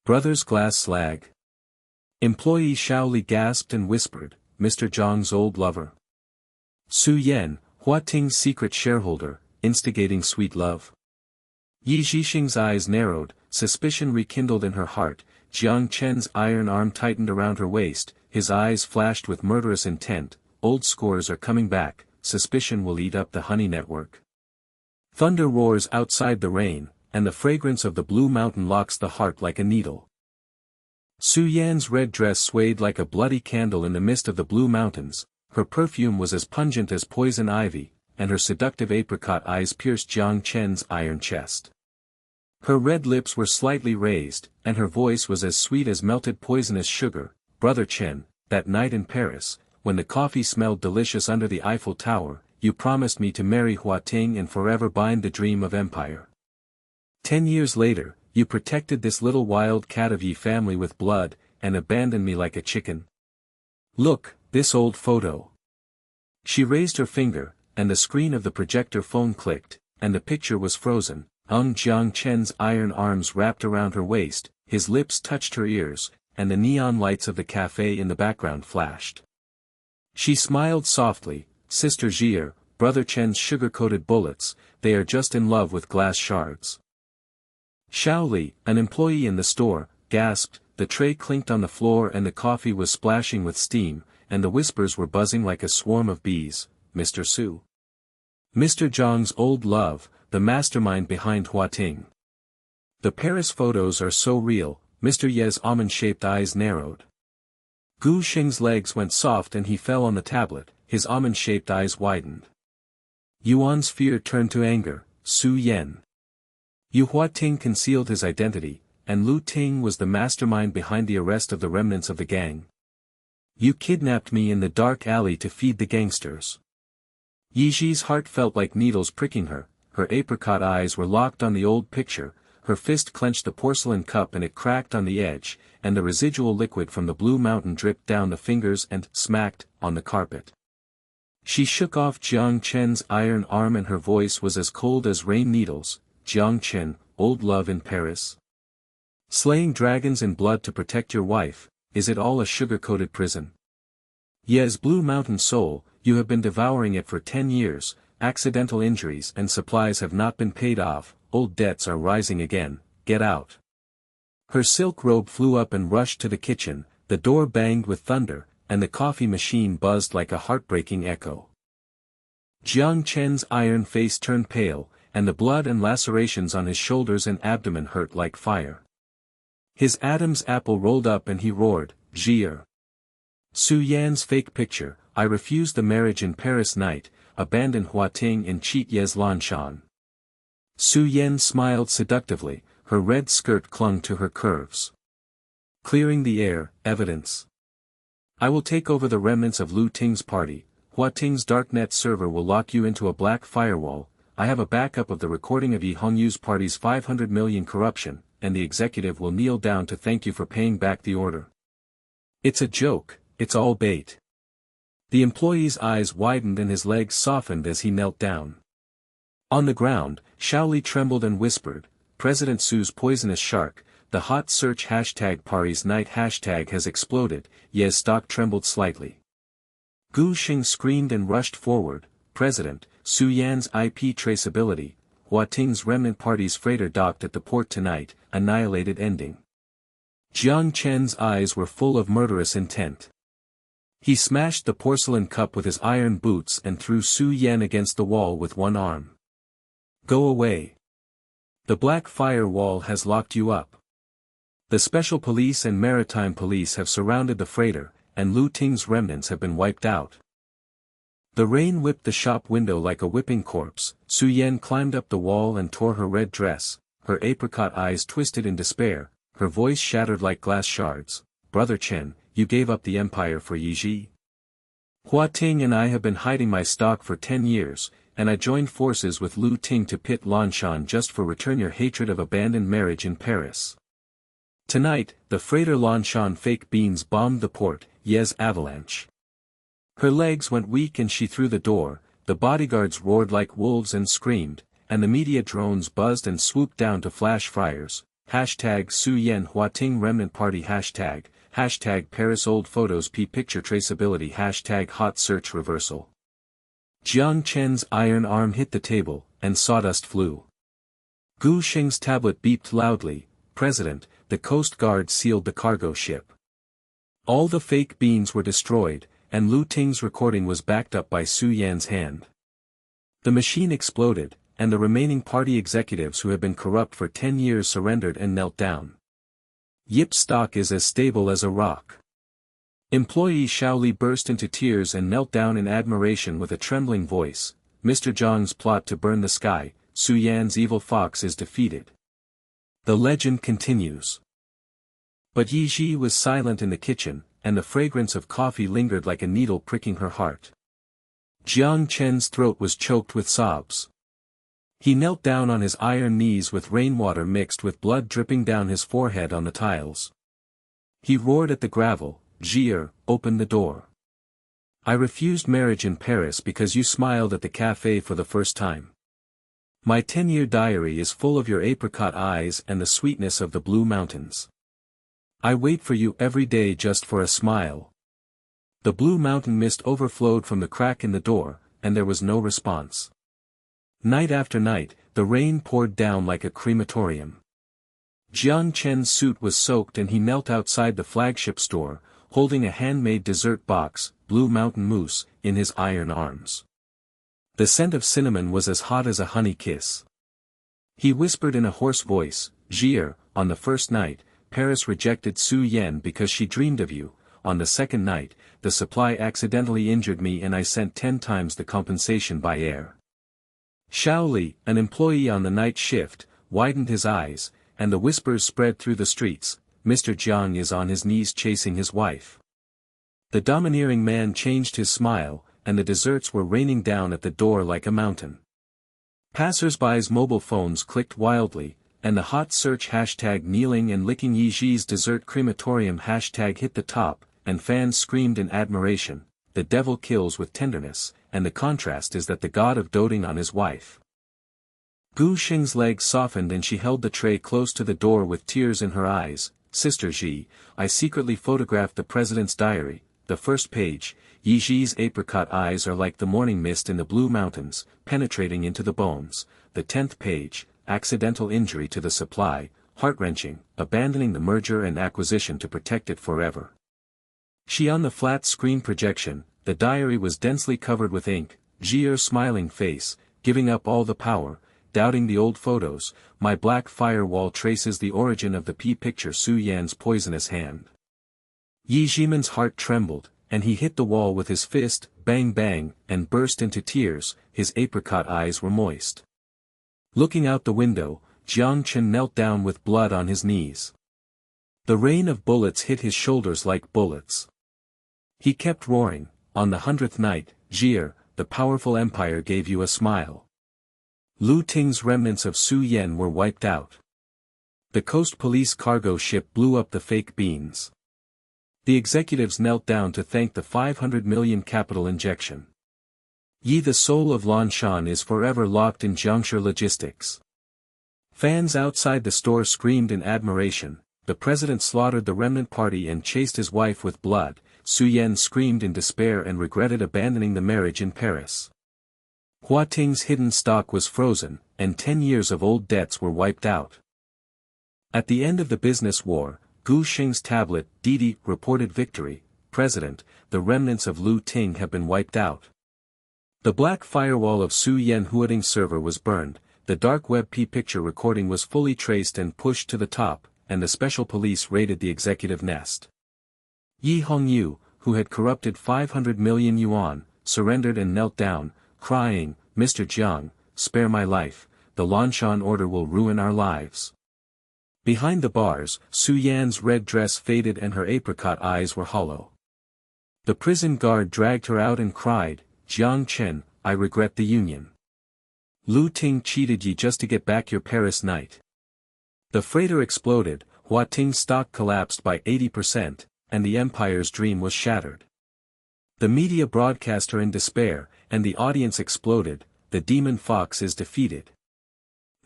A: Brother's glass slag. Employee Xiao Li gasped and whispered, Mr. Zhang's old lover. Su Yan, Hua Ting's secret shareholder, instigating sweet love. Ye Zhixing's eyes narrowed, suspicion rekindled in her heart. Jiang Chen's iron arm tightened around her waist, his eyes flashed with murderous intent. Old scores are coming back, suspicion will eat up the honey network. Thunder roars outside the rain, and the fragrance of the blue mountain locks the heart like a needle. Su Yan's red dress swayed like a bloody candle in the mist of the blue mountains, her perfume was as pungent as poison ivy, and her seductive apricot eyes pierced Jiang Chen's iron chest. Her red lips were slightly raised, and her voice was as sweet as melted poisonous sugar. Brother Chen, that night in Paris, when the coffee smelled delicious under the Eiffel Tower, you promised me to marry Hua Ting and forever bind the dream of empire. 10 years later, you protected this little wild cat of Ye family with blood, and abandoned me like a chicken. Look, this old photo. She raised her finger, and the screen of the projector phone clicked, and the picture was frozen. Jiang Chen's iron arms wrapped around her waist, his lips touched her ears, and the neon lights of the cafe in the background flashed. She smiled softly, Sister Zhi, Brother Chen's sugar-coated bullets, they are just in love with glass shards. Xiao Li, an employee in the store, gasped, the tray clinked on the floor and the coffee was splashing with steam, and the whispers were buzzing like a swarm of bees. Mr. Su. Mr. Zhang's old love, the mastermind behind Hua Ting. The Paris photos are so real. Mr. Ye's almond-shaped eyes narrowed. Gu Xing's legs went soft and he fell on the tablet, his almond-shaped eyes widened. Yuan's fear turned to anger. Su Yan. Hua Ting concealed his identity, and Lu Ting was the mastermind behind the arrest of the remnants of the gang. You kidnapped me in the dark alley to feed the gangsters. Ye Zhi's heart felt like needles pricking her, her apricot eyes were locked on the old picture, her fist clenched the porcelain cup and it cracked on the edge, and the residual liquid from the blue mountain dripped down the fingers and smacked on the carpet. She shook off Jiang Chen's iron arm and her voice was as cold as rain needles. Jiang Chen, old love in Paris. Slaying dragons in blood to protect your wife, is it all a sugar-coated prison? Ye's blue mountain soul, you have been devouring it for 10 years, accidental injuries and supplies have not been paid off, old debts are rising again, get out. Her silk robe flew up and rushed to the kitchen, the door banged with thunder, and the coffee machine buzzed like a heartbreaking echo. Jiang Chen's iron face turned pale, and the blood and lacerations on his shoulders and abdomen hurt like fire. His Adam's apple rolled up and he roared, Zhi. Su Yan's fake picture, I refused the marriage in Paris night, abandon Hua Ting and cheat Ye's Lanshan. Su Yan smiled seductively, her red skirt clung to her curves. Clearing the air, evidence. I will take over the remnants of Lu Ting's party, Hua Ting's darknet server will lock you into a black firewall, I have a backup of the recording of Ye Hongyu's party's 500 million corruption, and the executive will kneel down to thank you for paying back the order. It's a joke, it's all bait. The employee's eyes widened and his legs softened as he knelt down. On the ground, Xiao Li trembled and whispered, President Su's poisonous shark, the hot search hashtag Paris night hashtag has exploded. Ye's stock trembled slightly. Gu Xing screamed and rushed forward, President, Su Yan's IP traceability, Hua Ting's remnant party's freighter docked at the port tonight, annihilated ending. Jiang Chen's eyes were full of murderous intent. He smashed the porcelain cup with his iron boots and threw Su Yan against the wall with one arm. Go away. The black firewall has locked you up. The special police and maritime police have surrounded the freighter, and Lu Ting's remnants have been wiped out. The rain whipped the shop window like a whipping corpse. Su Yan climbed up the wall and tore her red dress, her apricot eyes twisted in despair, her voice shattered like glass shards. Brother Chen, you gave up the empire for Ye Zhi. Hua Ting and I have been hiding my stock for 10 years, and I joined forces with Lu Ting to pit Lanshan just for return your hatred of abandoned marriage in Paris. Tonight, the freighter Lanshan fake beans bombed the port, Ye's avalanche. Her legs went weak and she threw the door, the bodyguards roared like wolves and screamed, and the media drones buzzed and swooped down to flash fryers. Hashtag Su Yan Huating Remnant Party Hashtag Paris Old Photos P Picture Traceability Hashtag Hot Search Reversal. Jiang Chen's iron arm hit the table, and sawdust flew. Gu Xing's tablet beeped loudly. President, the Coast Guard sealed the cargo ship. All the fake beans were destroyed, and Lu Ting's recording was backed up by Su Yan's hand. The machine exploded, and the remaining party executives who had been corrupt for 10 years surrendered and knelt down. Yip's stock is as stable as a rock. Employee Xiao Li burst into tears and knelt down in admiration with a trembling voice. Mr. Zhang's plot to burn the sky, Su Yan's evil fox is defeated. The legend continues. But Ye Zhi was silent in the kitchen, and the fragrance of coffee lingered like a needle pricking her heart. Jiang Chen's throat was choked with sobs. He knelt down on his iron knees with rainwater mixed with blood dripping down his forehead on the tiles. He roared at the gravel, "Zhi, open the door. I refused marriage in Paris because you smiled at the cafe for the first time. My 10-year diary is full of your apricot eyes and the sweetness of the blue mountains. I wait for you every day just for a smile." The blue mountain mist overflowed from the crack in the door, and there was no response. Night after night, the rain poured down like a crematorium. Jiang Chen's suit was soaked and he knelt outside the flagship store, holding a handmade dessert box, Blue Mountain Mousse, in his iron arms. The scent of cinnamon was as hot as a honey kiss. He whispered in a hoarse voice, "Zhi, on the first night, Paris rejected Su Yan because she dreamed of you. On the second night, the supply accidentally injured me and I sent 10 times the compensation by air." Xiao Li, an employee on the night shift, widened his eyes, and the whispers spread through the streets. Mr. Jiang is on his knees chasing his wife. The domineering man changed his smile, and the desserts were raining down at the door like a mountain. Passers-by's mobile phones clicked wildly, and the hot search hashtag kneeling and licking Ye Zhi's dessert crematorium hashtag hit the top, and fans screamed in admiration, "The devil kills with tenderness," and the contrast is that the god of doting on his wife. Gu Xing's legs softened and she held the tray close to the door with tears in her eyes. "Sister Zhi, I secretly photographed the president's diary. The first page, Ye Zhi's apricot eyes are like the morning mist in the blue mountains, penetrating into the bones. The 10th page, accidental injury to the supply, heart-wrenching, abandoning the merger and acquisition to protect it forever." She on the flat screen projection, the diary was densely covered with ink, Zhi's smiling face, giving up all the power, doubting the old photos. "My black firewall traces the origin of the P-picture Su Yan's poisonous hand." Ye Zhiman's heart trembled, and he hit the wall with his fist, bang bang, and burst into tears. His apricot eyes were moist. Looking out the window, Jiang Chen knelt down with blood on his knees. The rain of bullets hit his shoulders like bullets. He kept roaring, "On the 100th night, Zhi, the powerful empire gave you a smile. Lu Ting's remnants of Su Yan were wiped out. The coast police cargo ship blew up the fake beans. The executives knelt down to thank the 500 million capital injection. Ye, the soul of Lanshan, is forever locked in Jiangshi logistics." Fans outside the store screamed in admiration. The president slaughtered the remnant party and chased his wife with blood. Su Yan screamed in despair and regretted abandoning the marriage in Paris. Hua Ting's hidden stock was frozen, and 10 years of old debts were wiped out. At the end of the business war, Gu Xing's tablet, Didi, reported victory. "President, the remnants of Lu Ting have been wiped out." The black firewall of Su Yan Huating's server was burned, the dark web P-picture recording was fully traced and pushed to the top, and the special police raided the executive nest. Yi Hongyu, who had corrupted 500 million yuan, surrendered and knelt down, crying, "Mr. Jiang, spare my life, the Lanshan order will ruin our lives." Behind the bars, Su Yan's red dress faded and her apricot eyes were hollow. The prison guard dragged her out and cried, "Jiang Chen, I regret the union. Lu Ting cheated ye just to get back your Paris night." The freighter exploded, Huating's stock collapsed by 80%, and the empire's dream was shattered. The media broadcast her in despair, and the audience exploded. The demon fox is defeated.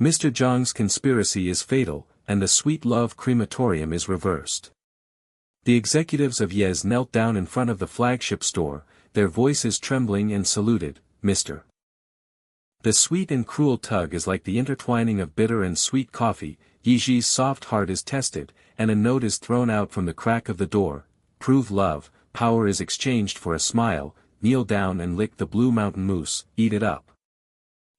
A: Mr. Jiang's conspiracy is fatal, and the sweet love crematorium is reversed. The executives of Ye Zhi knelt down in front of the flagship store, their voices trembling, and saluted, Mr. The sweet and cruel tug is like the intertwining of bitter and sweet coffee. Ye Zhi's soft heart is tested, and a note is thrown out from the crack of the door. Prove love, power is exchanged for a smile, kneel down and lick the blue mountain moose, eat it up.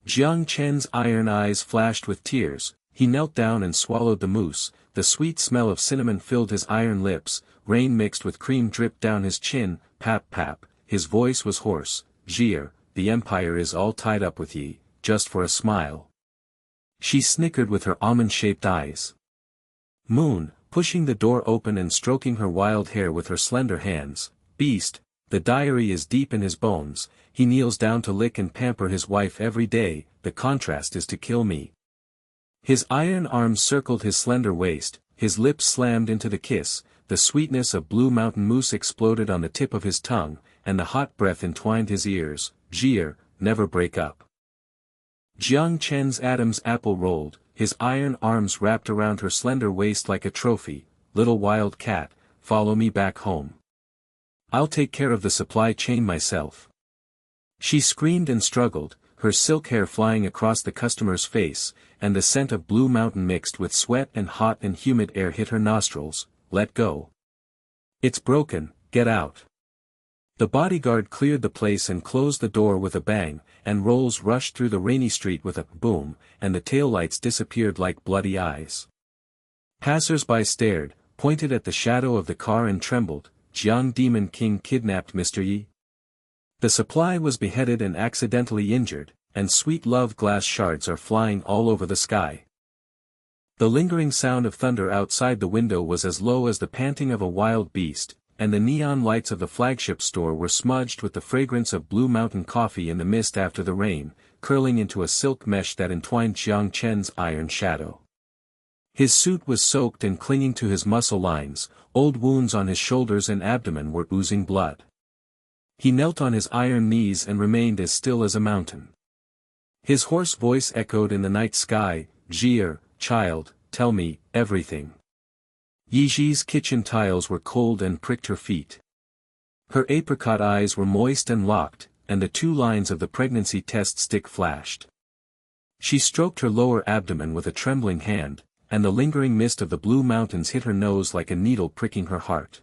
A: Jiang Chen's iron eyes flashed with tears, he knelt down and swallowed the moose, the sweet smell of cinnamon filled his iron lips, rain mixed with cream dripped down his chin, pap pap, his voice was hoarse, Zhi, the empire is all tied up with ye, just for a smile. She snickered with her almond-shaped eyes. Moon, pushing the door open and stroking her wild hair with her slender hands, beast, the diary is deep in his bones, he kneels down to lick and pamper his wife every day, the contrast is to kill me. His iron arms circled his slender waist, his lips slammed into the kiss, the sweetness of blue mountain moose exploded on the tip of his tongue, and the hot breath entwined his ears, Zhi, never break up. Jiang Chen's Adam's apple rolled, his iron arms wrapped around her slender waist like a trophy, little wild cat, follow me back home. I'll take care of the supply chain myself. She screamed and struggled, her silk hair flying across the customer's face, and the scent of blue mountain mixed with sweat and hot and humid air hit her nostrils. Let go. It's broken, get out. The bodyguard cleared the place and closed the door with a bang, and Rolls rushed through the rainy street with a boom, and the taillights disappeared like bloody eyes. Passers-by stared, pointed at the shadow of the car and trembled. Jiang Demon King kidnapped Mr. Ye. The supply was beheaded and accidentally injured, and sweet love glass shards are flying all over the sky. The lingering sound of thunder outside the window was as low as the panting of a wild beast, and the neon lights of the flagship store were smudged with the fragrance of Blue Mountain coffee in the mist after the rain, curling into a silk mesh that entwined Jiang Chen's iron shadow. His suit was soaked and clinging to his muscle lines, old wounds on his shoulders and abdomen were oozing blood. He knelt on his iron knees and remained as still as a mountain. His hoarse voice echoed in the night sky, Zhi, child, tell me, everything. Ye Zhi's kitchen tiles were cold and pricked her feet. Her apricot eyes were moist and locked, and the 2 lines of the pregnancy test stick flashed. She stroked her lower abdomen with a trembling hand, and the lingering mist of the Blue Mountains hit her nose like a needle pricking her heart.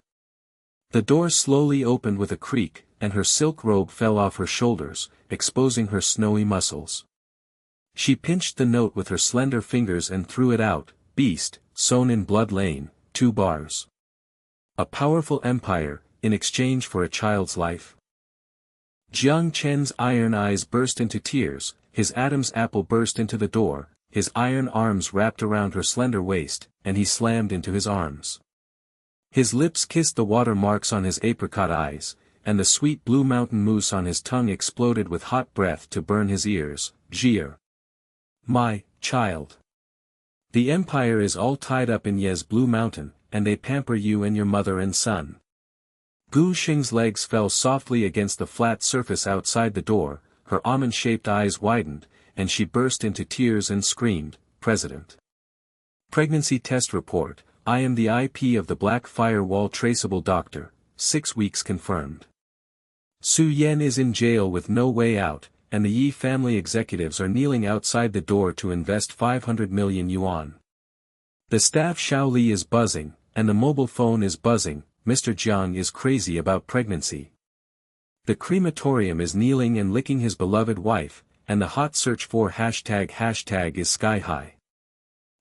A: The door slowly opened with a creak, and her silk robe fell off her shoulders, exposing her snowy muscles. She pinched the note with her slender fingers and threw it out, beast, sown in blood lane, 2 bars. A powerful empire, in exchange for a child's life. Jiang Chen's iron eyes burst into tears, his Adam's apple burst into the door, his iron arms wrapped around her slender waist, and he slammed into his arms. His lips kissed the water marks on his apricot eyes, and the sweet Blue Mountain moose on his tongue exploded with hot breath to burn his ears. Zhi, my child. The empire is all tied up in Ye Zhi's Blue Mountain, and they pamper you and your mother and son. Gu Xing's legs fell softly against the flat surface outside the door, her almond-shaped eyes widened, and she burst into tears and screamed, President. Pregnancy test report, I am the IP of the Black Firewall traceable doctor, 6 weeks confirmed. Su Yan is in jail with no way out, and the Yi family executives are kneeling outside the door to invest 500 million yuan. The staff Xiao Li is buzzing, and the mobile phone is buzzing, Mr. Jiang is crazy about pregnancy. The crematorium is kneeling and licking his beloved wife, and the hot search for hashtag is sky high.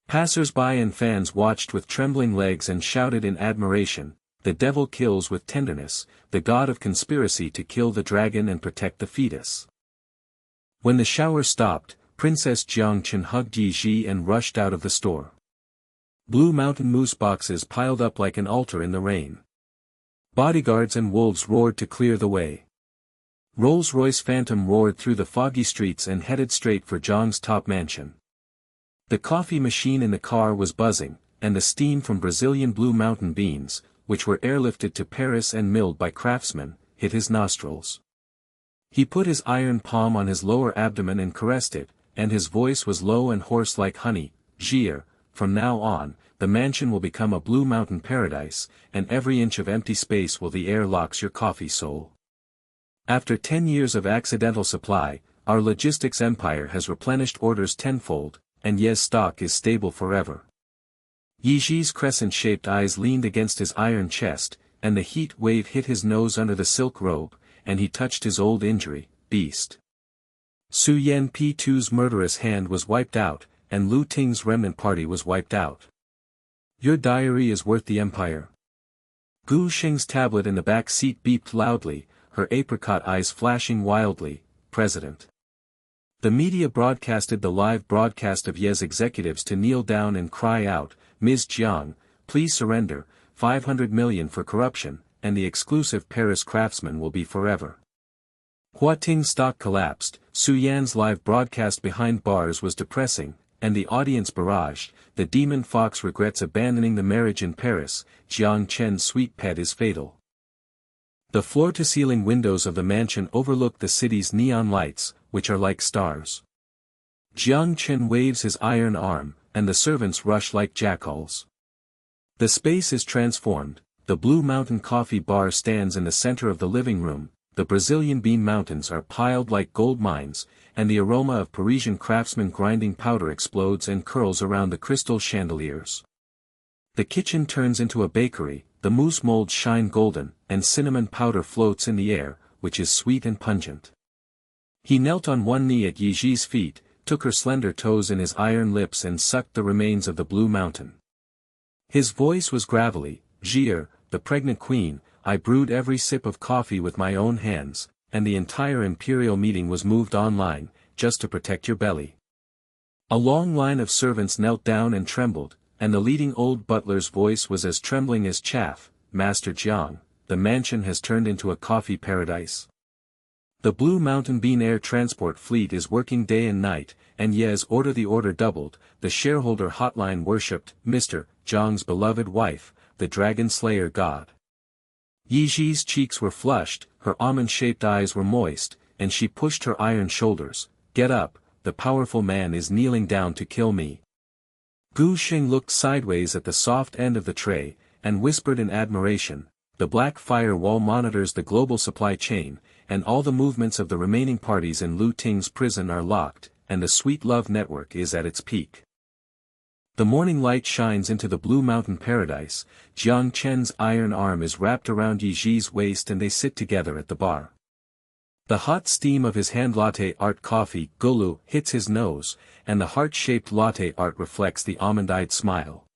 A: Passers-by and fans watched with trembling legs and shouted in admiration, the devil kills with tenderness, the god of conspiracy to kill the dragon and protect the fetus. When the shower stopped, Princess Jiang Chen hugged Ye Zhi and rushed out of the store. Blue Mountain moose boxes piled up like an altar in the rain. Bodyguards and wolves roared to clear the way. Rolls-Royce Phantom roared through the foggy streets and headed straight for Jiang's top mansion. The coffee machine in the car was buzzing, and the steam from Brazilian blue mountain beans, which were airlifted to Paris and milled by craftsmen, hit his nostrils. He put his iron palm on his lower abdomen and caressed it, and his voice was low and hoarse like honey. Jiang, from now on, the mansion will become a blue mountain paradise, and every inch of empty space will the air locks your coffee soul. After 10 years of accidental supply, our logistics empire has replenished orders tenfold, and Ye's stock is stable forever. Ye Zhi's crescent-shaped eyes leaned against his iron chest, and the heat wave hit his nose under the silk robe, and he touched his old injury, beast. Su Yan P2's murderous hand was wiped out, and Lu Ting's remnant party was wiped out. Your diary is worth the empire. Gu Xing's tablet in the back seat beeped loudly, her apricot eyes flashing wildly. President. The media broadcasted the live broadcast of Ye's executives to kneel down and cry out, Ms. Jiang, please surrender, 500 million for corruption, and the exclusive Paris craftsman will be forever. Hua Ting's stock collapsed. Su Yan's live broadcast behind bars was depressing, and the audience barraged, the demon fox regrets abandoning the marriage in Paris, Jiang Chen's sweet pet is fatal. The floor-to-ceiling windows of the mansion overlook the city's neon lights, which are like stars. Jiang Chen waves his iron arm, and the servants rush like jackals. The space is transformed. The Blue Mountain Coffee Bar stands in the center of the living room, the Brazilian bean mountains are piled like gold mines, and the aroma of Parisian craftsmen grinding powder explodes and curls around the crystal chandeliers. The kitchen turns into a bakery, the mousse molds shine golden, and cinnamon powder floats in the air, which is sweet and pungent. He knelt on one knee at Ye Zhi's feet, took her slender toes in his iron lips and sucked the remains of the Blue Mountain. His voice was gravelly, Jiang, the pregnant queen, I brewed every sip of coffee with my own hands, and the entire imperial meeting was moved online, just to protect your belly. A long line of servants knelt down and trembled, and the leading old butler's voice was as trembling as chaff, Master Jiang, the mansion has turned into a coffee paradise. The Blue Mountain Bean Air Transport Fleet is working day and night, and Ye's order doubled, the shareholder hotline worshipped, Mr. Jiang's beloved wife, the Dragon Slayer god. Ye Zhi's cheeks were flushed, her almond-shaped eyes were moist, and she pushed her iron shoulders, get up, the powerful man is kneeling down to kill me. Gu Xing looked sideways at the soft end of the tray, and whispered in admiration, the black firewall monitors the global supply chain, and all the movements of the remaining parties in Lu Ting's prison are locked, and the sweet love network is at its peak. The morning light shines into the Blue Mountain paradise, Jiang Chen's iron arm is wrapped around Ye Zhi's waist and they sit together at the bar. The hot steam of his hand latte art coffee, Gulu, hits his nose, and the heart-shaped latte art reflects the almond-eyed smile.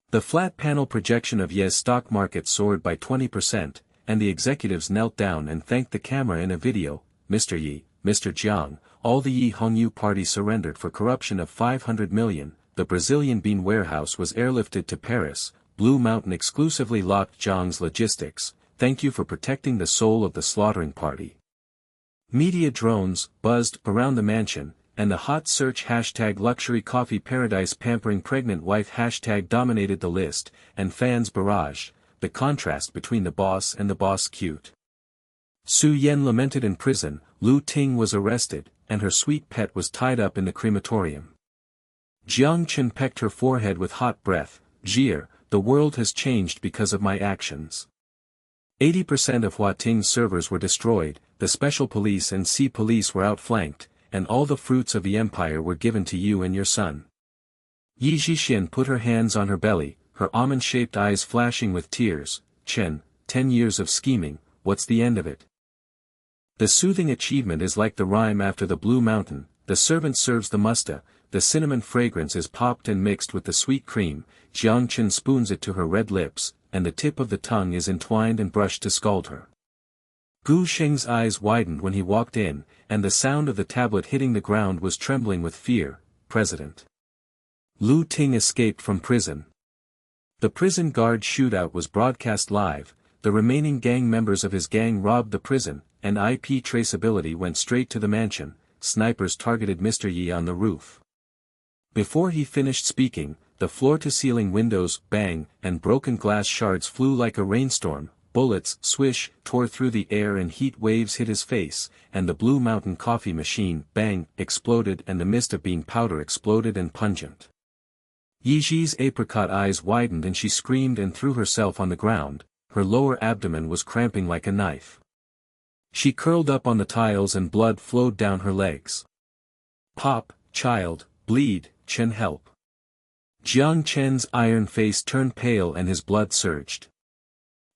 A: The flat panel projection of Ye's stock market soared by 20%, and the executives knelt down and thanked the camera in a video, Mr. Ye, Mr. Jiang, all the Ye Hongyu party surrendered for corruption of 500 million. The Brazilian bean warehouse was airlifted to Paris, Blue Mountain exclusively locked Jiang's logistics, thank you for protecting the soul of the slaughtering party. Media drones buzzed around the mansion, and the hot search hashtag luxury coffee paradise pampering pregnant wife hashtag dominated the list, and fans barraged, the contrast between the boss and the boss cute. Su Yan lamented in prison, Lu Ting was arrested, and her sweet pet was tied up in the crematorium. Jiang Chen pecked her forehead with hot breath, Jiang, the world has changed because of my actions. 80% of Hua Ting's servers were destroyed, the special police and sea police were outflanked, and all the fruits of the empire were given to you and your son. Ye Zhi put her hands on her belly, her almond-shaped eyes flashing with tears, Chen, 10 years of scheming, what's the end of it? The soothing achievement is like the rhyme after the Blue Mountain, the servant serves the musta, the cinnamon fragrance is popped and mixed with the sweet cream, Jiang Chen spoons it to her red lips, and the tip of the tongue is entwined and brushed to scald her. Gu Xing's eyes widened when he walked in, and the sound of the tablet hitting the ground was trembling with fear, President. Lu Ting escaped from prison. The prison guard shootout was broadcast live, the remaining gang members of his gang robbed the prison, and IP traceability went straight to the mansion, snipers targeted Mr. Yi on the roof. Before he finished speaking, the floor-to-ceiling windows, bang, and broken glass shards flew like a rainstorm, bullets, swish, tore through the air and heat waves hit his face, and the Blue Mountain coffee machine, bang, exploded and the mist of bean powder exploded and pungent. Ye Zhi's apricot eyes widened and she screamed and threw herself on the ground, her lower abdomen was cramping like a knife. She curled up on the tiles and blood flowed down her legs. Pop, child, bleed, Chen help. Jiang Chen's iron face turned pale and his blood surged.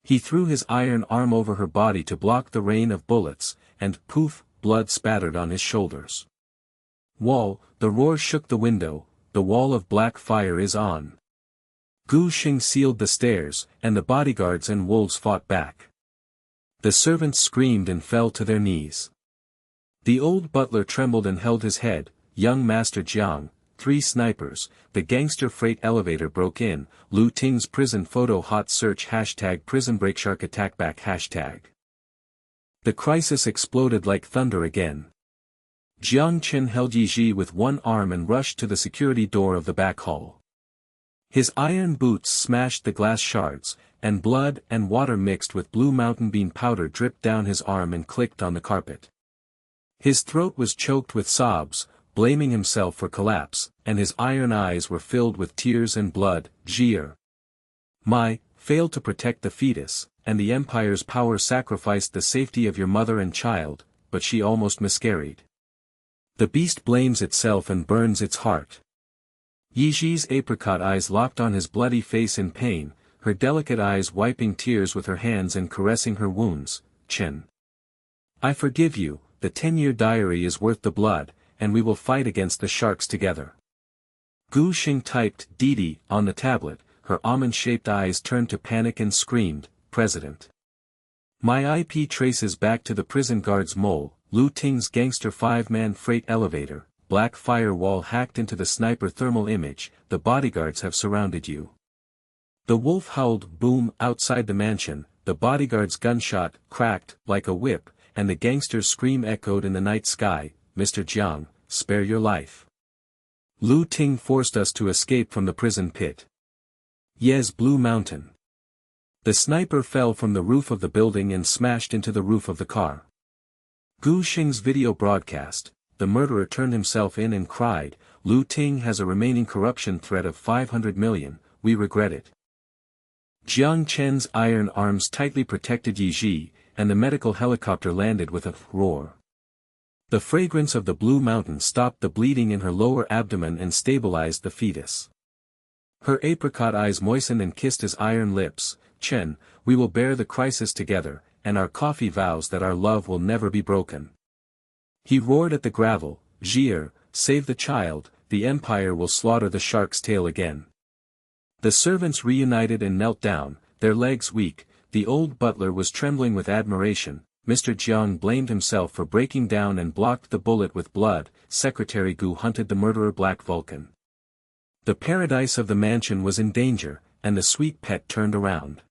A: He threw his iron arm over her body to block the rain of bullets, and poof, blood spattered on his shoulders. Wall, the roar shook the window, the wall of black fire is on. Gu Xing sealed the stairs, and the bodyguards and wolves fought back. The servants screamed and fell to their knees. The old butler trembled and held his head. Young Master Jiang, 3 snipers, the gangster freight elevator broke in, Lu Ting's prison photo hot search #prison break shark attack back #. The crisis exploded like thunder again. Jiang Chen held Ye Zhi with one arm and rushed to the security door of the back hall. His iron boots smashed the glass shards, and blood and water mixed with Blue Mountain bean powder dripped down his arm and clicked on the carpet. His throat was choked with sobs, blaming himself for collapse, and his iron eyes were filled with tears and blood. Zhi failed to protect the fetus, and the Empire's power sacrificed the safety of your mother and child, but she almost miscarried. The beast blames itself and burns its heart. Ye Zhi's apricot eyes locked on his bloody face in pain, her delicate eyes wiping tears with her hands and caressing her wounds. Chen, I forgive you, the 10-year diary is worth the blood, and we will fight against the sharks together. Gu Xing typed Didi on the tablet, her almond-shaped eyes turned to panic and screamed, President. My IP traces back to the prison guard's mole, Lu Ting's gangster 5-man freight elevator, black firewall hacked into the sniper thermal image, the bodyguards have surrounded you. The wolf howled boom outside the mansion, the bodyguard's gunshot cracked like a whip, and the gangster's scream echoed in the night sky, Mr. Jiang, spare your life. Lu Ting forced us to escape from the prison pit. Ye's Blue Mountain. The sniper fell from the roof of the building and smashed into the roof of the car. Gu Xing's video broadcast, the murderer turned himself in and cried, Lu Ting has a remaining corruption threat of 500 million, we regret it. Jiang Chen's iron arms tightly protected Ye Zhi, and the medical helicopter landed with a roar. The fragrance of the Blue Mountain stopped the bleeding in her lower abdomen and stabilized the fetus. Her apricot eyes moistened and kissed his iron lips. Chen, we will bear the crisis together, and our coffee vows that our love will never be broken. He roared at the gravel, Zhi, save the child, the Empire will slaughter the shark's tail again. The servants reunited and knelt down, their legs weak, the old butler was trembling with admiration, Mr. Jiang blamed himself for breaking down and blocked the bullet with blood, Secretary Gu hunted the murderer Black Vulcan. The paradise of the mansion was in danger, and the sweet pet turned around.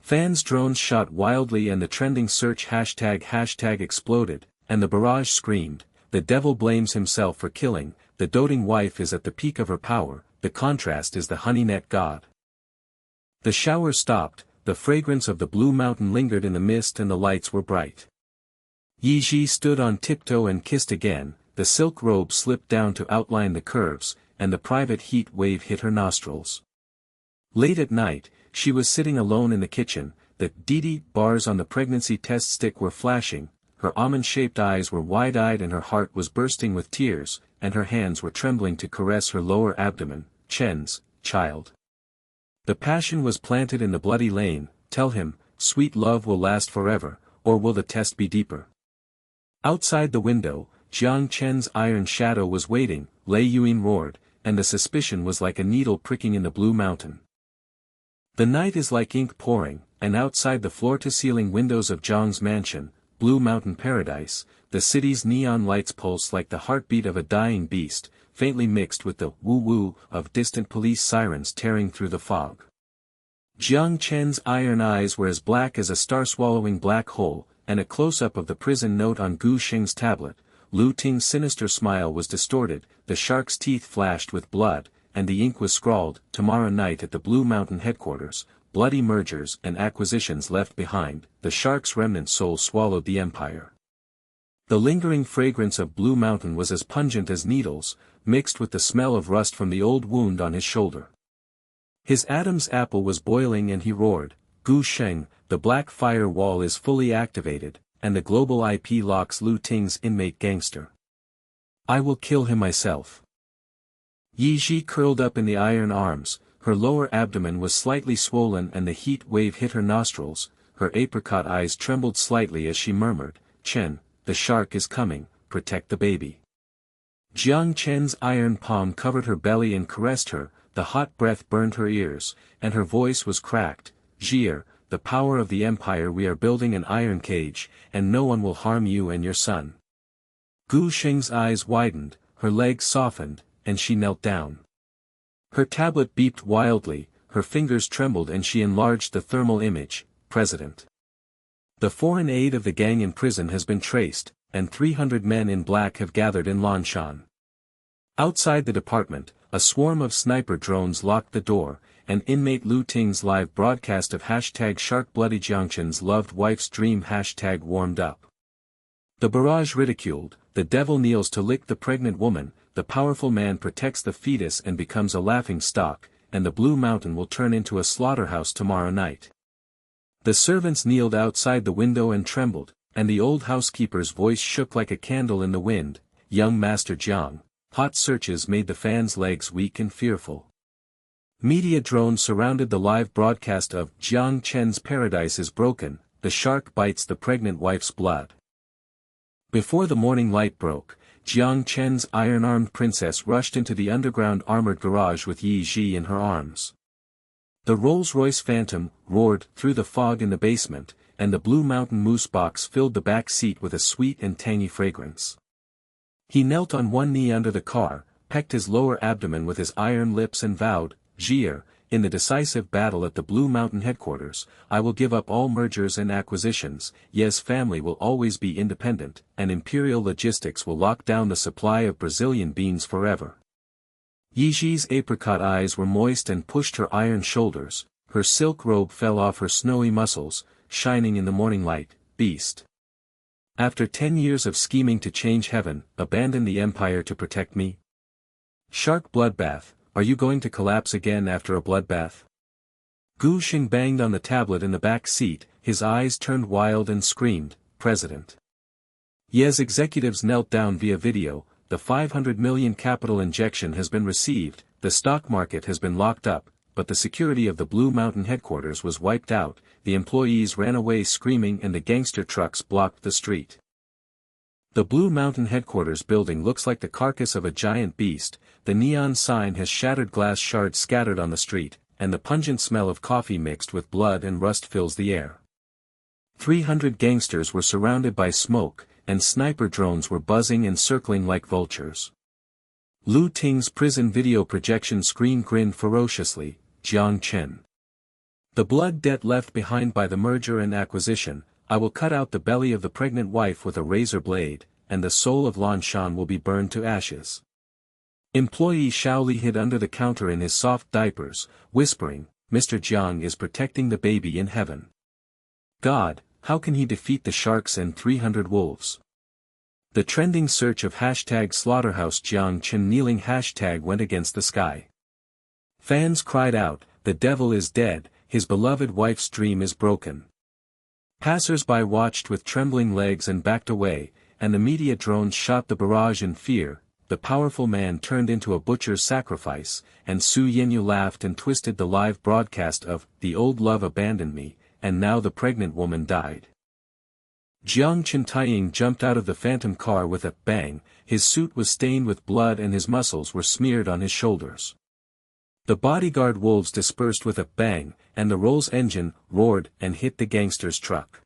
A: Fans' drones shot wildly and the trending search hashtag exploded, and the barrage screamed, the devil blames himself for killing, the doting wife is at the peak of her power, the contrast is the honey net god. The shower stopped, the fragrance of the Blue Mountain lingered in the mist and the lights were bright. Ye Zhi stood on tiptoe and kissed again, the silk robe slipped down to outline the curves, and the private heat wave hit her nostrils. Late at night, she was sitting alone in the kitchen, the Didi bars on the pregnancy test stick were flashing, her almond-shaped eyes were wide-eyed and her heart was bursting with tears, and her hands were trembling to caress her lower abdomen. Chen's child. The passion was planted in the bloody lane, tell him, sweet love will last forever, or will the test be deeper? Outside the window, Jiang Chen's iron shadow was waiting, Lei Yuan roared, and the suspicion was like a needle pricking in the Blue Mountain. The night is like ink pouring, and outside the floor-to-ceiling windows of Jiang's mansion, Blue Mountain Paradise, the city's neon lights pulse like the heartbeat of a dying beast, faintly mixed with the woo-woo of distant police sirens tearing through the fog. Jiang Chen's iron eyes were as black as a star-swallowing black hole, and a close-up of the prison note on Gu Xing's tablet. Lu Ting's sinister smile was distorted, the shark's teeth flashed with blood, and the ink was scrawled, "Tomorrow night at the Blue Mountain headquarters, bloody mergers and acquisitions left behind, the shark's remnant soul swallowed the empire." The lingering fragrance of Blue Mountain was as pungent as needles, mixed with the smell of rust from the old wound on his shoulder. His Adam's apple was boiling and he roared, "Gu Sheng, the black fire wall is fully activated, and the global IP locks Lu Ting's inmate gangster. I will kill him myself." Ye Zhi curled up in the iron arms, her lower abdomen was slightly swollen and the heat wave hit her nostrils, her apricot eyes trembled slightly as she murmured, "Chen, the shark is coming, protect the baby." Jiang Chen's iron palm covered her belly and caressed her, the hot breath burned her ears, and her voice was cracked, "Zhi, the power of the empire, we are building an iron cage, and no one will harm you and your son." Gu Sheng's eyes widened, her legs softened, and she knelt down. Her tablet beeped wildly, her fingers trembled and she enlarged the thermal image, "President. The foreign aid of the gang in prison has been traced, and 300 men in black have gathered in Lanshan." Outside the department, a swarm of sniper drones locked the door, and inmate Lu Ting's live broadcast of #SharkBloody Jiang Chen's loved wife's dream #warmed up. The barrage ridiculed, "The devil kneels to lick the pregnant woman, the powerful man protects the fetus and becomes a laughing stock, and the Blue Mountain will turn into a slaughterhouse tomorrow night." The servants kneeled outside the window and trembled, and the old housekeeper's voice shook like a candle in the wind, "Young Master Jiang." Hot searches made the fans' legs weak and fearful. Media drones surrounded the live broadcast of "Jiang Chen's paradise is broken, the shark bites the pregnant wife's blood." Before the morning light broke, Jiang Chen's iron-armed princess rushed into the underground armored garage with Ye Zhi in her arms. The Rolls-Royce Phantom roared through the fog in the basement, and the Blue Mountain Moose box filled the back seat with a sweet and tangy fragrance. He knelt on one knee under the car, pecked his lower abdomen with his iron lips and vowed, "Zhi, in the decisive battle at the Blue Mountain headquarters, I will give up all mergers and acquisitions, Ye's family will always be independent, and Imperial Logistics will lock down the supply of Brazilian beans forever." Ye Zhi's apricot eyes were moist and pushed her iron shoulders, her silk robe fell off her snowy muscles, shining in the morning light, "Beast. After 10 years of scheming to change heaven, abandon the empire to protect me? Shark bloodbath, are you going to collapse again after a bloodbath?" Gu Sheng banged on the tablet in the back seat, his eyes turned wild and screamed, "President." Ye's executives knelt down via video, "The 500 million capital injection has been received, the stock market has been locked up, but the security of the Blue Mountain headquarters was wiped out, the employees ran away screaming and the gangster trucks blocked the street. The Blue Mountain headquarters building looks like the carcass of a giant beast, the neon sign has shattered glass shards scattered on the street, and the pungent smell of coffee mixed with blood and rust fills the air. 300 gangsters were surrounded by smoke, and sniper drones were buzzing and circling like vultures. Lu Ting's prison video projection screen grinned ferociously, "Jiang Chen. The blood debt left behind by the merger and acquisition, I will cut out the belly of the pregnant wife with a razor blade, and the soul of Lanshan will be burned to ashes." Employee Shaoli hid under the counter in his soft diapers, whispering, "Mr. Jiang is protecting the baby in heaven. God, how can he defeat the sharks and 300 wolves?" The trending search of #slaughterhouse Jiang Chen kneeling hashtag went against the sky. Fans cried out, "The devil is dead, his beloved wife's dream is broken." Passers-by watched with trembling legs and backed away, and the media drones shot the barrage in fear. The powerful man turned into a butcher's sacrifice, and Su Yinyu laughed and twisted the live broadcast of "The old love abandoned me, and now the pregnant woman died." Jiang Chen Taiying jumped out of the phantom car with a bang, his suit was stained with blood and his muscles were smeared on his shoulders. The bodyguard wolves dispersed with a bang, and the Rolls engine roared and hit the gangster's truck.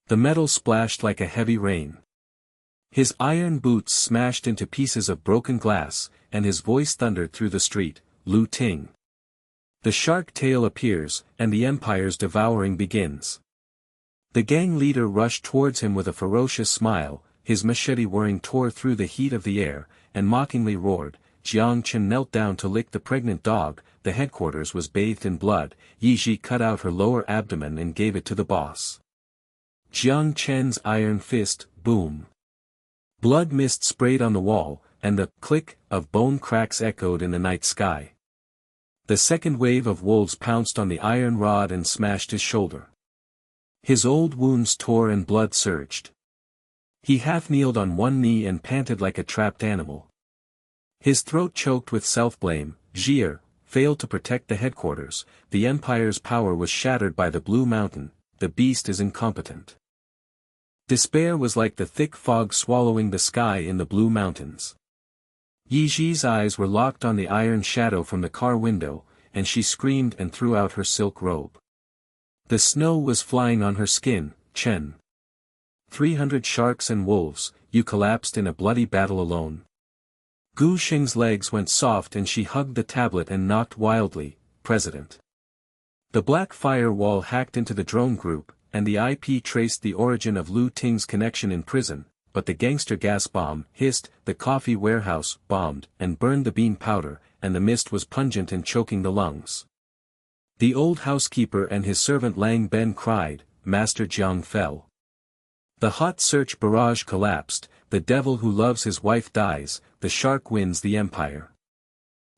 A: The metal splashed like a heavy rain. His iron boots smashed into pieces of broken glass, and his voice thundered through the street, "Lu Ting. The shark tail appears, and the empire's devouring begins." The gang leader rushed towards him with a ferocious smile, his machete whirring tore through the heat of the air, and mockingly roared, Jiang Chen knelt down to lick the pregnant dog, the headquarters was bathed in blood. Ye Zhi cut out her lower abdomen and gave it to the boss. Jiang Chen's iron fist, boom. Blood mist sprayed on the wall, and the click of bone cracks echoed in the night sky. The second wave of wolves pounced on the iron rod and smashed his shoulder. His old wounds tore and blood surged. He half-kneeled on one knee and panted like a trapped animal. His throat choked with self-blame. Zhi failed to protect the headquarters. The Empire's power was shattered by the Blue Mountain. The beast is incompetent. Despair was like the thick fog swallowing the sky in the Blue Mountains. Ye Zhi's eyes were locked on the iron shadow from the car window, and she screamed and threw out her silk robe. The snow was flying on her skin. Chen. 300 sharks and wolves, you collapsed in a bloody battle alone. Gu Xing's legs went soft and she hugged the tablet and knocked wildly, President. The black firewall hacked into the drone group, and the IP traced the origin of Lu Ting's connection in prison, but the gangster gas bomb hissed, the coffee warehouse bombed and burned the bean powder, and the mist was pungent and choking the lungs. The old housekeeper and his servant Lang Ben cried, Master Jiang fell. The hot search barrage collapsed, the devil who loves his wife dies, the shark wins the empire.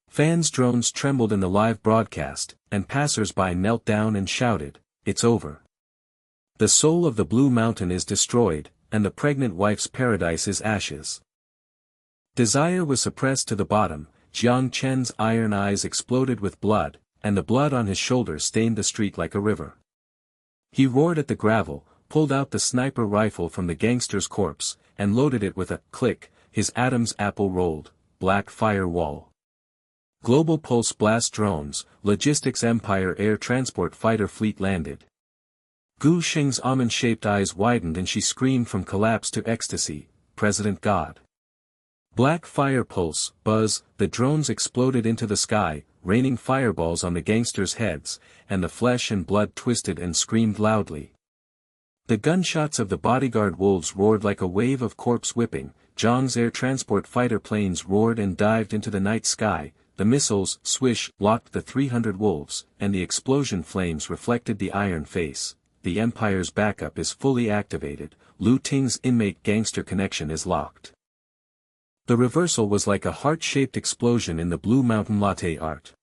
A: Fans' drones trembled in the live broadcast, and passers-by knelt down and shouted, it's over. The soul of the Blue Mountain is destroyed, and the pregnant wife's paradise is ashes. Desire was suppressed to the bottom. Jiang Chen's iron eyes exploded with blood, and the blood on his shoulders stained the street like a river. He roared at the gravel, pulled out the sniper rifle from the gangster's corpse, and loaded it with a click. His Adam's apple rolled, black firewall. Global pulse blast drones, logistics empire air transport fighter fleet landed. Gu Xing's almond-shaped eyes widened and she screamed from collapse to ecstasy, President God. Black fire pulse, buzz, the drones exploded into the sky, raining fireballs on the gangsters' heads, and the flesh and blood twisted and screamed loudly. The gunshots of the bodyguard wolves roared like a wave of corpse whipping. Zhang's air transport fighter planes roared and dived into the night sky. The missiles, swish, locked the 300 wolves, and the explosion flames reflected the iron face. The Empire's backup is fully activated. Lu Ting's inmate gangster connection is locked. The reversal was like a heart-shaped explosion in the Blue Mountain latte art.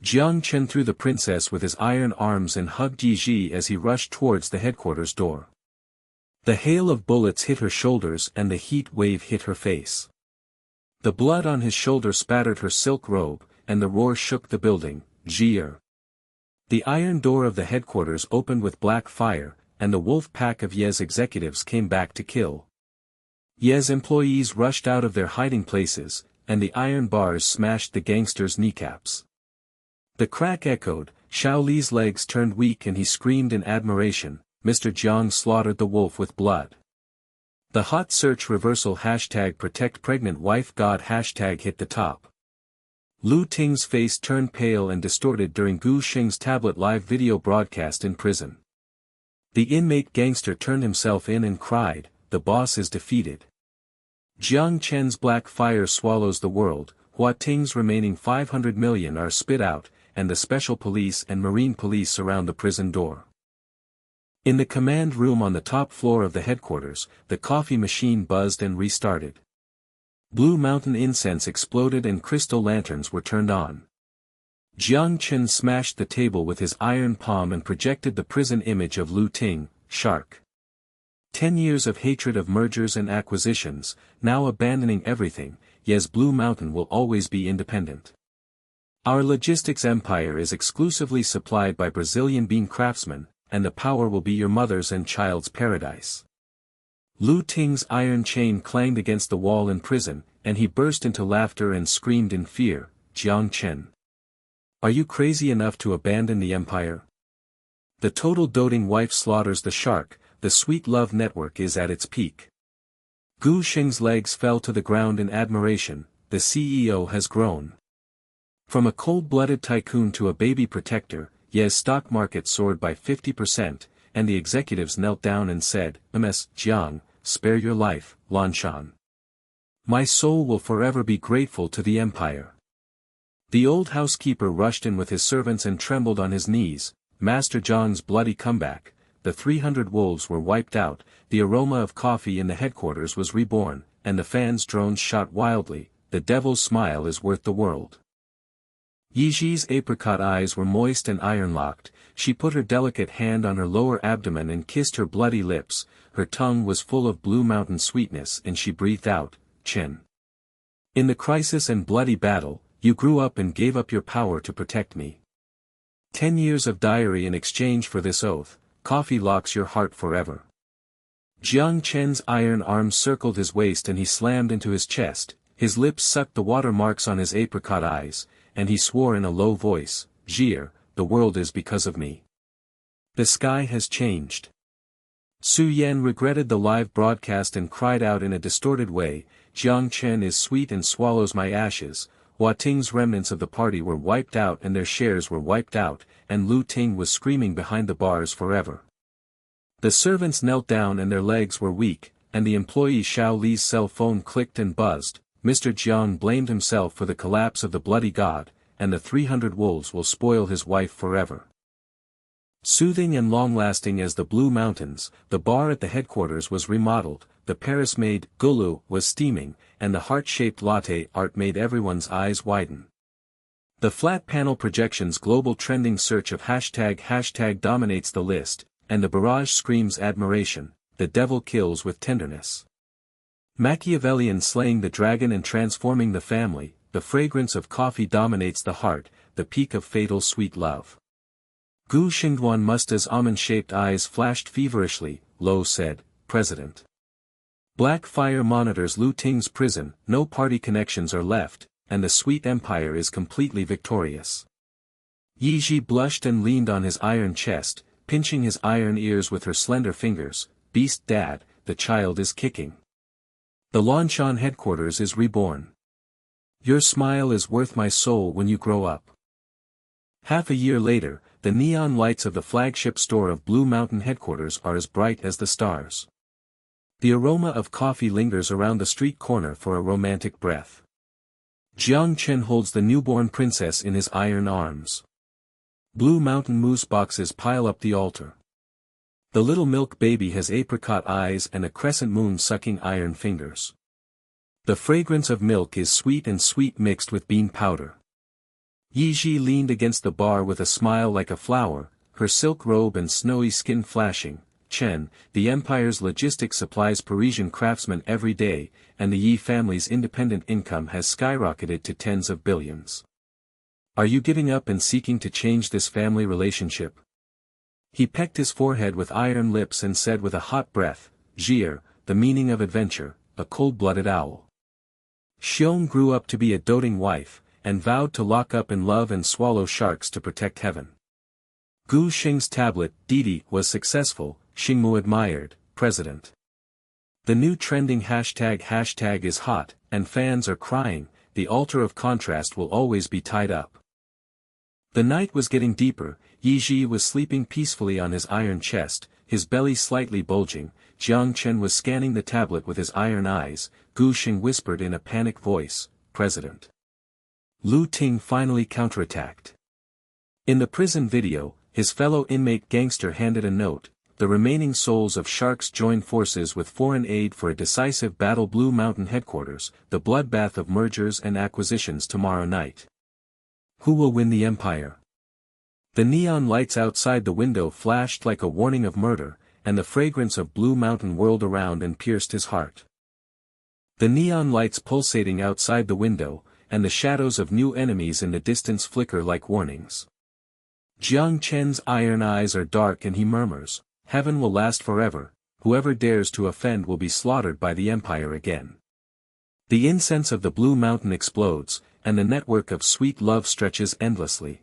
A: Jiang Chen threw the princess with his iron arms and hugged Ye Zhi as he rushed towards the headquarters door. The hail of bullets hit her shoulders and the heat wave hit her face. The blood on his shoulder spattered her silk robe, and the roar shook the building. Zhi. The iron door of the headquarters opened with black fire, and the wolf pack of Ye's executives came back to kill. Ye's employees rushed out of their hiding places, and the iron bars smashed the gangsters' kneecaps. The crack echoed, Xiao Li's legs turned weak and he screamed in admiration, Mr. Jiang slaughtered the wolf with blood. The hot search reversal hashtag protect pregnant wife god hashtag hit the top. Lu Ting's face turned pale and distorted during Gu Xing's tablet live video broadcast in prison. The inmate gangster turned himself in and cried, the boss is defeated. Jiang Chen's black fire swallows the world, Hua Ting's remaining 500 million are spit out, and the special police and marine police surround the prison door. In the command room on the top floor of the headquarters, the coffee machine buzzed and restarted. Blue Mountain incense exploded and crystal lanterns were turned on. Jiang Chen smashed the table with his iron palm and projected the prison image of Lu Ting, shark. 10 years of hatred of mergers and acquisitions, now abandoning everything, Ye's Blue Mountain will always be independent. Our logistics empire is exclusively supplied by Brazilian bean craftsmen, and the power will be your mother's and child's paradise. Lu Ting's iron chain clanged against the wall in prison, and he burst into laughter and screamed in fear, Jiang Chen. Are you crazy enough to abandon the empire? The total doting wife slaughters the shark, the sweet love network is at its peak. Gu Xing's legs fell to the ground in admiration, the CEO has grown. From a cold-blooded tycoon to a baby protector, Ye's stock market soared by 50%, and the executives knelt down and said, Ms. Jiang, spare your life, Lanshan. My soul will forever be grateful to the empire. The old housekeeper rushed in with his servants and trembled on his knees. Master Jiang's bloody comeback. The 300 wolves were wiped out, the aroma of coffee in the headquarters was reborn, and the fans' drones shot wildly. The devil's smile is worth the world. Ye Zhi's apricot eyes were moist and iron-locked. She put her delicate hand on her lower abdomen and kissed her bloody lips. Her tongue was full of Blue Mountain sweetness and she breathed out, Chen. In the crisis and bloody battle, you grew up and gave up your power to protect me. 10 years of diary in exchange for this oath. Coffee locks your heart forever. Jiang Chen's iron arms circled his waist and he slammed into his chest. His lips sucked the watermarks on his apricot eyes, and he swore in a low voice, Zhi, the world is because of me. The sky has changed. Su Yan regretted the live broadcast and cried out in a distorted way, Jiang Chen is sweet and swallows my ashes. Hua Ting's remnants of the party were wiped out and their shares were wiped out, and Lu Ting was screaming behind the bars forever. The servants knelt down and their legs were weak, and the employee Xiao Li's cell phone clicked and buzzed. Mr. Jiang blamed himself for the collapse of the bloody god, and the 300 wolves will spoil his wife forever. Soothing and long-lasting as the Blue Mountains, the bar at the headquarters was remodeled, the Paris-made gulu was steaming, and the heart-shaped latte art made everyone's eyes widen. The flat panel projection's global trending search of hashtag dominates the list, and the barrage screams admiration, the devil kills with tenderness. Machiavellian slaying the dragon and transforming the family, the fragrance of coffee dominates the heart, the peak of fatal sweet love. Gu Xingduan Musta's almond-shaped eyes flashed feverishly, Lo said, President. Black fire monitors Lu Ting's prison, no party connections are left, and the sweet empire is completely victorious. Ye Zhi blushed and leaned on his iron chest, pinching his iron ears with her slender fingers, Beast Dad, the child is kicking. The Lanshan headquarters is reborn. Your smile is worth my soul when you grow up. Half a year later, the neon lights of the flagship store of Blue Mountain headquarters are as bright as the stars. The aroma of coffee lingers around the street corner for a romantic breath. Jiang Chen holds the newborn princess in his iron arms. Blue Mountain moose boxes pile up the altar. The little milk baby has apricot eyes and a crescent moon sucking iron fingers. The fragrance of milk is sweet and sweet mixed with bean powder. Ye Zhi leaned against the bar with a smile like a flower, her silk robe and snowy skin flashing. Chen, the empire's logistics supplies Parisian craftsmen every day, and the Yi family's independent income has skyrocketed to tens of billions. Are you giving up and seeking to change this family relationship? He pecked his forehead with iron lips and said with a hot breath, Zhi, the meaning of adventure, a cold-blooded owl. Xiong grew up to be a doting wife, and vowed to lock up in love and swallow sharks to protect heaven. Gu Xing's tablet, Didi, was successful, Xingmu admired, President. The new trending hashtag is hot, and fans are crying, the altar of contrast will always be tied up. The night was getting deeper, Ye Zhi was sleeping peacefully on his iron chest, his belly slightly bulging. Jiang Chen was scanning the tablet with his iron eyes. Gu Xing whispered in a panicked voice, President. Lu Ting finally counterattacked. In the prison video, his fellow inmate gangster handed a note, the remaining souls of sharks join forces with foreign aid for a decisive battle. Blue Mountain headquarters, the bloodbath of mergers and acquisitions tomorrow night. Who will win the empire? The neon lights outside the window flashed like a warning of murder, and the fragrance of Blue Mountain whirled around and pierced his heart. The neon lights pulsating outside the window, and the shadows of new enemies in the distance flicker like warnings. Jiang Chen's iron eyes are dark and he murmurs, Heaven will last forever, whoever dares to offend will be slaughtered by the empire again. The incense of the Blue Mountain explodes, and the network of sweet love stretches endlessly.